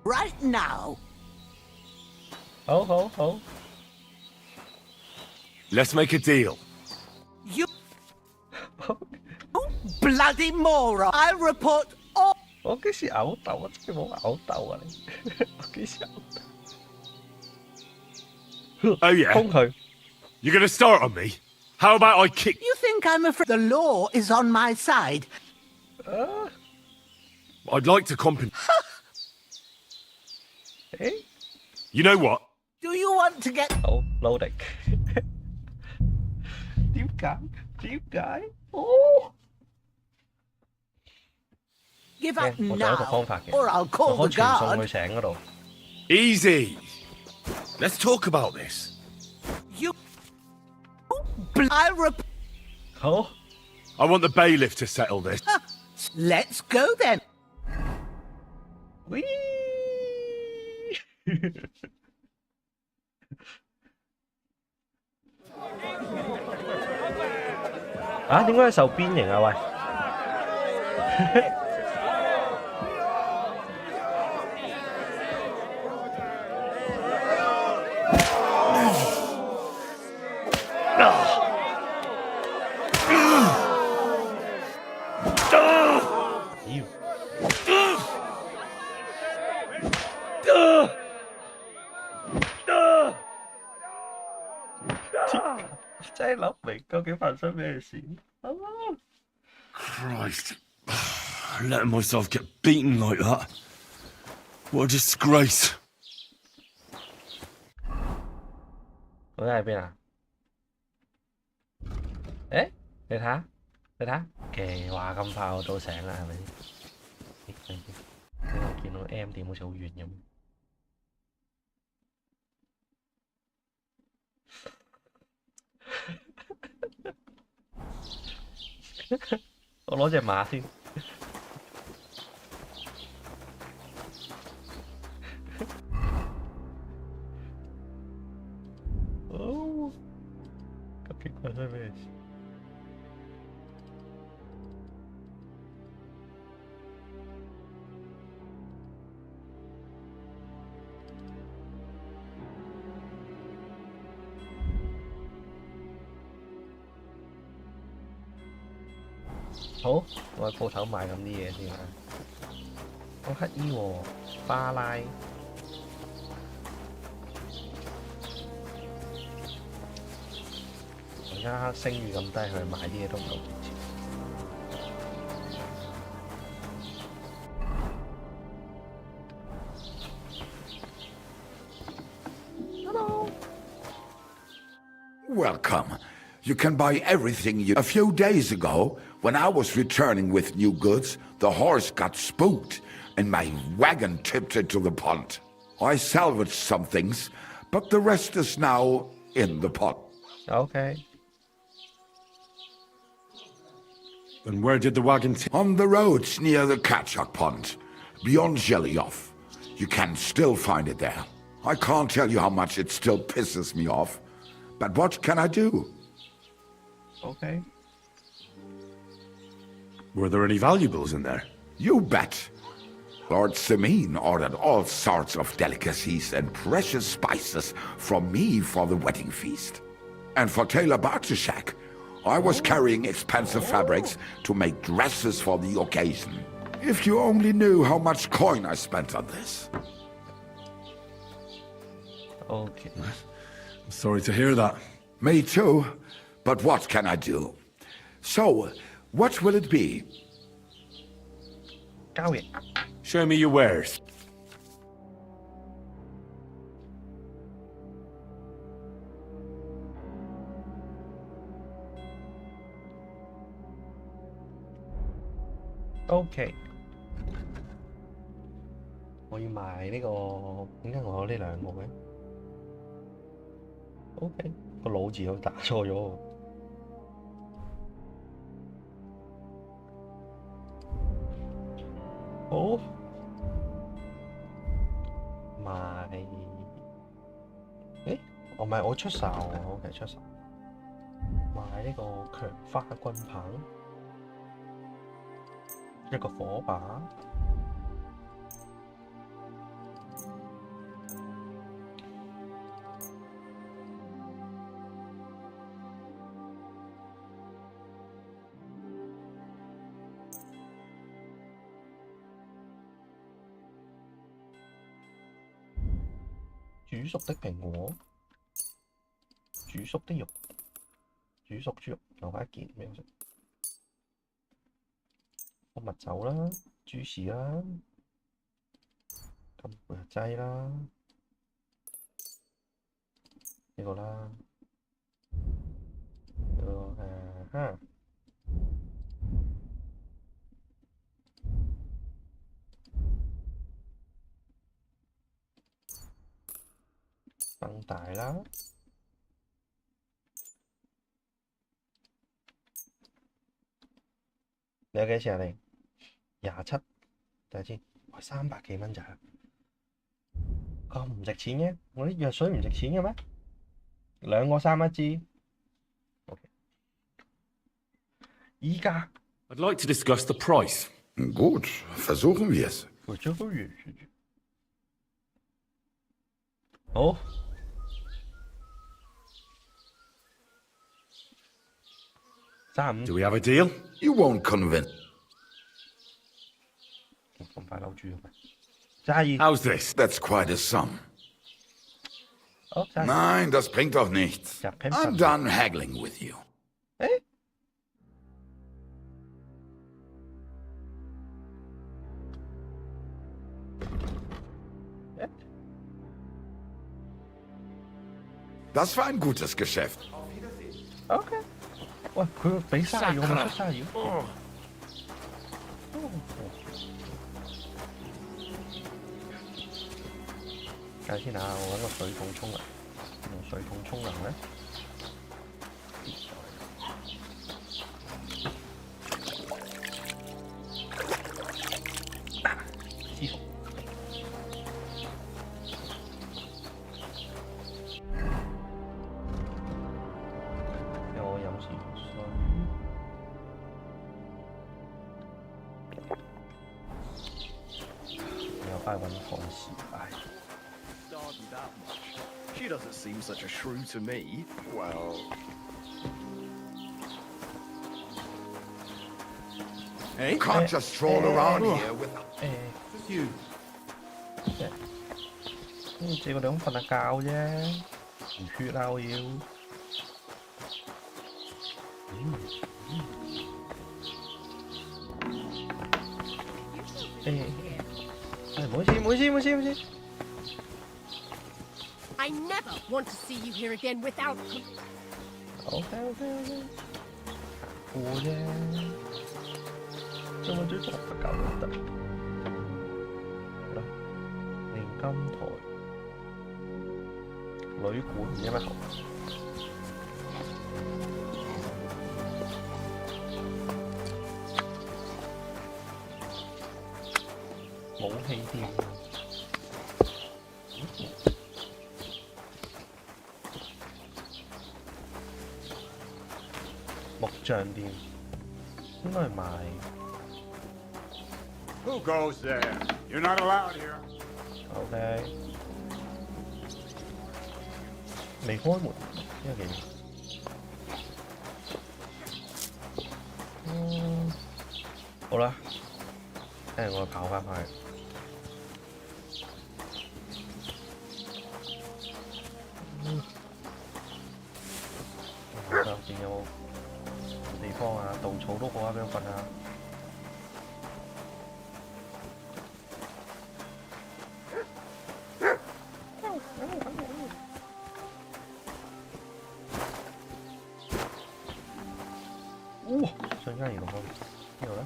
Speaker 15: Right now.
Speaker 5: 好。
Speaker 13: Let's make a deal.
Speaker 15: You bloody moron! I'll report all.
Speaker 5: 我幾時嘔竇啊？真係冇嘔竇啊你！我幾時嘔竇
Speaker 13: ？Oh yeah.
Speaker 5: 封佢。
Speaker 13: You're gonna start on me? How about I kick?
Speaker 15: You think I'm afraid? The law is on my side.
Speaker 13: I'd like to compensate.
Speaker 5: Eh?
Speaker 13: You know what?
Speaker 15: Do you want to get?
Speaker 5: 好，loading 點解？哦！
Speaker 15: Give up
Speaker 5: 我仲有一個
Speaker 15: now,
Speaker 5: 方法嘅，
Speaker 15: or I'll
Speaker 5: 我
Speaker 15: call
Speaker 5: 可
Speaker 15: the
Speaker 5: 以傳送
Speaker 15: guard.
Speaker 5: 去城嗰度。
Speaker 13: Easy. Let's talk about this.
Speaker 15: You. I'll rep.
Speaker 5: 好。
Speaker 13: I want the bailiff to settle this.
Speaker 15: Let's go then.
Speaker 5: Whee! 啊？點解係受鞭刑啊？喂！真係諗唔明究竟發生咩事。
Speaker 13: Christ. Letting myself get beaten like that. What a disgrace.
Speaker 5: 嗰啲喺邊啊？誒，你睇下，嘅話咁快我到醒啦，係咪先？我見到 M 點好似好遠咁。我攞隻馬先。哦，究竟發生咩事？好，我去鋪頭買咁啲嘢先啦。好乞衣喎，巴拉。而家聲譽咁低，去買啲嘢都唔夠錢。
Speaker 15: Hello.
Speaker 9: Welcome. You can buy everything you... A few days ago, when I was returning with new goods, the horse got spooked, and my wagon tipped into the pond. I salvaged some things, but the rest is now in the pot.
Speaker 5: Okay.
Speaker 9: And where did the wagon On the roads near the Catchuck Pond, beyond Jelly-Off. You can still find it there. I can't tell you how much it still pisses me off, but what can I do?
Speaker 5: Okay.
Speaker 13: Were there any valuables in there?
Speaker 9: You bet. Lord Simeon ordered all sorts of delicacies and precious spices from me for the wedding feast. And for Taylor Bartishak, I was carrying expensive fabrics to make dresses for the occasion. If you only knew how much coin I spent on this.
Speaker 5: Okay.
Speaker 13: I'm sorry to hear that.
Speaker 9: Me too. But what can I do? So, what will it be?
Speaker 5: 交易。
Speaker 13: Show me your wares.
Speaker 5: OK。我要賣呢個，點解我有呢兩個嘅 ？OK， 個腦字我打錯咗。好，賣，誒，我唔係我出售，OK 出售，賣呢個強化棍棒，一個火把。煮熟的蘋果，煮熟的肉，煮熟豬肉，留翻一件咩食？蜂蜜酒啦，豬士啦，金配合劑啦，呢個啦，呢個燈大啦，你有幾錢啊你？27，睇下先，喂300幾蚊咋？咁唔值錢嘅？我啲藥水唔值錢嘅咩？兩個3一支。OK， 依家
Speaker 13: I'd like to discuss the price.
Speaker 9: Gut, versuchen wir es.
Speaker 5: 好。
Speaker 9: Do we have a deal? You won't convince.
Speaker 13: How's this?
Speaker 9: That's quite a sum. Nein, das bringt doch nichts. I'm done haggling with you. Das war ein gutes Geschäft.
Speaker 5: Okay. 喂，佢俾鯊魚，我咪出鯊魚。睇下先啊，我揾個水桶沖涼，用水桶沖涼咧。舒服。因為我飲時水。又翻去揾漢士，唉。
Speaker 8: That much. She doesn't seem such a shrew to me. Well...
Speaker 9: Hey? You can't just stroll around here with...
Speaker 8: Just you.
Speaker 5: 借個地方瞓下覺啫，唔血啊我要。唔好意思，唔好意思，唔好意思，唔好意思。
Speaker 22: I never want to see you here again without.
Speaker 5: OK，過啫，將我追逐不搞都得。好啦，煉金台、旅館有乜好？武器店。木匠店應該係賣
Speaker 3: Who goes there? You're not allowed here.
Speaker 5: OK， 未開門，呢個幾？好啦，聽我跑翻去。上邊有地方啊，稻草都好啊，俾我瞓下。哇！瞬間移動方面，呢度咧？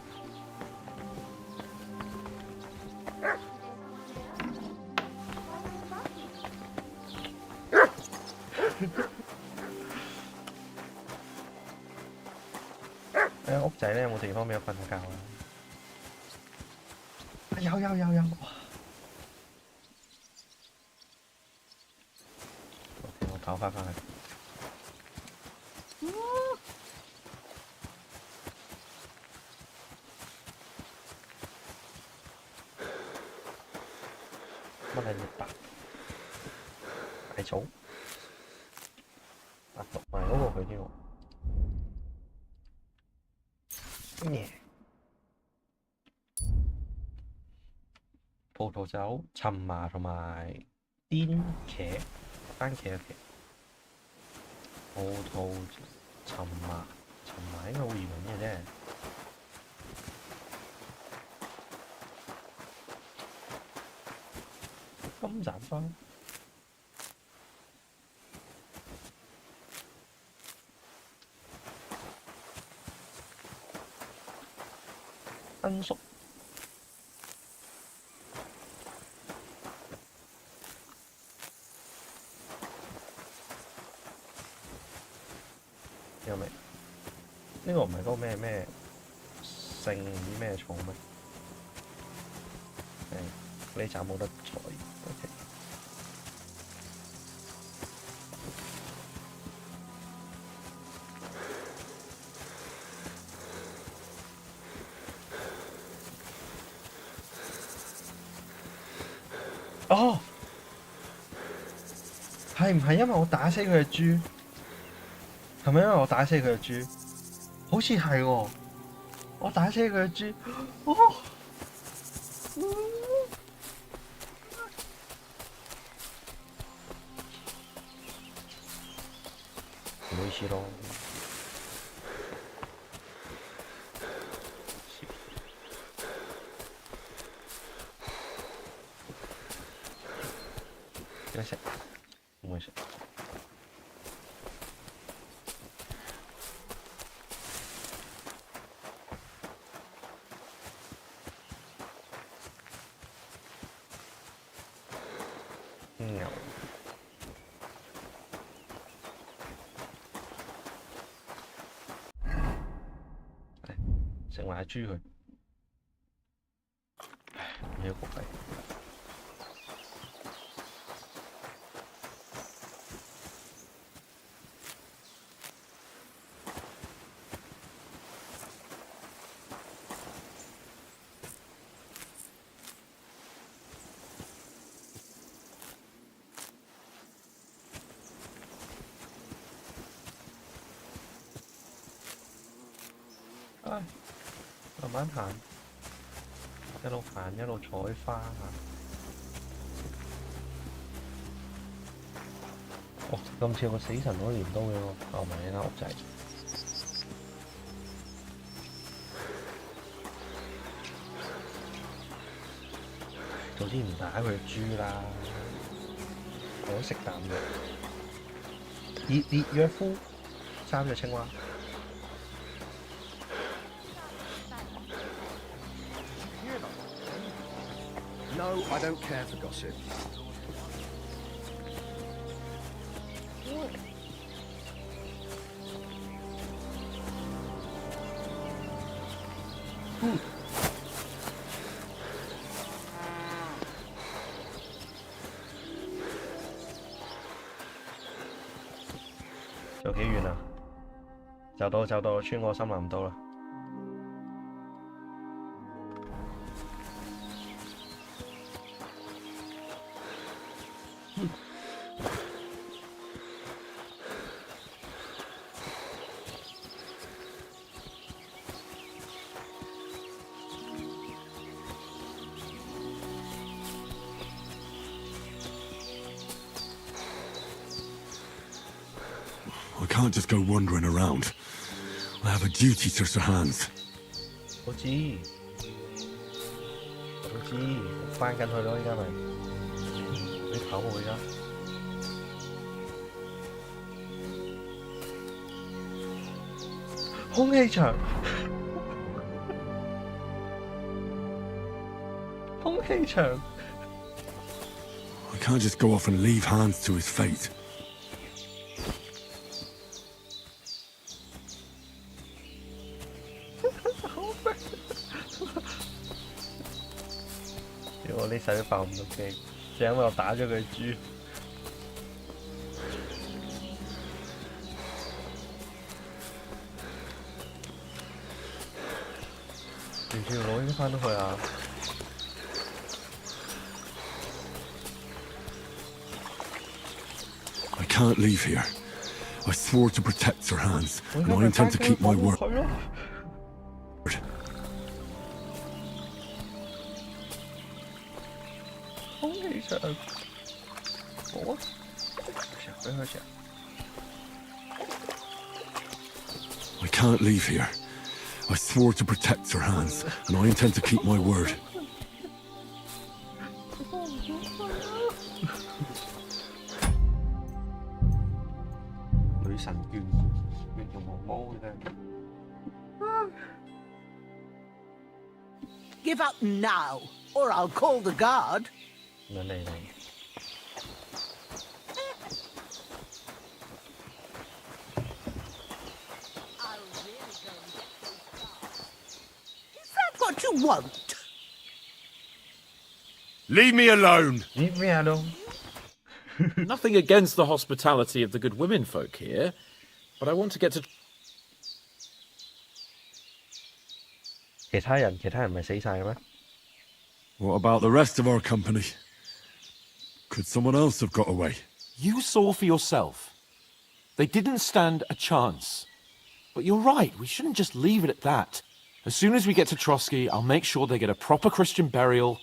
Speaker 5: 屋仔咧有冇地方俾我瞓下覺啊？有，哇！我跑翻去。乜係熱白？大草？啊，讀埋嗰個佢添喎。葡萄酒、尋麻同埋顛茄、番茄嘅茄。葡萄、尋麻應該好易揾嘅啫。金盞花。罌粟。有未？呢個唔係嗰個咩聖唔知咩草咩？呢盞冇得採。OK。哦，係唔係因為我打死佢嘅豬？係咪因為我打死佢嘅豬？好似係喎，我打死佢嘅豬。哦，唔好意思咯。有食，唔會食。牛。食埋豬佢。唉，唔要焗雞。唉，慢慢行，一路行一路採花啊！哦，今次有個死神攞鐮刀嘅喎，哦，咪呢間屋仔。早知唔打佢豬啦，我都食啖嘅。烈約夫3隻青蛙。
Speaker 8: No, I don't care for gossip.
Speaker 5: 仲有幾遠啊？就到，穿過森林道啦。
Speaker 13: I can't just go wandering around. I have a duty to Sir Hans.
Speaker 5: 我知，我翻緊去咯，依家咪你跑我而家。空氣場，空氣場。
Speaker 13: I can't just go off and leave Hans to his fate. 我呢世都爆唔到機，就因為我打咗佢豬。條條路已經翻到去啊！ I can't leave here. I swore to protect Sir Hans, and I intend to keep my word.
Speaker 5: 空氣場，好啊，俾佢食。
Speaker 13: I can't leave here. I swore to protect Sir Hans, and I intend to keep my word.
Speaker 5: 女神眷顧，變做毛毛嘅啫。
Speaker 15: Give up now, or I'll call the guard.
Speaker 5: 嚟。
Speaker 15: What you want?
Speaker 13: Leave me alone!
Speaker 5: Leave me alone.
Speaker 7: Nothing against the hospitality of the good women folk here, but I want to get to...
Speaker 5: 其他人唔係死晒嘅咩？
Speaker 13: What about the rest of our company? Could someone else have got away?
Speaker 7: You saw for yourself. They didn't stand a chance. But you're right, we shouldn't just leave it at that. As soon as we get to Trotsky, I'll make sure they get a proper Christian burial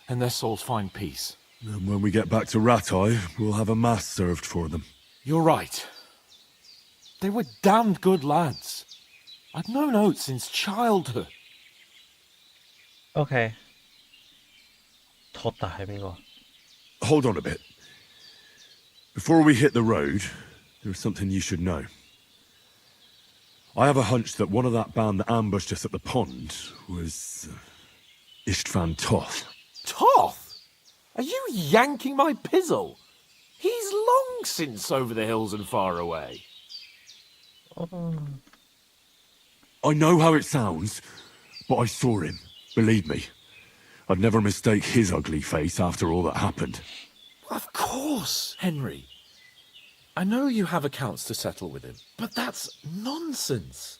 Speaker 7: and their souls find peace.
Speaker 13: And when we get back to Ratai, we'll have a mass served for them.
Speaker 7: You're right. They were damned good lads. I'd known Oates since childhood.
Speaker 5: OK. Totta 係邊個？
Speaker 13: Hold on a bit. Before we hit the road, there's something you should know. I have a hunch that one of that band that ambushed us at the pond was Istvan Toth.
Speaker 7: Toth? Are you yanking my pizzle? He's long since over the hills and far away.
Speaker 13: I know how it sounds, but I saw him. Believe me. I'd never mistake his ugly face after all that happened.
Speaker 7: Of course, Henry. I know you have accounts to settle with him, but that's nonsense.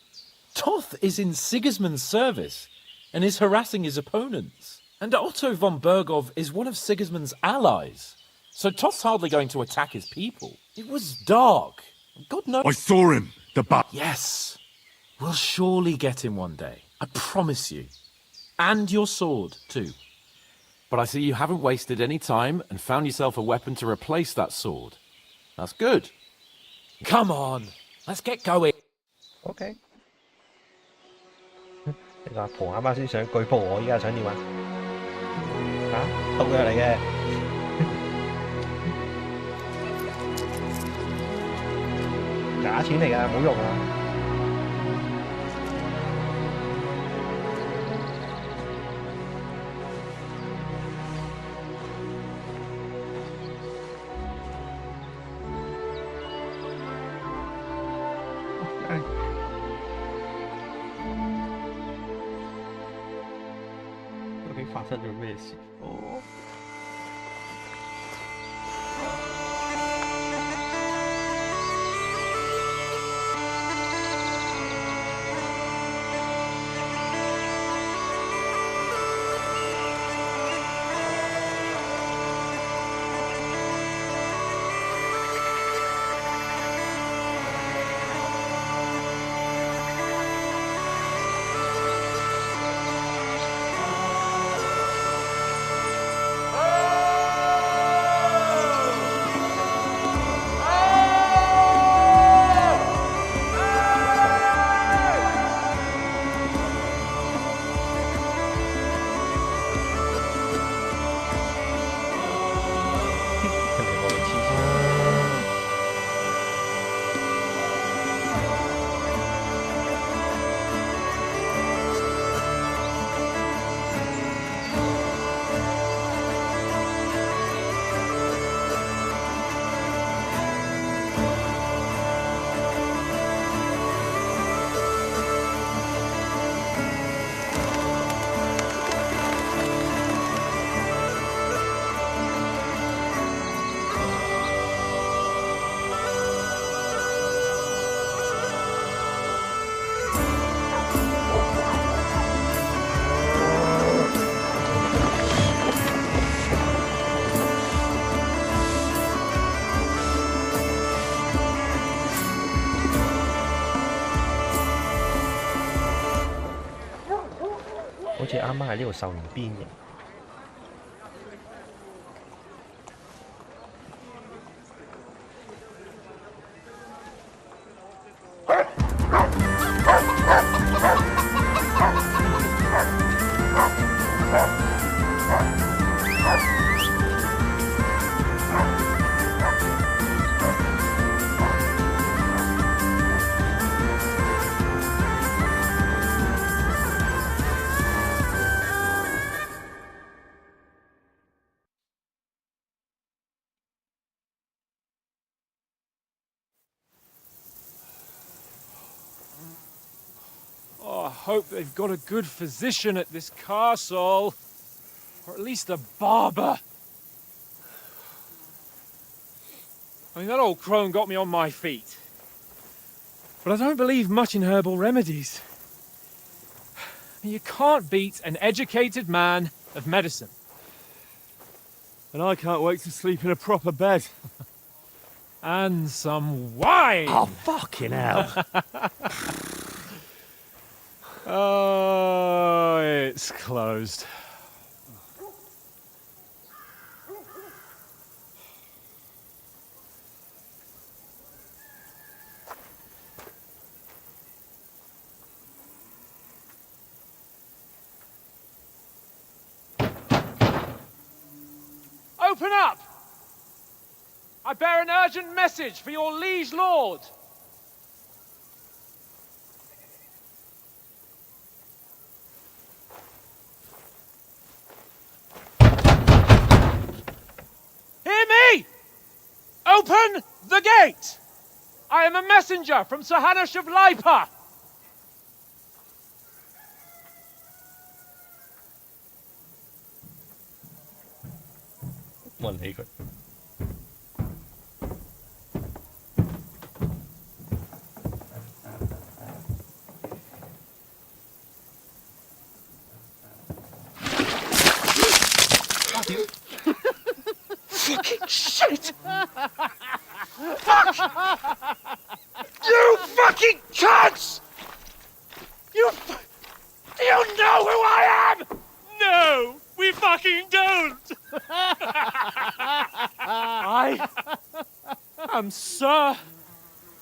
Speaker 7: Toth is in Sigismund's service and is harassing his opponents. And Otto von Bergov is one of Sigismund's allies. So Toth's hardly going to attack his people. It was dark. God knows...
Speaker 13: I saw him! The bat...
Speaker 7: Yes. We'll surely get him one day. I promise you. And your sword, too. But I see you haven't wasted any time and found yourself a weapon to replace that sword. That's good. Come on, let's get going.
Speaker 5: OK。你話蒲啱啱先想舉報我，依家想點啊？嚇，毒藥嚟嘅。假錢嚟㗎，冇用啊！ 究竟發生咗咩事？哦。似啱啱喺呢度受完鞭嘅。
Speaker 12: Oh, I hope they've got a good physician at this castle. Or at least a barber. I mean, that old crone got me on my feet. But I don't believe much in herbal remedies. I mean, you can't beat an educated man of medicine.
Speaker 4: And I can't wait to sleep in a proper bed.
Speaker 12: And some wine!
Speaker 11: Oh, fucking hell.
Speaker 12: Oh, it's closed. Open up! I bear an urgent message for your liege lord. Hear me! Open the gate! I am a messenger from Sir Hanush of Lipa.
Speaker 11: Fucking shit! Fuck! You fucking cunts! Do you know who I am?
Speaker 12: No, we fucking don't! I am Sir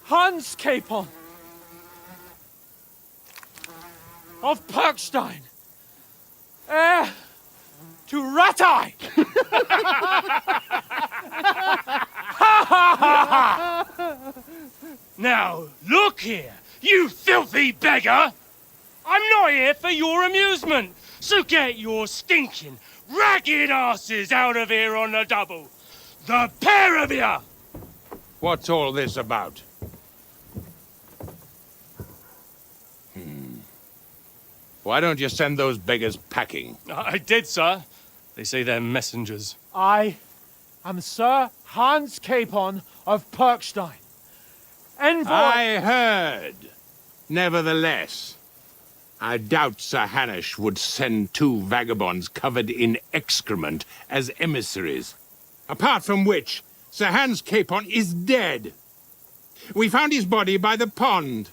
Speaker 12: Hans Capon of Perkstein, heir to Ratai! Now, look here, you filthy beggar! I'm not here for your amusement, so get your stinking, ragged asses out of here on the double. The pair of you!
Speaker 3: What's all this about? Why don't you send those beggars packing?
Speaker 20: I did, sir. They say they're messengers.
Speaker 12: I am Sir Hans Capon of Perkstein. Envoy...
Speaker 3: I heard. Nevertheless, I doubt Sir Hanush would send two vagabonds covered in excrement as emissaries. Apart from which, Sir Hans Capon is dead. We found his body by the pond.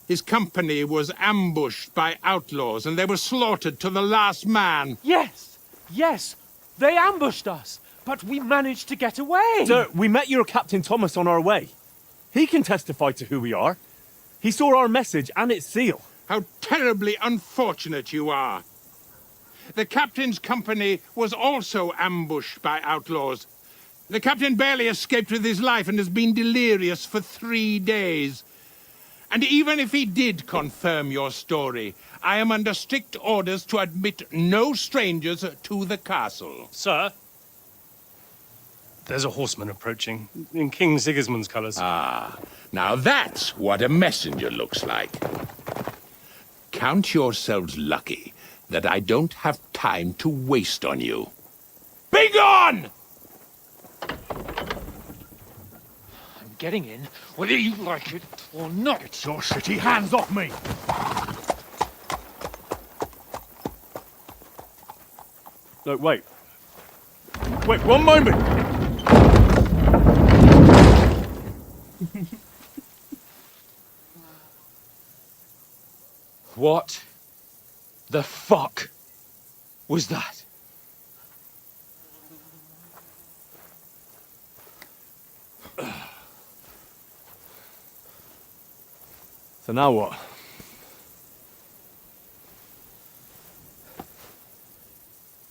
Speaker 3: His company was ambushed by outlaws, and they were slaughtered to the last man.
Speaker 12: Yes, yes, they ambushed us, but we managed to get away.
Speaker 6: Sir, we met your Captain Thomas on our way. He can testify to who we are. He saw our message and its seal.
Speaker 3: How terribly unfortunate you are. The captain's company was also ambushed by outlaws. The captain barely escaped with his life and has been delirious for 3 days. And even if he did confirm your story, I am under strict orders to admit no strangers to the castle.
Speaker 20: Sir? There's a horseman approaching, in King Sigismund's colours.
Speaker 3: Ah, now that's what a messenger looks like. Count yourselves lucky that I don't have time to waste on you. Be gone!
Speaker 12: I'm getting in, whether you like it or not.
Speaker 18: Get your shitty hands off me!
Speaker 6: Look, wait. Wait, one moment!
Speaker 20: What the fuck
Speaker 4: was that?
Speaker 13: So now what?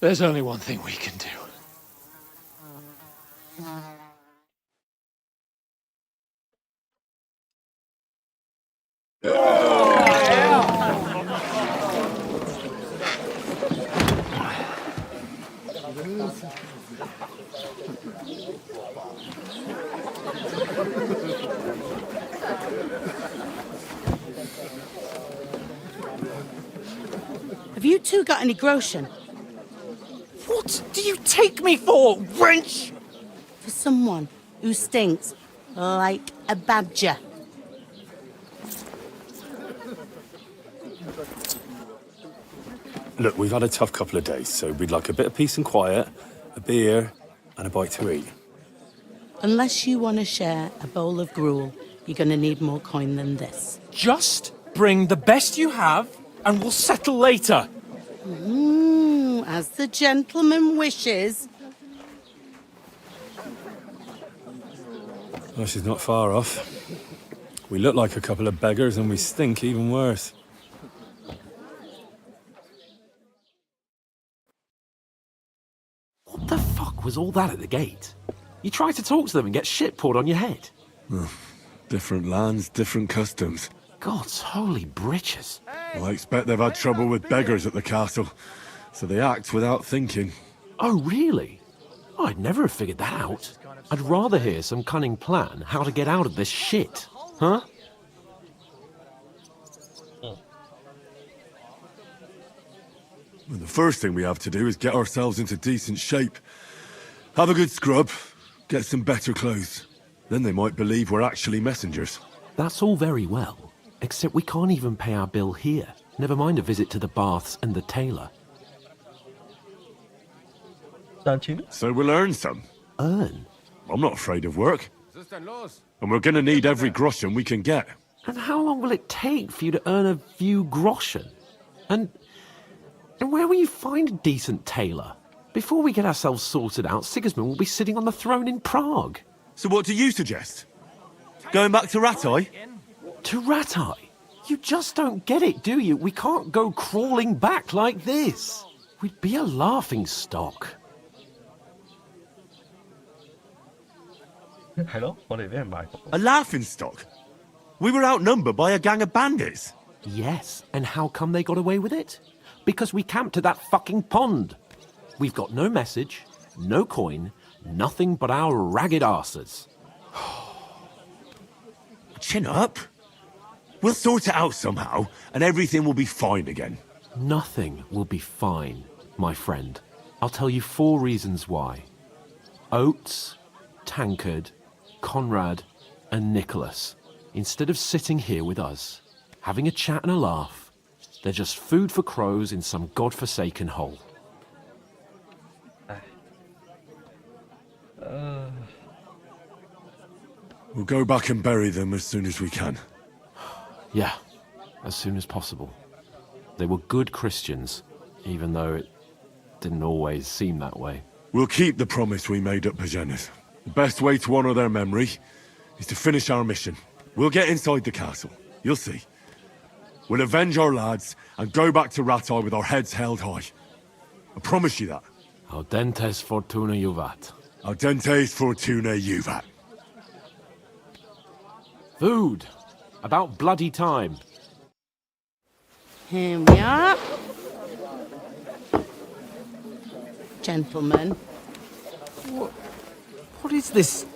Speaker 4: There's only one thing we can do.
Speaker 15: Have you two got any groschen?
Speaker 4: What do you take me for, wench?
Speaker 15: For someone who stinks like a badger.
Speaker 13: Look, we've had a tough couple of days, so we'd like a bit of peace and quiet, a beer, and a bite to eat.
Speaker 15: Unless you want to share a bowl of gruel, you're going to need more coin than this.
Speaker 4: Just bring the best you have, and we'll settle later.
Speaker 15: As the gentleman wishes.
Speaker 13: Well, she's not far off. We look like a couple of beggars, and we stink even worse.
Speaker 7: What the fuck was all that at the gate? You tried to talk to them and get shit poured on your head.
Speaker 13: Different lands, different customs.
Speaker 7: God's holy britches.
Speaker 13: Well, I expect they've had trouble with beggars at the castle, so they act without thinking.
Speaker 7: Oh, really? I'd never have figured that out. I'd rather hear some cunning plan how to get out of this shit. Huh?
Speaker 13: Well, the first thing we have to do is get ourselves into decent shape. Have a good scrub, get some better clothes. Then they might believe we're actually messengers.
Speaker 7: That's all very well, except we can't even pay our bill here. Never mind a visit to the baths and the tailor.
Speaker 13: So we'll earn some.
Speaker 7: Earn?
Speaker 13: I'm not afraid of work. And we're gonna need every groschen we can get.
Speaker 7: And how long will it take for you to earn a few groschen? And where will you find a decent tailor? Before we get ourselves sorted out, Sigismund will be sitting on the throne in Prague.
Speaker 13: So what do you suggest? Going back to Rattay?
Speaker 7: To Rattay? You just don't get it, do you? We can't go crawling back like this. We'd be a laughing stock.
Speaker 13: A laughing stock? We were outnumbered by a gang of bandits.
Speaker 7: Yes, and how come they got away with it? Because we camped at that fucking pond. We've got no message, no coin, nothing but our ragged arses.
Speaker 13: Chin up. We'll sort it out somehow, and everything will be fine again.
Speaker 7: Nothing will be fine, my friend. I'll tell you 4 reasons why. Oates, Tankard, Conrad, and Nicholas, instead of sitting here with us, having a chat and a laugh, they're just food for crows in some godforsaken hole.
Speaker 13: We'll go back and bury them as soon as we can.
Speaker 7: Yeah, as soon as possible. They were good Christians, even though it didn't always seem that way.
Speaker 13: We'll keep the promise we made at Pagenes. The best way to honor their memory is to finish our mission. We'll get inside the castle. You'll see. We'll avenge our lads and go back to Rattay with our heads held high. I promise you that.
Speaker 7: Audentes fortuna juvat.
Speaker 13: Audentes fortuna juvat.
Speaker 7: Food. About bloody time.
Speaker 15: Here we are. Gentlemen.
Speaker 7: What is this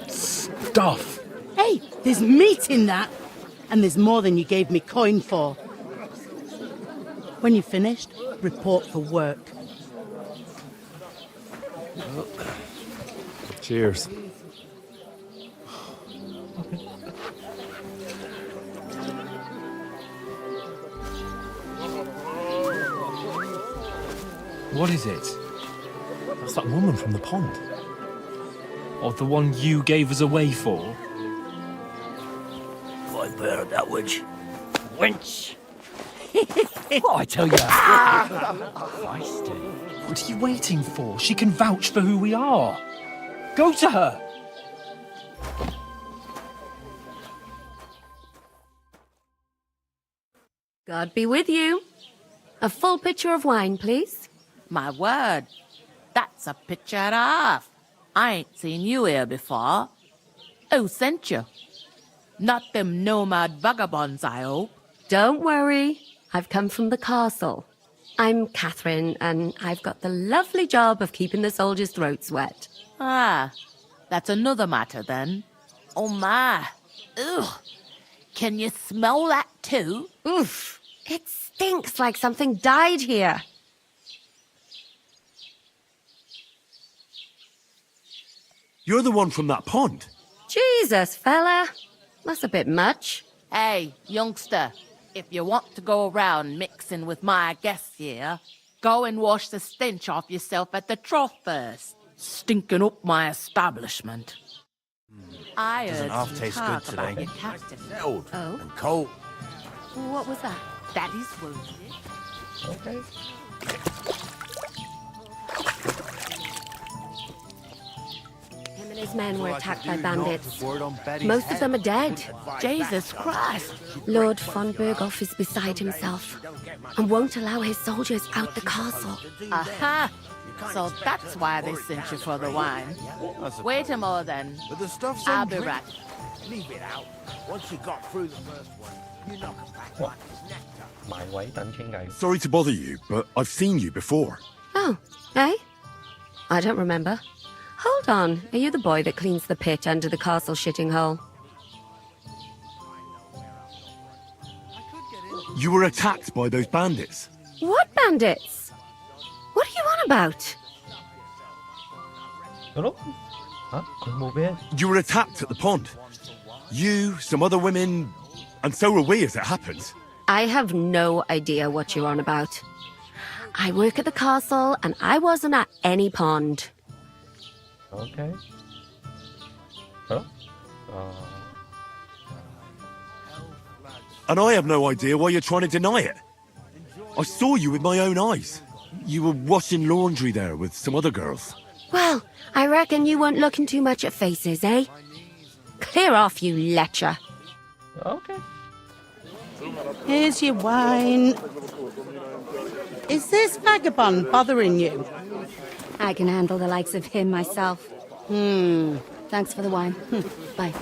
Speaker 7: stuff?
Speaker 15: Hey, there's meat in that. And there's more than you gave me coin for. When you're finished, report for work.
Speaker 13: Cheers.
Speaker 12: What is it? That's that woman from the pond. Or the one you gave us away for?
Speaker 10: I bear that which. Wench! What I tell you? Feisty. What are you waiting for? She can vouch for who we are. Go to her.
Speaker 16: God be with you. A full pitcher of wine, please.
Speaker 23: My word. That's a picture and a half. I ain't seen you here before. Who sent you? Not them nomad vagabonds, I hope.
Speaker 16: Don't worry. I've come from the castle. I'm Catherine, and I've got the lovely job of keeping the soldiers' throats wet.
Speaker 23: Ah, that's another matter then. Oh my. Ugh. Can you smell that too?
Speaker 16: Oof. It stinks like something died here.
Speaker 13: You're the one from that pond.
Speaker 16: Jesus, fella. That's a bit much.
Speaker 23: Hey, youngster, if you want to go around mixing with my guests here, go and wash the stench off yourself at the trough first. Stinking up my establishment. I
Speaker 1: Doesn't
Speaker 23: heard
Speaker 1: half
Speaker 23: some
Speaker 1: taste
Speaker 23: talk
Speaker 1: good
Speaker 23: about
Speaker 1: today.
Speaker 23: your captain.
Speaker 1: Settled
Speaker 16: Oh?
Speaker 1: and cold.
Speaker 16: What was that?
Speaker 23: Daddy's wounded.
Speaker 5: Okay.
Speaker 16: Him and his men were attacked by bandits. Most of them are dead.
Speaker 23: Jesus Christ.
Speaker 16: Lord von Berghoff is beside himself and won't allow his soldiers out the castle.
Speaker 23: Aha! So that's why they sent you for the wine. Wait a moment then.
Speaker 1: But the stuff's
Speaker 23: I'll
Speaker 1: on
Speaker 23: be
Speaker 1: drink.
Speaker 23: right.
Speaker 1: Leave it out. Once you got through the first one, you knock it back like it's nectar.
Speaker 5: 埋位等傾偈。
Speaker 13: Sorry to bother you, but I've seen you before.
Speaker 16: Oh, eh? I don't remember. Hold on. Are you the boy that cleans the pit under the castle shitting hole?
Speaker 13: You were attacked by those bandits.
Speaker 16: What bandits? What are you on about?
Speaker 5: Hello? Huh? 佢冇咩？
Speaker 13: You were attacked at the pond. You, some other women, and so were we as it happens.
Speaker 16: I have no idea what you're on about. I work at the castle, and I wasn't at any pond.
Speaker 5: Okay. Hello?
Speaker 13: And I have no idea why you're trying to deny it. I saw you with my own eyes. You were washing laundry there with some other girls.
Speaker 16: Well, I reckon you weren't looking too much at faces, eh? Clear off, you lecher.
Speaker 5: Okay.
Speaker 15: Here's your wine. Is this vagabond bothering you?
Speaker 2: I can handle the likes of him myself. Thanks for the wine. Bye.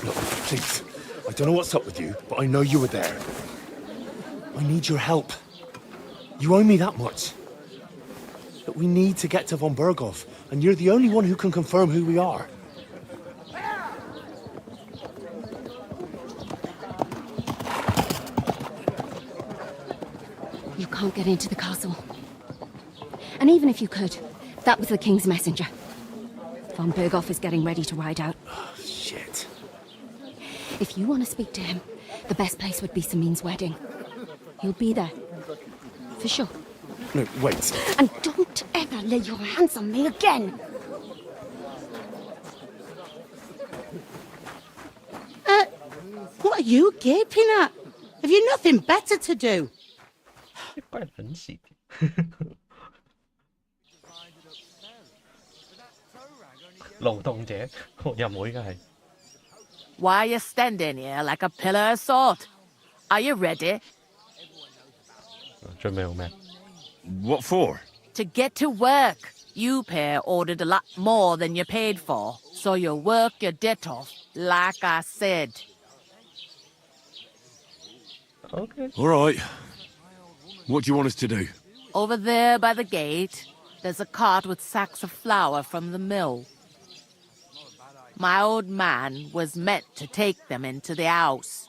Speaker 6: Look, please. I don't know what's up with you, but I know you were there. I need your help. You owe me that much. But we need to get to von Berghoff, and you're the only one who can confirm who we are.
Speaker 2: You can't get into the castle. And even if you could, that was the King's messenger. Von Berghoff is getting ready to ride out.
Speaker 6: Shit.
Speaker 2: If you want to speak to him, the best place would be Samin's wedding. He'll be there. For sure.
Speaker 6: No, wait.
Speaker 2: And don't ever lay your hands on me again!
Speaker 15: What are you gaping at? Have you nothing better to do?
Speaker 5: 關人撚事。勞動者，又唔會嘅係。
Speaker 23: Why are you standing here like a pillar of salt? Are you ready?
Speaker 5: 準備好咩？
Speaker 13: What for?
Speaker 23: To get to work. You pair ordered a lot more than you paid for, so you work your debt off, like I said.
Speaker 5: Okay.
Speaker 13: All right. What do you want us to do?
Speaker 23: Over there by the gate, there's a cart with sacks of flour from the mill. My old man was meant to take them into the house.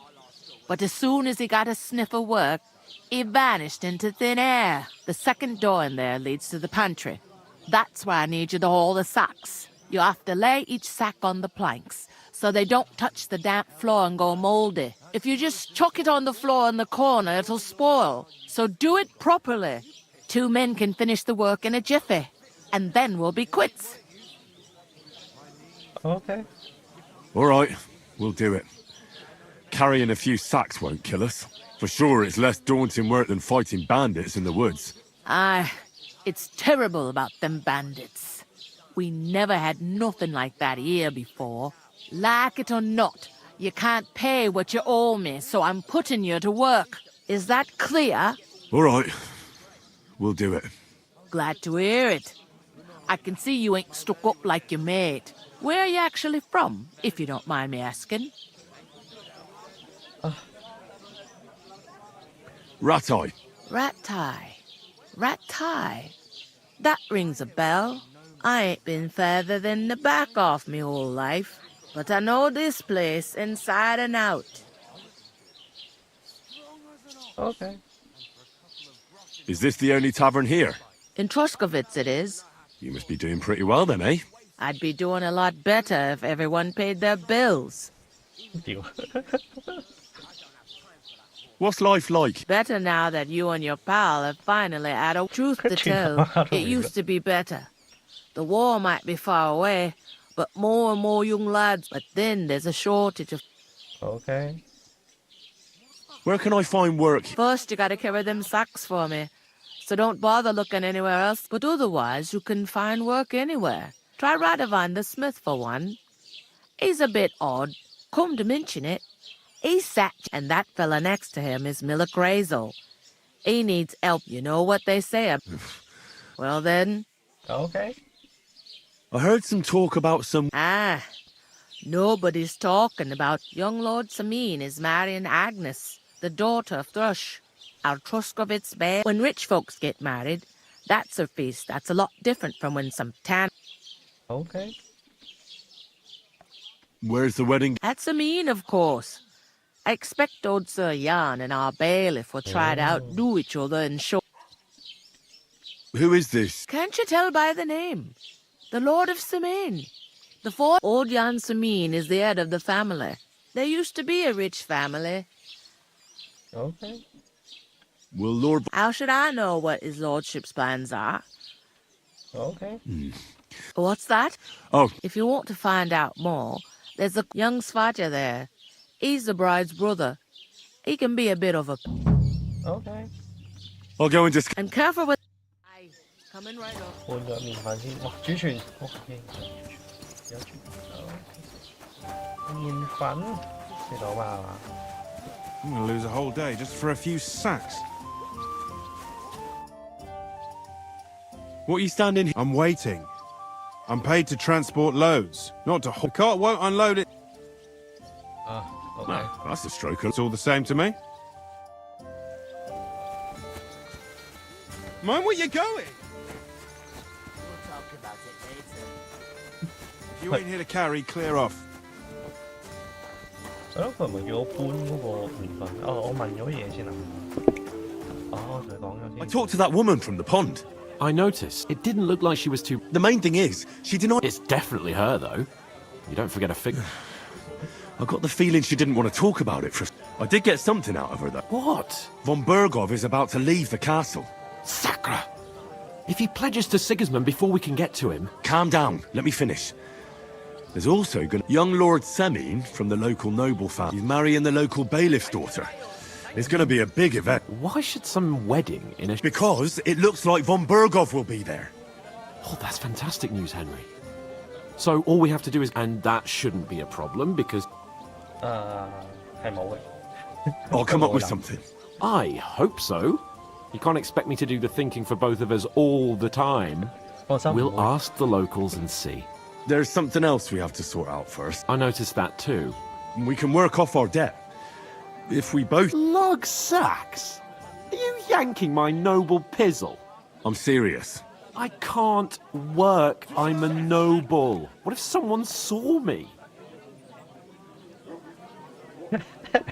Speaker 23: But as soon as he got a sniff of work, he vanished into thin air. The second door in there leads to the pantry. That's why I need you to haul the sacks. You have to lay each sack on the planks, so they don't touch the damp floor and go moldy. If you just chuck it on the floor in the corner, it'll spoil. So do it properly. 2 men can finish the work in a jiffy, and then we'll be quits.
Speaker 5: Okay.
Speaker 13: All right, we'll do it. carrying a few sacks won't kill us. For sure, it's less daunting work than fighting bandits in the woods.
Speaker 23: Aye, it's terrible about them bandits. We never had nothing like that here before. Like it or not, you can't pay what you owe me, so I'm putting you to work. Is that clear?
Speaker 13: All right. We'll do it.
Speaker 23: Glad to hear it. I can see you ain't stuck up like your mate. Where are you actually from, if you don't mind me asking?
Speaker 13: Ratai.
Speaker 23: Ratai. That rings a bell. I ain't been further than the back off me whole life, but I know this place inside and out.
Speaker 5: Okay.
Speaker 13: Is this the only tavern here?
Speaker 23: In Truskovitz it is.
Speaker 13: You must be doing pretty well then, eh?
Speaker 23: I'd be doing a lot better if everyone paid their bills.
Speaker 13: What's life like?
Speaker 23: Better now that you and your pal have finally had a truth to tell. It used to be better. The war might be far away, but more and more young lads. But then there's a shortage of...
Speaker 5: Okay.
Speaker 13: Where can I find work?
Speaker 23: First, you gotta carry them sacks for me. So don't bother looking anywhere else. But otherwise, you can find work anywhere. Try Radovan the smith for one. He's a bit odd. Come to mention it. He's Satch, and that fella next to him is Miller Crazel. He needs help, you know what they say. Well then...
Speaker 5: Okay.
Speaker 13: I heard some talk about some...
Speaker 23: Ah, nobody's talking about young Lord Samin is marrying Agnes, the daughter of Thrush, our Truskovitz bear. When rich folks get married, that's a feast that's a lot different from when some tan...
Speaker 5: Okay.
Speaker 13: Where's the wedding?
Speaker 23: At Samin, of course. I expect old Sir Jan and our bailiff will try to outdo each other and show...
Speaker 13: Who is this?
Speaker 23: Can't you tell by the name? The Lord of Samin. The fourth old Jan Samin is the head of the family. There used to be a rich family.
Speaker 5: Okay.
Speaker 13: Will Lord...
Speaker 23: How should I know what his lordship's plans are?
Speaker 5: Okay.
Speaker 23: What's that?
Speaker 13: Oh.
Speaker 23: If you want to find out more, there's a young Svatja there. He's the bride's brother. He can be a bit of a...
Speaker 5: Okay.
Speaker 13: I'll go and just...
Speaker 23: And careful with... Coming right up.
Speaker 5: 換咗麵飯先，哇！主廚 OK， 有主麵粉食到嘛係嘛？
Speaker 14: I'm gonna lose a whole day just for a few sacks.
Speaker 13: What are you standing here?
Speaker 14: I'm waiting. I'm paid to transport loads, not to... The cart won't unload it.
Speaker 5: Okay.
Speaker 13: No, that's a stroke.
Speaker 14: It's all the same to me. Mind where you're going.
Speaker 23: We'll talk about it later.
Speaker 14: If you ain't here to carry, clear off.
Speaker 5: 佢係咪叫我搬嗰個麵粉？哦，我問咗嘢先啊。哦，同佢講咗先。
Speaker 13: I talked to that woman from the pond.
Speaker 7: I noticed. It didn't look like she was too...
Speaker 13: The main thing is, she denied...
Speaker 7: It's definitely her, though. You don't forget a figure.
Speaker 13: I got the feeling she didn't want to talk about it for... I did get something out of her, though.
Speaker 7: What?
Speaker 13: Von Bergov is about to leave the castle.
Speaker 7: Sacra! If he pledges to Sigismund before we can get to him...
Speaker 13: Calm down. Let me finish. There's also young Lord Semin from the local noble family. He's marrying the local bailiff's daughter. It's going to be a big event.
Speaker 7: Why should some wedding in a...
Speaker 13: Because it looks like Von Bergov will be there.
Speaker 7: Oh, that's fantastic news, Henry. So all we have to do is... And that shouldn't be a problem, because...
Speaker 5: 係冇嘅。
Speaker 13: I'll come up with something.
Speaker 7: I hope so. You can't expect me to do the thinking for both of us all the time. We'll ask the locals and see.
Speaker 13: There's something else we have to sort out first.
Speaker 7: I noticed that too.
Speaker 13: We can work off our debt. If we both...
Speaker 7: Lug sacks? Are you yanking my noble pizzle?
Speaker 13: I'm serious.
Speaker 7: I can't work. I'm a noble. What if someone saw me?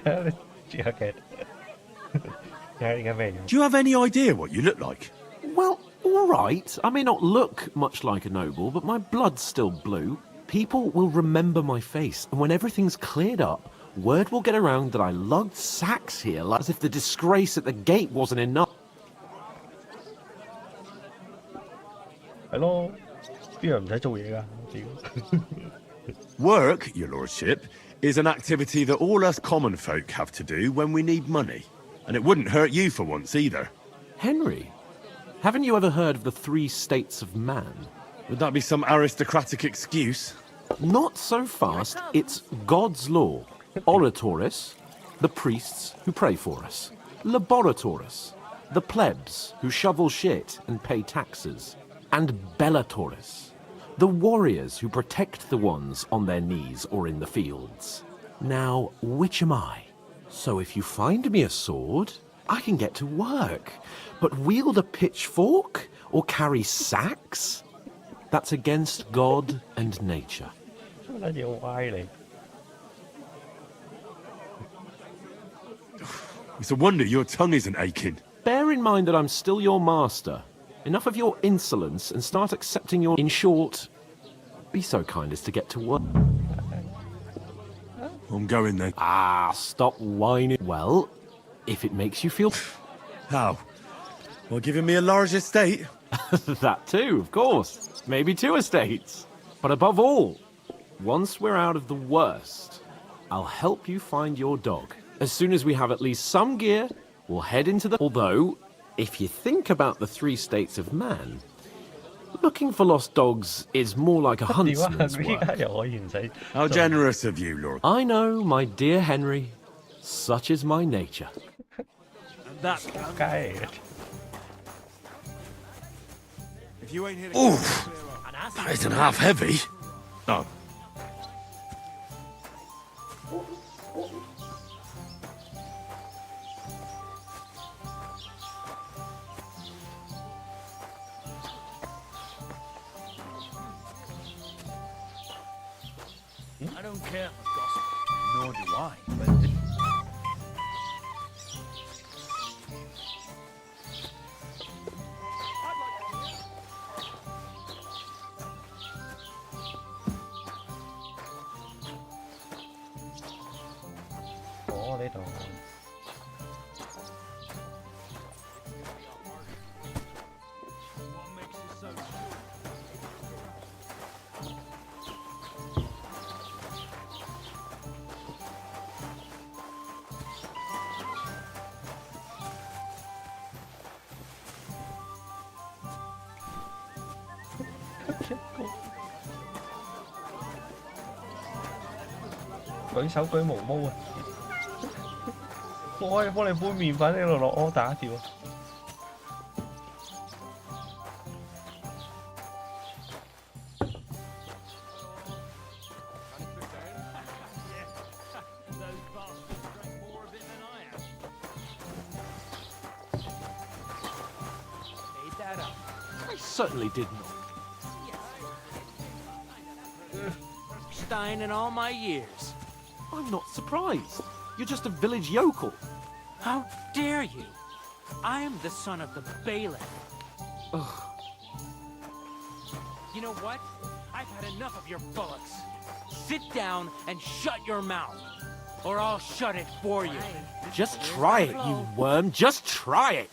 Speaker 5: Okay.
Speaker 13: Do you have any idea what you look like?
Speaker 7: Well, all right. I may not look much like a noble, but my blood's still blue. People will remember my face, and when everything's cleared up, word will get around that I lugged sacks here, like as if the disgrace at the gate wasn't enough.
Speaker 5: 係咯，邊樣唔使做嘢㗎？
Speaker 13: Work, your lordship, is an activity that all us common folk have to do when we need money. And it wouldn't hurt you for once either.
Speaker 7: Henry, haven't you ever heard of the 3 states of man?
Speaker 13: Would that be some aristocratic excuse?
Speaker 7: Not so fast. It's God's law. Oratoris, the priests who pray for us. Laboratoris, the plebs who shovel shit and pay taxes. And Bellatoris, the warriors who protect the ones on their knees or in the fields. Now, which am I? So if you find me a sword, I can get to work. But wield a pitchfork or carry sacks? That's against God and nature.
Speaker 13: It's a wonder your tongue isn't aching.
Speaker 7: Bear in mind that I'm still your master. Enough of your insolence and start accepting your... In short, be so kind as to get to work.
Speaker 13: I'm going then.
Speaker 7: Ah, stop whining. Well, if it makes you feel...
Speaker 13: How? Well, giving me a large estate?
Speaker 7: That too, of course. Maybe 2 estates. But above all, once we're out of the worst, I'll help you find your dog. As soon as we have at least some gear, we'll head into the... Although, if you think about the 3 states of man, looking for lost dogs is more like a huntsman's work.
Speaker 13: How generous of you, Lord.
Speaker 7: I know, my dear Henry. Such is my nature.
Speaker 10: That's
Speaker 5: okay.
Speaker 13: If you ain't oof! That isn't half heavy. Oh.
Speaker 10: I don't care for gossip, nor do I.
Speaker 5: 舉手舉毛毛啊！我可以幫你搬麵粉喺度落柯打條。
Speaker 7: I certainly did not.
Speaker 10: Stein in all my years.
Speaker 7: I'm not surprised. You're just a village yokel.
Speaker 10: How dare you? I am the son of the bailiff.
Speaker 7: Ugh.
Speaker 10: You know what? I've had enough of your bullocks. Sit down and shut your mouth, or I'll shut it for you.
Speaker 7: Just try it, you worm. Just try it.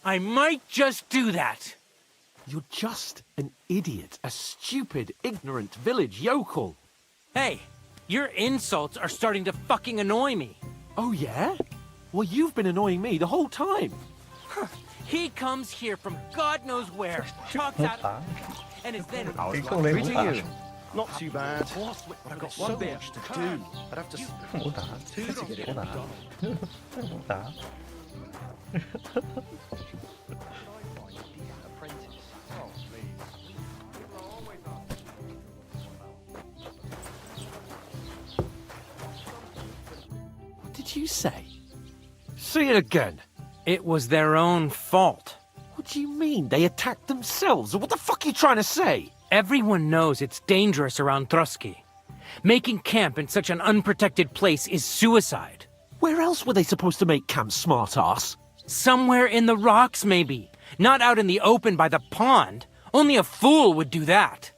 Speaker 10: I might just do that.
Speaker 7: You're just an idiot, a stupid, ignorant village yokel.
Speaker 10: Hey, your insults are starting to fucking annoy me.
Speaker 7: Oh, yeah? Well, you've been annoying me the whole time.
Speaker 10: He comes here from God knows where, talks out, and is then...
Speaker 8: Greeting you. Not too bad, but I've got so much to do. I'd have to... to get it done.
Speaker 7: What did you say? Say it again.
Speaker 10: It was their own fault.
Speaker 7: What do you mean? They attacked themselves? What the fuck are you trying to say?
Speaker 10: Everyone knows it's dangerous around Trotsky. Making camp in such an unprotected place is suicide.
Speaker 7: Where else were they supposed to make camp, smartass?
Speaker 10: Somewhere in the rocks, maybe. Not out in the open by the pond. Only a fool would do that.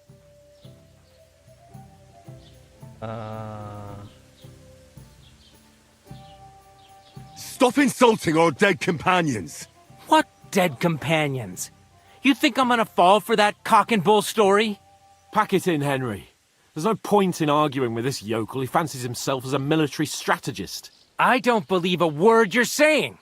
Speaker 13: Stop insulting our dead companions!
Speaker 10: What dead companions? You think I'm gonna fall for that cock and bull story?
Speaker 7: Pack it in, Henry. There's no point in arguing with this yokel who fancies himself as a military strategist.
Speaker 10: I don't believe a word you're saying.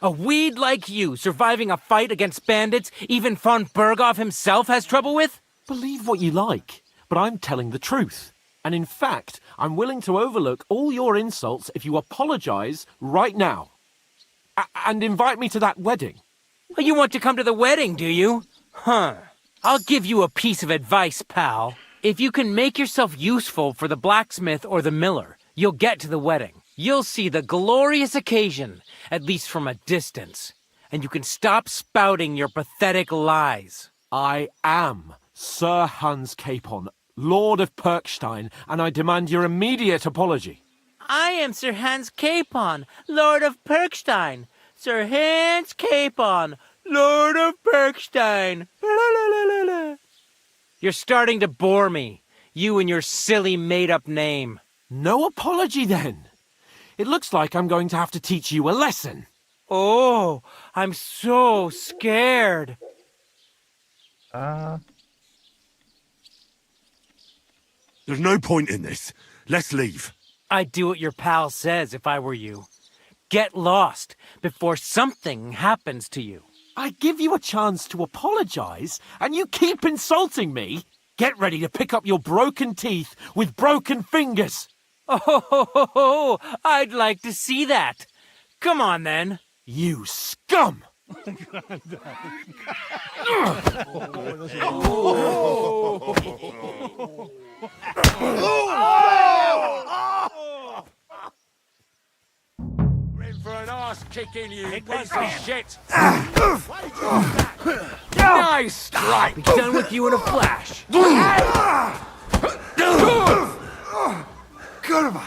Speaker 10: A weed like you surviving a fight against bandits even von Berghoff himself has trouble with?
Speaker 7: Believe what you like, but I'm telling the truth. And in fact, I'm willing to overlook all your insults if you apologize right now. And invite me to that wedding.
Speaker 10: Well, you want to come to the wedding, do you? Huh. I'll give you a piece of advice, pal. If you can make yourself useful for the blacksmith or the miller, you'll get to the wedding. You'll see the glorious occasion, at least from a distance. And you can stop spouting your pathetic lies.
Speaker 7: I am Sir Hans Capon, Lord of Perkstein, and I demand your immediate apology.
Speaker 10: I am Sir Hans Capon, Lord of Perkstein. Sir Hans Capon, Lord of Perkstein. You're starting to bore me, you and your silly made-up name.
Speaker 7: No apology, then. It looks like I'm going to have to teach you a lesson.
Speaker 10: Oh, I'm so scared.
Speaker 13: There's no point in this. Let's leave.
Speaker 10: I'd do what your pal says if I were you. Get lost before something happens to you.
Speaker 7: I give you a chance to apologize, and you keep insulting me. Get ready to pick up your broken teeth with broken fingers.
Speaker 10: Oh, I'd like to see that. Come on, then.
Speaker 7: You scum!
Speaker 10: We're in for an arse kicking, you piece of shit.
Speaker 7: Nice strike!
Speaker 10: Be done with you in a flash.
Speaker 6: Kurva!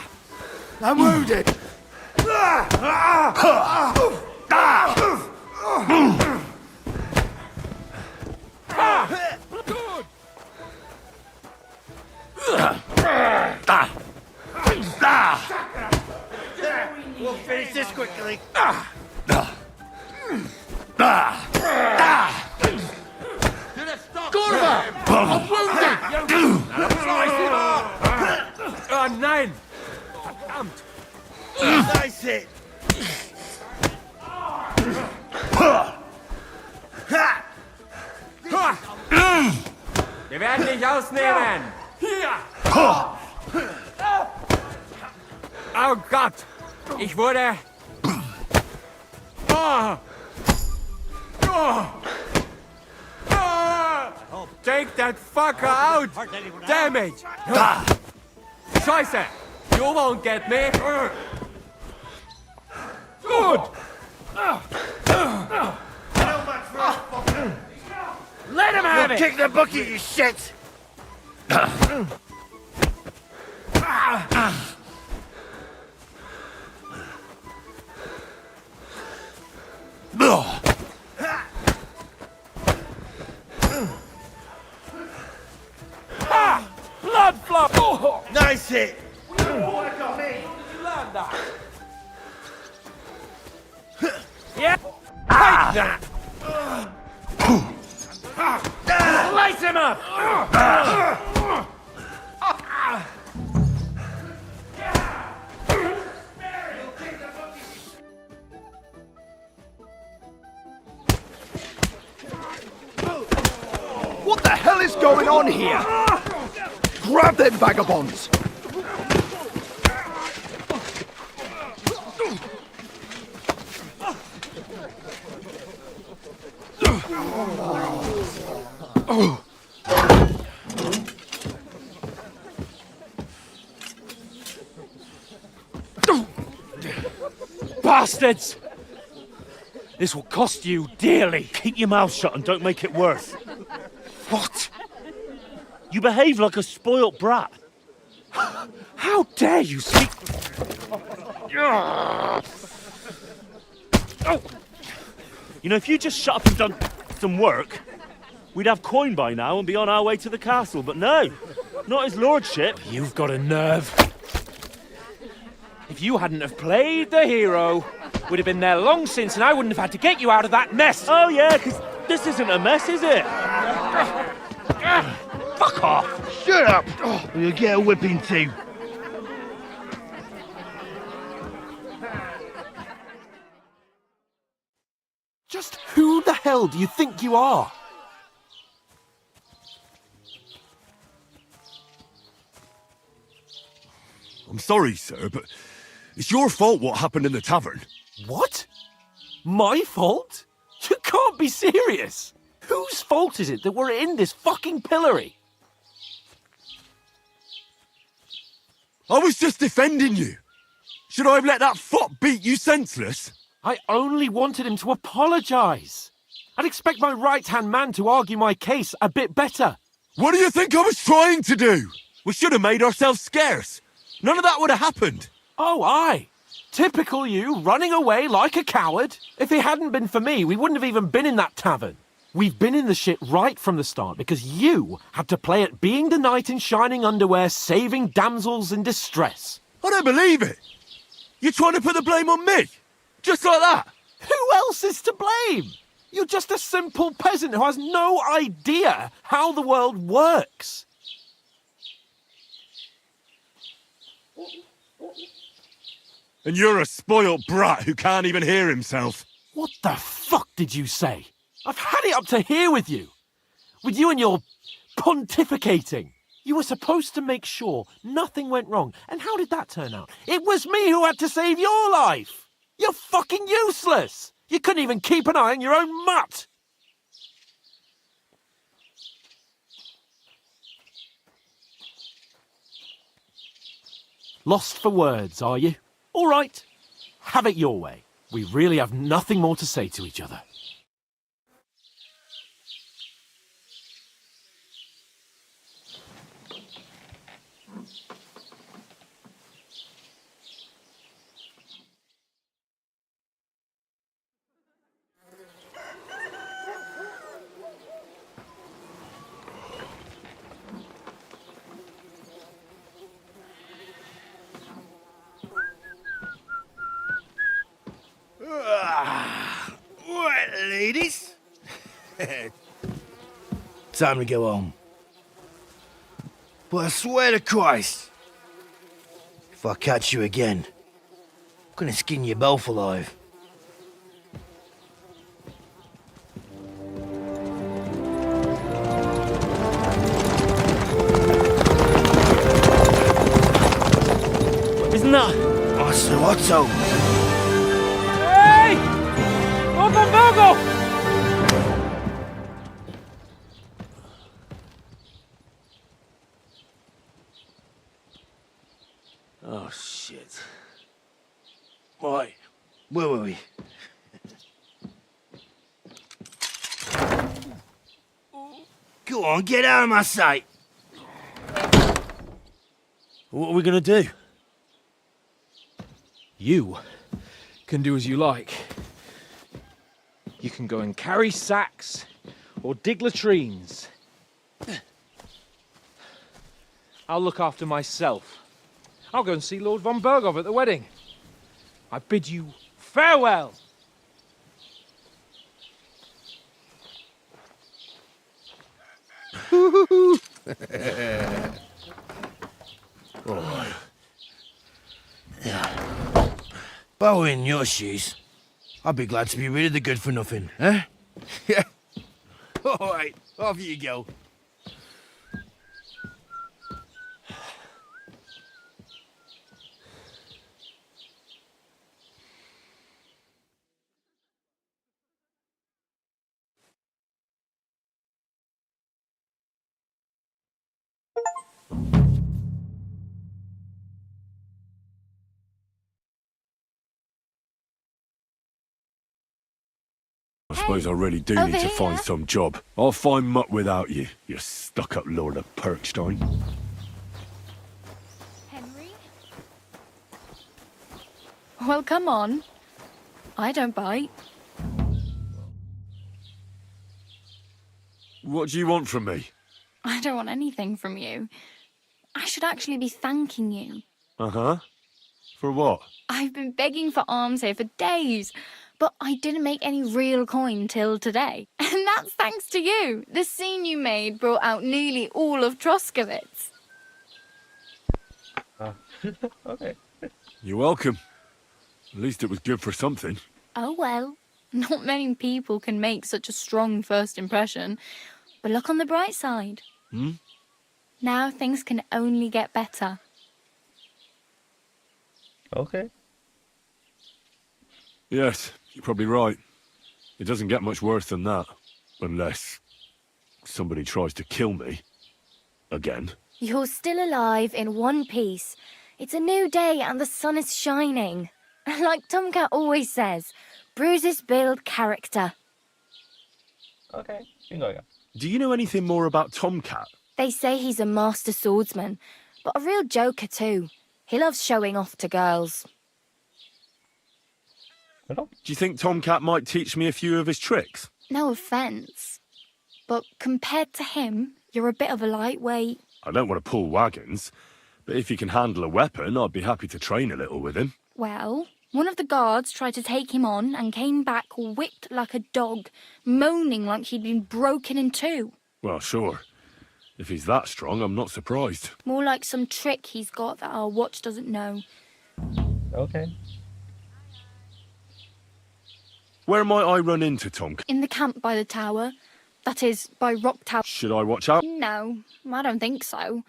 Speaker 6: I'm wounded!
Speaker 8: We'll finish this quickly.
Speaker 10: Kurva! I'm wounded!
Speaker 7: Oh, nein! Verdammt!
Speaker 8: Nice hit.
Speaker 7: Wir werden dich ausnehmen! Hier! Oh Gott! Ich wurde... Take that fucker out! Damage! Scheiße! You won't get me! Good!
Speaker 10: Let him have it!
Speaker 8: Kick the bucket, you shit!
Speaker 10: Blood flow!
Speaker 8: Nice hit!
Speaker 10: Yeah! Take that! Light him up!
Speaker 6: What the hell is going on here? Grab them vagabonds!
Speaker 10: Bastards! This will cost you dearly.
Speaker 8: Keep your mouth shut and don't make it worse.
Speaker 6: What?
Speaker 8: You behave like a spoilt brat.
Speaker 10: How dare you speak...
Speaker 8: You know, if you just shut up and done some work, we'd have coin by now and be on our way to the castle. But no, not his lordship.
Speaker 10: You've got a nerve. If you hadn't have played the hero, we'd have been there long since and I wouldn't have had to get you out of that mess.
Speaker 8: Oh yeah, because this isn't a mess, is it?
Speaker 6: Fuck off! Shut up! Or you'll get a whipping too.
Speaker 7: Just who the hell do you think you are?
Speaker 13: I'm sorry, sir, but it's your fault what happened in the tavern.
Speaker 7: What? My fault? You can't be serious! Whose fault is it that we're in this fucking pillory?
Speaker 13: I was just defending you. Should I have let that fop beat you senseless?
Speaker 7: I only wanted him to apologise. I'd expect my right-hand man to argue my case a bit better.
Speaker 13: What do you think I was trying to do? We should have made ourselves scarce. None of that would have happened.
Speaker 7: Oh, aye. Typical you, running away like a coward. If it hadn't been for me, we wouldn't have even been in that tavern. We've been in the shit right from the start because you had to play at being the knight in shining underwear, saving damsels in distress.
Speaker 13: I don't believe it. You're trying to put the blame on me? Just like that?
Speaker 7: Who else is to blame? You're just a simple peasant who has no idea how the world works.
Speaker 13: And you're a spoilt brat who can't even hear himself.
Speaker 7: What the fuck did you say? I've had it up to here with you. With you and your pontificating. You were supposed to make sure nothing went wrong. And how did that turn out? It was me who had to save your life. You're fucking useless. You couldn't even keep an eye on your own mutt. Lost for words, are you? All right. Have it your way. We really have nothing more to say to each other.
Speaker 6: Right, ladies. Time to go home. But I swear to Christ, if I catch you again, I'm gonna skin you both alive.
Speaker 11: Isn't that?
Speaker 6: Master Otto.
Speaker 11: Hey! Open Virgo!
Speaker 6: Oh, shit. Right, where were we? Go on, get out of my sight. What are we gonna do?
Speaker 12: You can do as you like. You can go and carry sacks or dig latrines. I'll look after myself. I'll go and see Lord von Berghoff at the wedding. I bid you farewell.
Speaker 6: All right. Yeah. If I were in your shoes, I'd be glad to be rid of the good for nothing, eh? Yeah. All right, off you go.
Speaker 13: I suppose I really do need to find some job. I'll find mutt without you, you stuck-up Lord of Perkstein.
Speaker 17: Henry? Well, come on. I don't bite.
Speaker 13: What do you want from me?
Speaker 17: I don't want anything from you. I should actually be thanking you.
Speaker 13: Uh-huh. For what?
Speaker 17: I've been begging for alms here for days. But I didn't make any real coin till today. And that's thanks to you. The scene you made brought out nearly all of Troskowitz.
Speaker 5: Okay.
Speaker 13: You're welcome. At least it was good for something.
Speaker 17: Oh well, not many people can make such a strong first impression. But look on the bright side. Now things can only get better.
Speaker 5: Okay.
Speaker 13: Yes, you're probably right. It doesn't get much worse than that. Unless somebody tries to kill me. Again.
Speaker 2: You're still alive in one piece. It's a new day and the sun is shining. Like Tomcat always says, bruises build character.
Speaker 5: Okay. 邊個嚟㗎？
Speaker 13: Do you know anything more about Tomcat?
Speaker 2: They say he's a master swordsman, but a real joker too. He loves showing off to girls.
Speaker 13: Do you think Tomcat might teach me a few of his tricks?
Speaker 17: No offence. But compared to him, you're a bit of a lightweight.
Speaker 13: I don't want to pull wagons, but if he can handle a weapon, I'd be happy to train a little with him.
Speaker 17: Well, one of the guards tried to take him on and came back whipped like a dog, moaning like he'd been broken in two.
Speaker 13: Well, sure. If he's that strong, I'm not surprised.
Speaker 17: More like some trick he's got that our watch doesn't know.
Speaker 5: Okay.
Speaker 13: Where might I run into Tomcat?
Speaker 17: In the camp by the tower. That is, by Rock Tower.
Speaker 13: Should I watch out?
Speaker 17: No, I don't think so.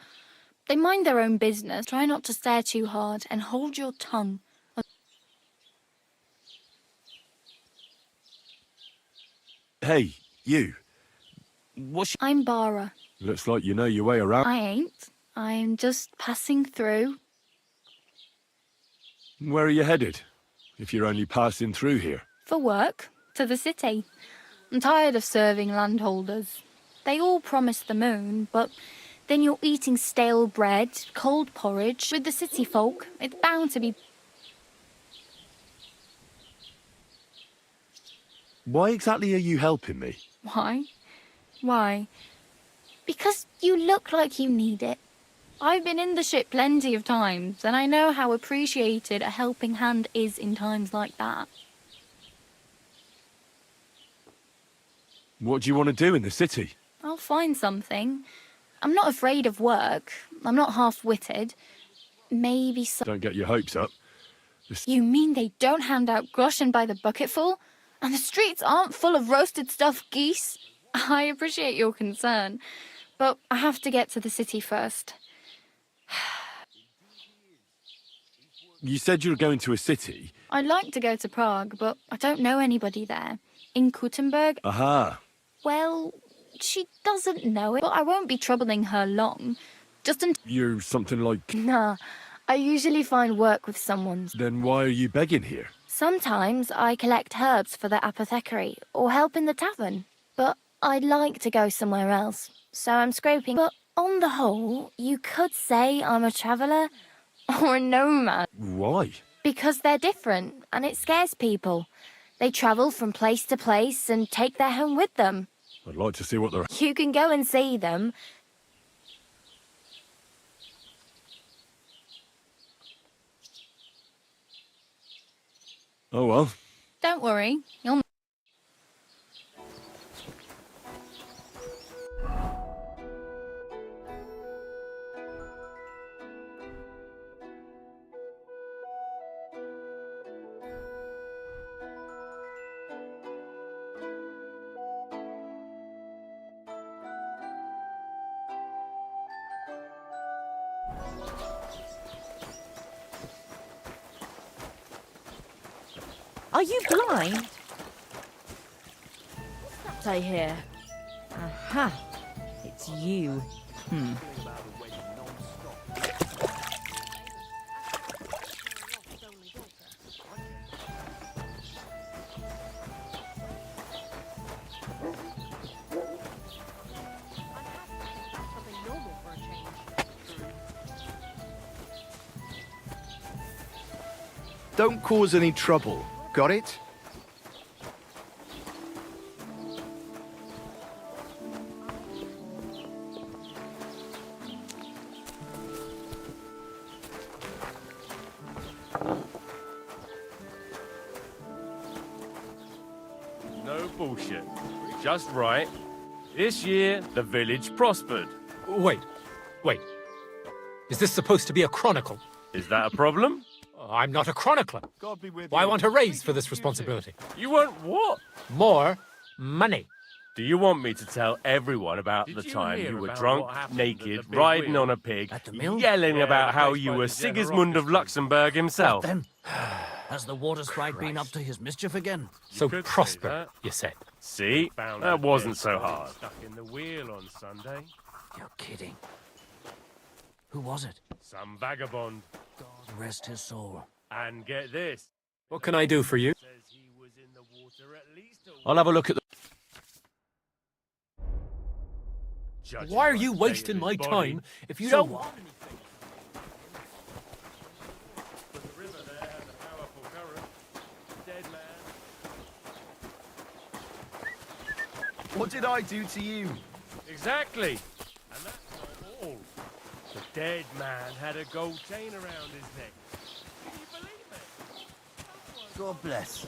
Speaker 17: They mind their own business. Try not to stare too hard and hold your tongue.
Speaker 13: Hey, you.
Speaker 17: I'm Bara.
Speaker 13: Looks like you know your way around.
Speaker 17: I ain't. I'm just passing through.
Speaker 13: Where are you headed? If you're only passing through here.
Speaker 17: For work. To the city. I'm tired of serving landholders. They all promise the moon, but then you're eating stale bread, cold porridge. With the city folk, it's bound to be...
Speaker 13: Why exactly are you helping me?
Speaker 17: Why? Why? Because you look like you need it. I've been in the ship plenty of times, and I know how appreciated a helping hand is in times like that.
Speaker 13: What do you want to do in the city?
Speaker 17: I'll find something. I'm not afraid of work. I'm not half-witted. Maybe some...
Speaker 13: Don't get your hopes up.
Speaker 17: You mean they don't hand out groschen by the bucketful? And the streets aren't full of roasted stuffed geese? I appreciate your concern, but I have to get to the city first.
Speaker 13: You said you were going to a city?
Speaker 17: I'd like to go to Prague, but I don't know anybody there. In Kuttenberg...
Speaker 13: Aha.
Speaker 17: Well, she doesn't know it, but I won't be troubling her long. Just until...
Speaker 13: You're something like...
Speaker 2: Nah, I usually find work with someone.
Speaker 13: Then why are you begging here?
Speaker 2: Sometimes I collect herbs for the apothecary or help in the tavern. But I'd like to go somewhere else, so I'm scraping. But on the whole, you could say I'm a traveller or a nomad.
Speaker 13: Why?
Speaker 2: Because they're different, and it scares people. They travel from place to place and take their home with them.
Speaker 13: I'd like to see what they're...
Speaker 2: You can go and see them.
Speaker 13: Oh well.
Speaker 17: Don't worry, you'll...
Speaker 9: Are you blind? What's that I hear? Aha! It's you.
Speaker 6: Don't cause any trouble. Got it?
Speaker 20: bullshit. Just right. This year, the village prospered.
Speaker 19: Wait. Is this supposed to be a chronicle?
Speaker 20: Is that a problem?
Speaker 19: I'm not a chronicler. I want a raise for this responsibility.
Speaker 20: You want what?
Speaker 19: More money.
Speaker 20: Do you want me to tell everyone about the time you were drunk, naked, riding on a pig, yelling about how you were Sigismund of Luxembourg himself?
Speaker 21: Then, has the water sprite been up to his mischief again?
Speaker 19: So prosper, you said.
Speaker 20: See? That wasn't so hard. Stuck in the wheel on Sunday.
Speaker 21: You're kidding. Who was it?
Speaker 20: Some vagabond.
Speaker 21: God rest his soul.
Speaker 20: And get this.
Speaker 19: What can I do for you?
Speaker 12: I'll have a look at the...
Speaker 19: Why are you wasting my time if you don't want anything?
Speaker 1: What did I do to you?
Speaker 20: Exactly. And that's not all. The dead man had a gold chain around his neck. Can you believe it?
Speaker 21: God bless.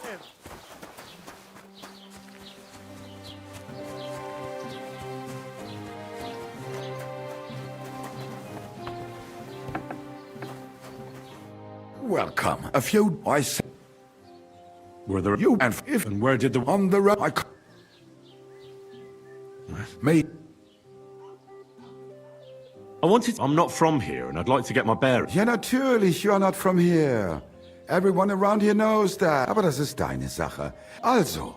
Speaker 20: Yeah.
Speaker 22: Welcome. A few I said.
Speaker 13: Were there
Speaker 22: You and if
Speaker 13: and where did the
Speaker 22: on the road me.
Speaker 13: I'm not from here, and I'd like to get my bearings.
Speaker 22: Ja, natürlich, you are not from here. Everyone around here knows that. Aber das ist deine Sache. Also.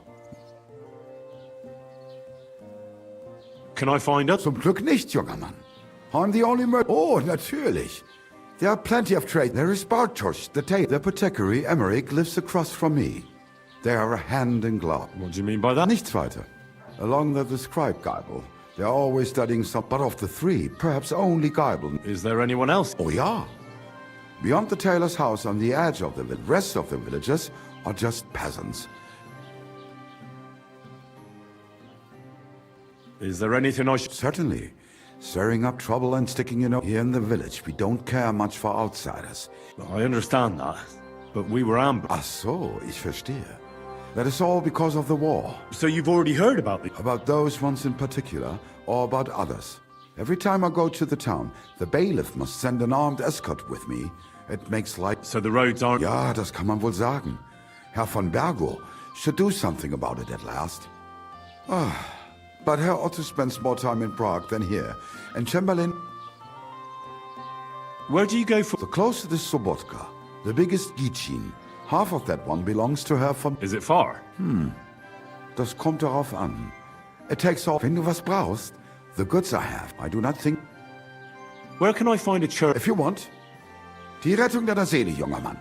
Speaker 13: Can I find out?
Speaker 22: Zum Glück nicht, junger Mann. I'm the only Oh, natürlich. There are plenty of trade. There is Bartosz, the tailor. The apothecary, Emmerich, lives across from me. They are a hand in glove.
Speaker 13: What do you mean by that?
Speaker 22: Nichts weiter. Along the scribe Geibel. They are always studying some, but of the three, perhaps only Geibel.
Speaker 13: Is there anyone else?
Speaker 22: Oh, yeah. Beyond the tailor's house on the edge of the rest of the villagers are just peasants.
Speaker 13: Is there anything I should...
Speaker 22: Certainly. Stirring up trouble and sticking, here in the village, we don't care much for outsiders.
Speaker 13: I understand that, but we were ambushed.
Speaker 22: Ach so, ich verstehe. That is all because of the war.
Speaker 13: So you've already heard about the...
Speaker 22: About those ones in particular, or about others. Every time I go to the town, the bailiff must send an armed escort with me. It makes life...
Speaker 13: So the roads aren't...
Speaker 22: Ja, das kann man wohl sagen. Herr von Bergo should do something about it at last. But Herr Otto spends more time in Prague than here. And Chamberlain...
Speaker 13: Where do you go for...
Speaker 22: The closest is Sobotka, the biggest Gitschin. Half of that one belongs to Herr von...
Speaker 13: Is it far?
Speaker 22: Das kommt darauf an. It takes off. Wenn du was brauchst, the goods I have. I do not think...
Speaker 13: Where can I find a church?
Speaker 22: If you want. Die Rettung deiner Seele, junger Mann.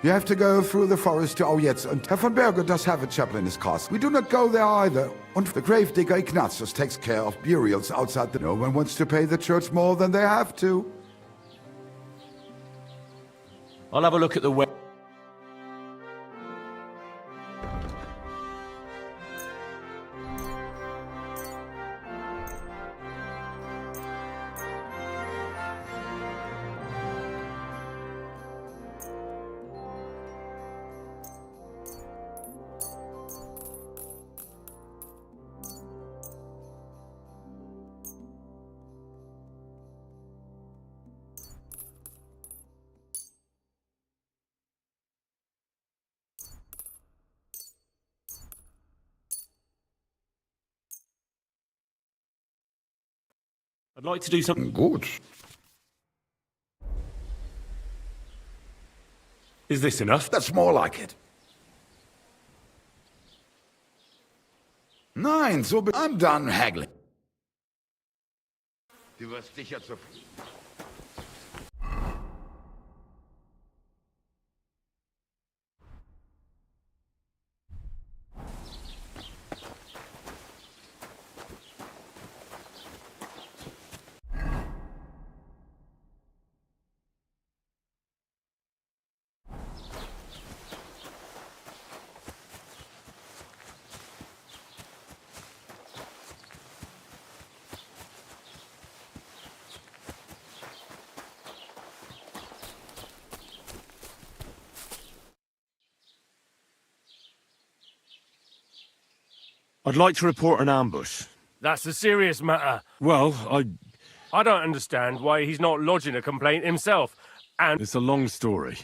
Speaker 22: You have to go through the forest to Aujetz, and Herr von Berger does have a chapel in his castle. We do not go there either. And the gravedigger Ignatius takes care of burials outside the... No one wants to pay the church more than they have to.
Speaker 12: I'll have a look at the web.
Speaker 13: I'd like to do something...
Speaker 22: Gut.
Speaker 13: Is this enough?
Speaker 22: That's more like it. Nein, so... I'm done haggling. Du wirst sicher zufrieden.
Speaker 13: I'd like to report an ambush.
Speaker 20: That's a serious matter.
Speaker 13: Well,
Speaker 20: I don't understand why he's not lodging a complaint himself, and...
Speaker 13: It's a long story.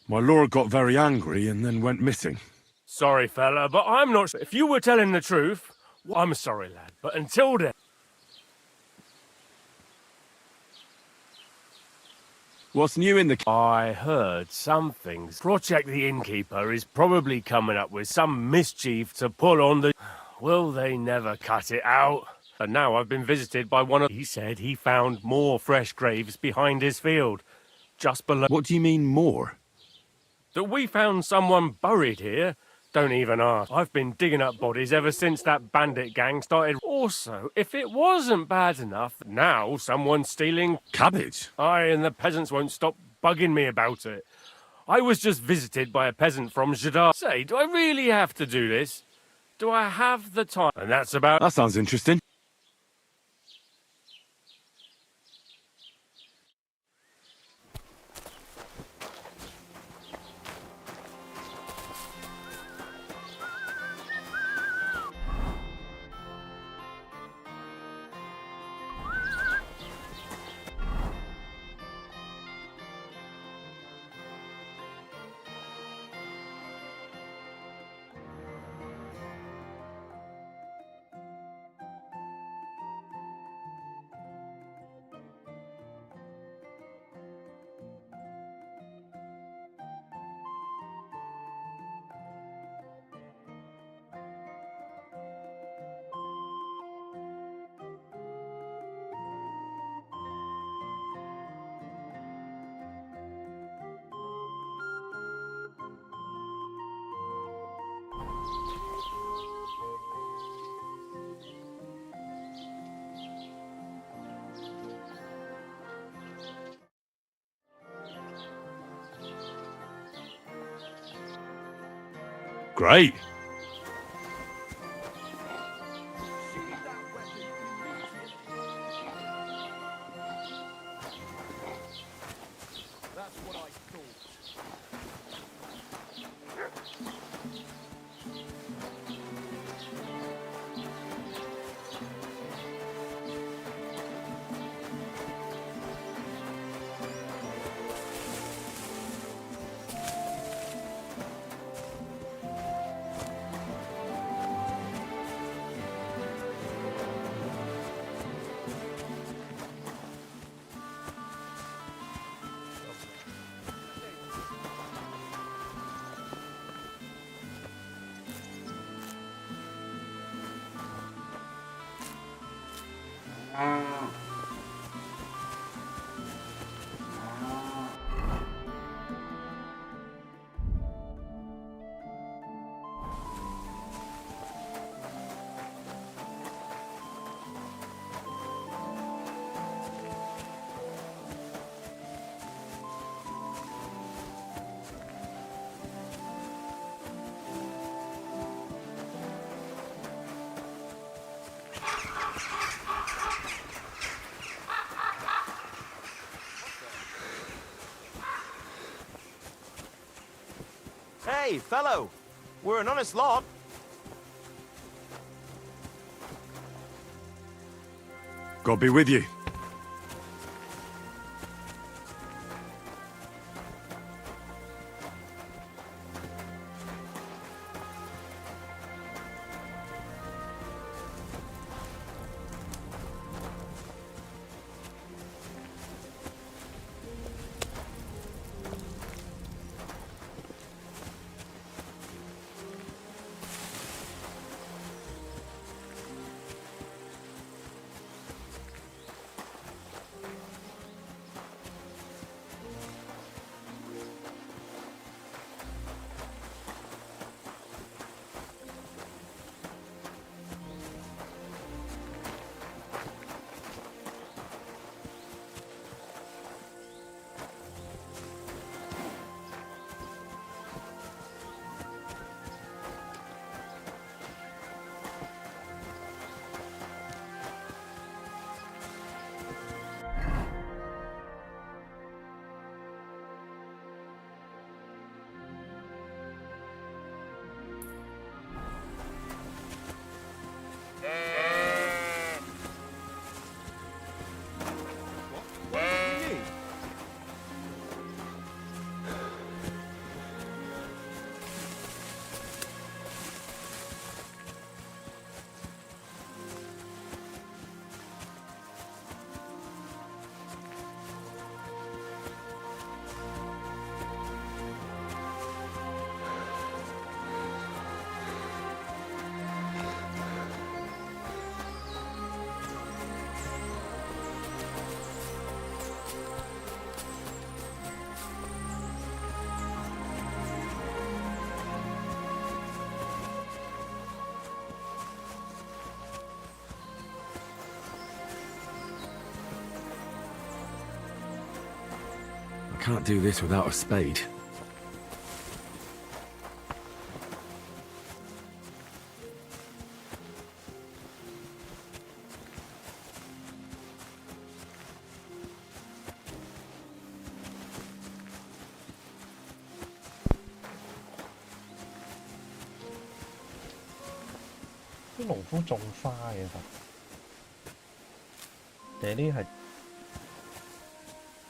Speaker 13: My lord got very angry and then went missing.
Speaker 20: Sorry, fella, but I'm not sure. If you were telling the truth, well, I'm sorry, lad, but until then...
Speaker 13: What's new in the...
Speaker 20: I heard some things. Project the Innkeeper is probably coming up with some mischief to pull on the... Will they never cut it out? And now I've been visited by one of... He said he found more fresh graves behind his field. Just below...
Speaker 13: What do you mean, more?
Speaker 20: That we found someone buried here. Don't even ask. I've been digging up bodies ever since that bandit gang started. Also, if it wasn't bad enough, now someone's stealing...
Speaker 13: Cabbage?
Speaker 20: Aye, and the peasants won't stop bugging me about it. I was just visited by a peasant from Jadar. Say, do I really have to do this? Do I have the time? And that's about...
Speaker 13: That sounds interesting. Great.
Speaker 11: Hey, fellow! We're an honest lot.
Speaker 13: God be with you. Can't do this without a spade.
Speaker 5: 啲農夫種花嘅其實，呢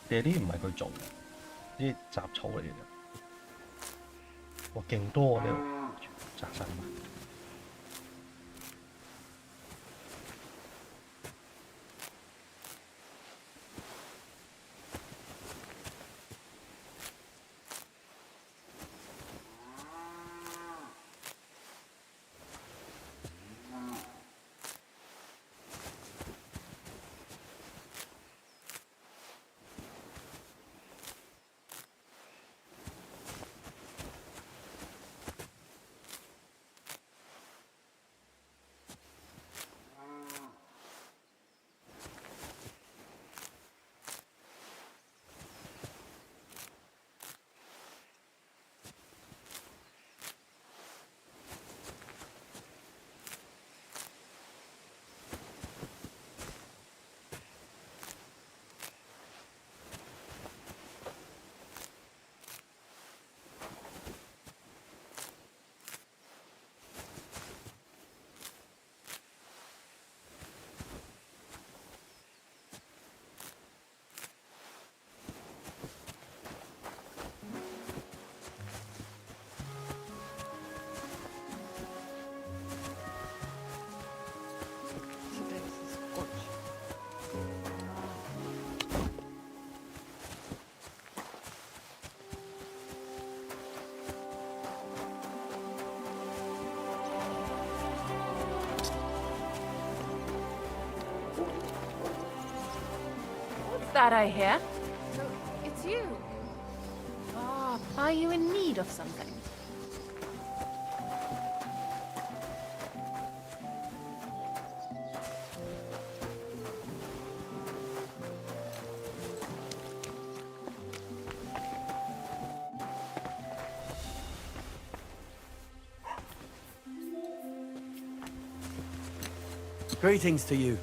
Speaker 5: 係，呢唔係佢種，啲雜草嚟嘅啫。哇，勁多啊！呢度雜晒嘛。
Speaker 2: That I hear.
Speaker 17: So, it's you. Ah, are you in need of something?
Speaker 8: Greetings to you.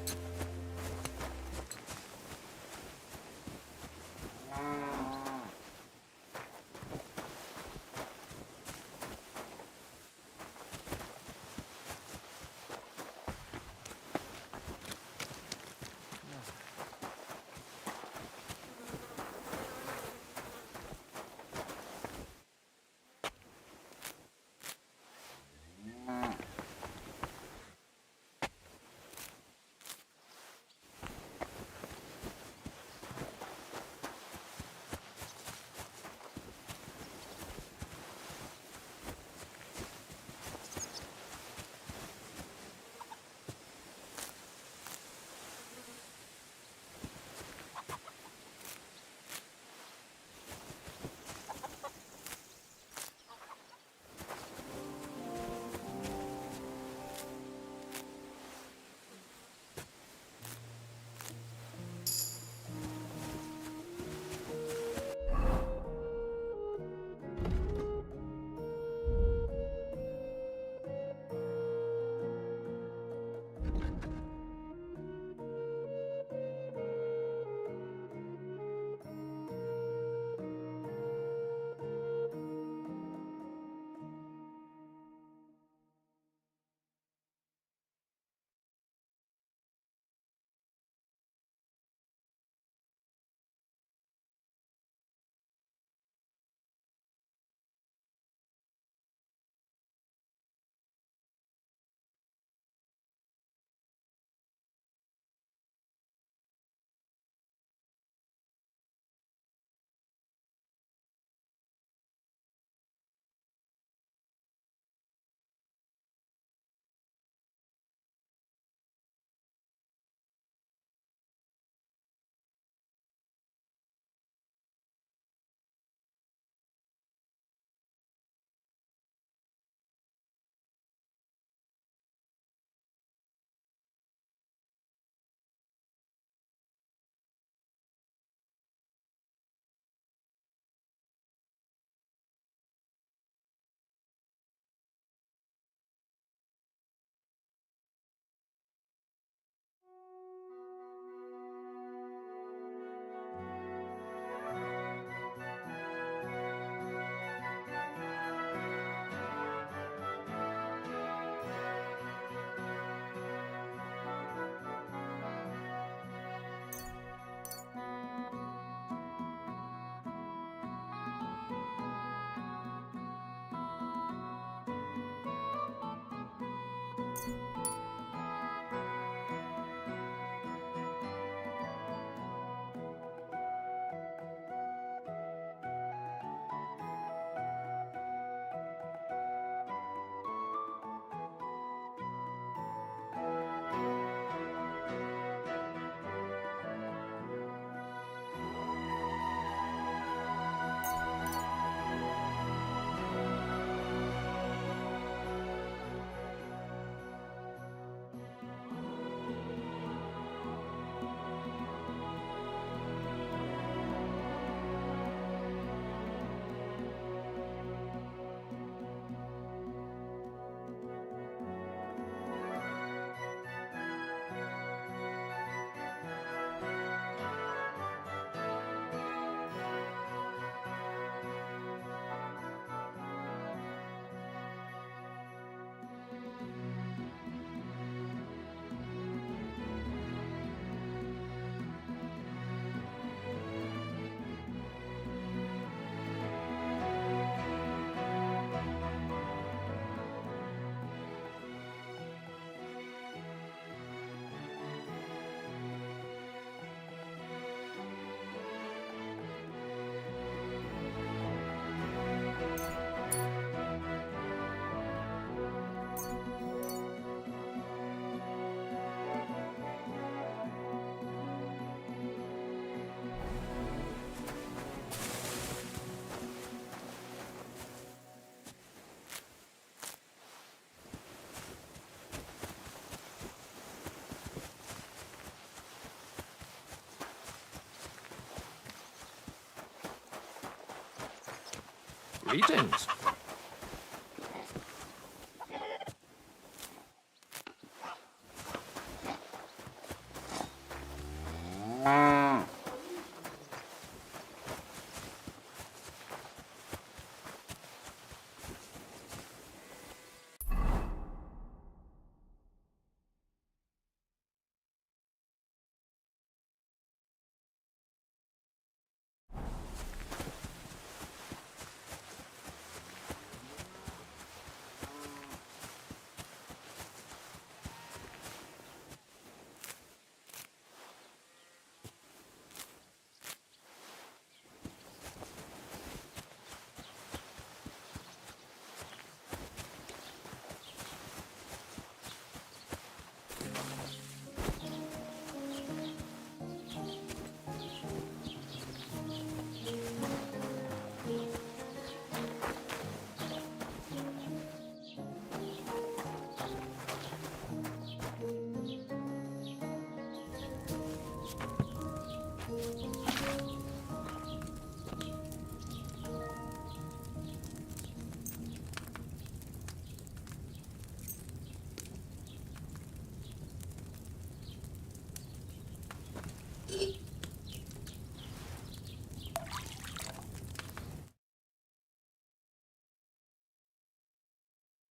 Speaker 7: Greetings.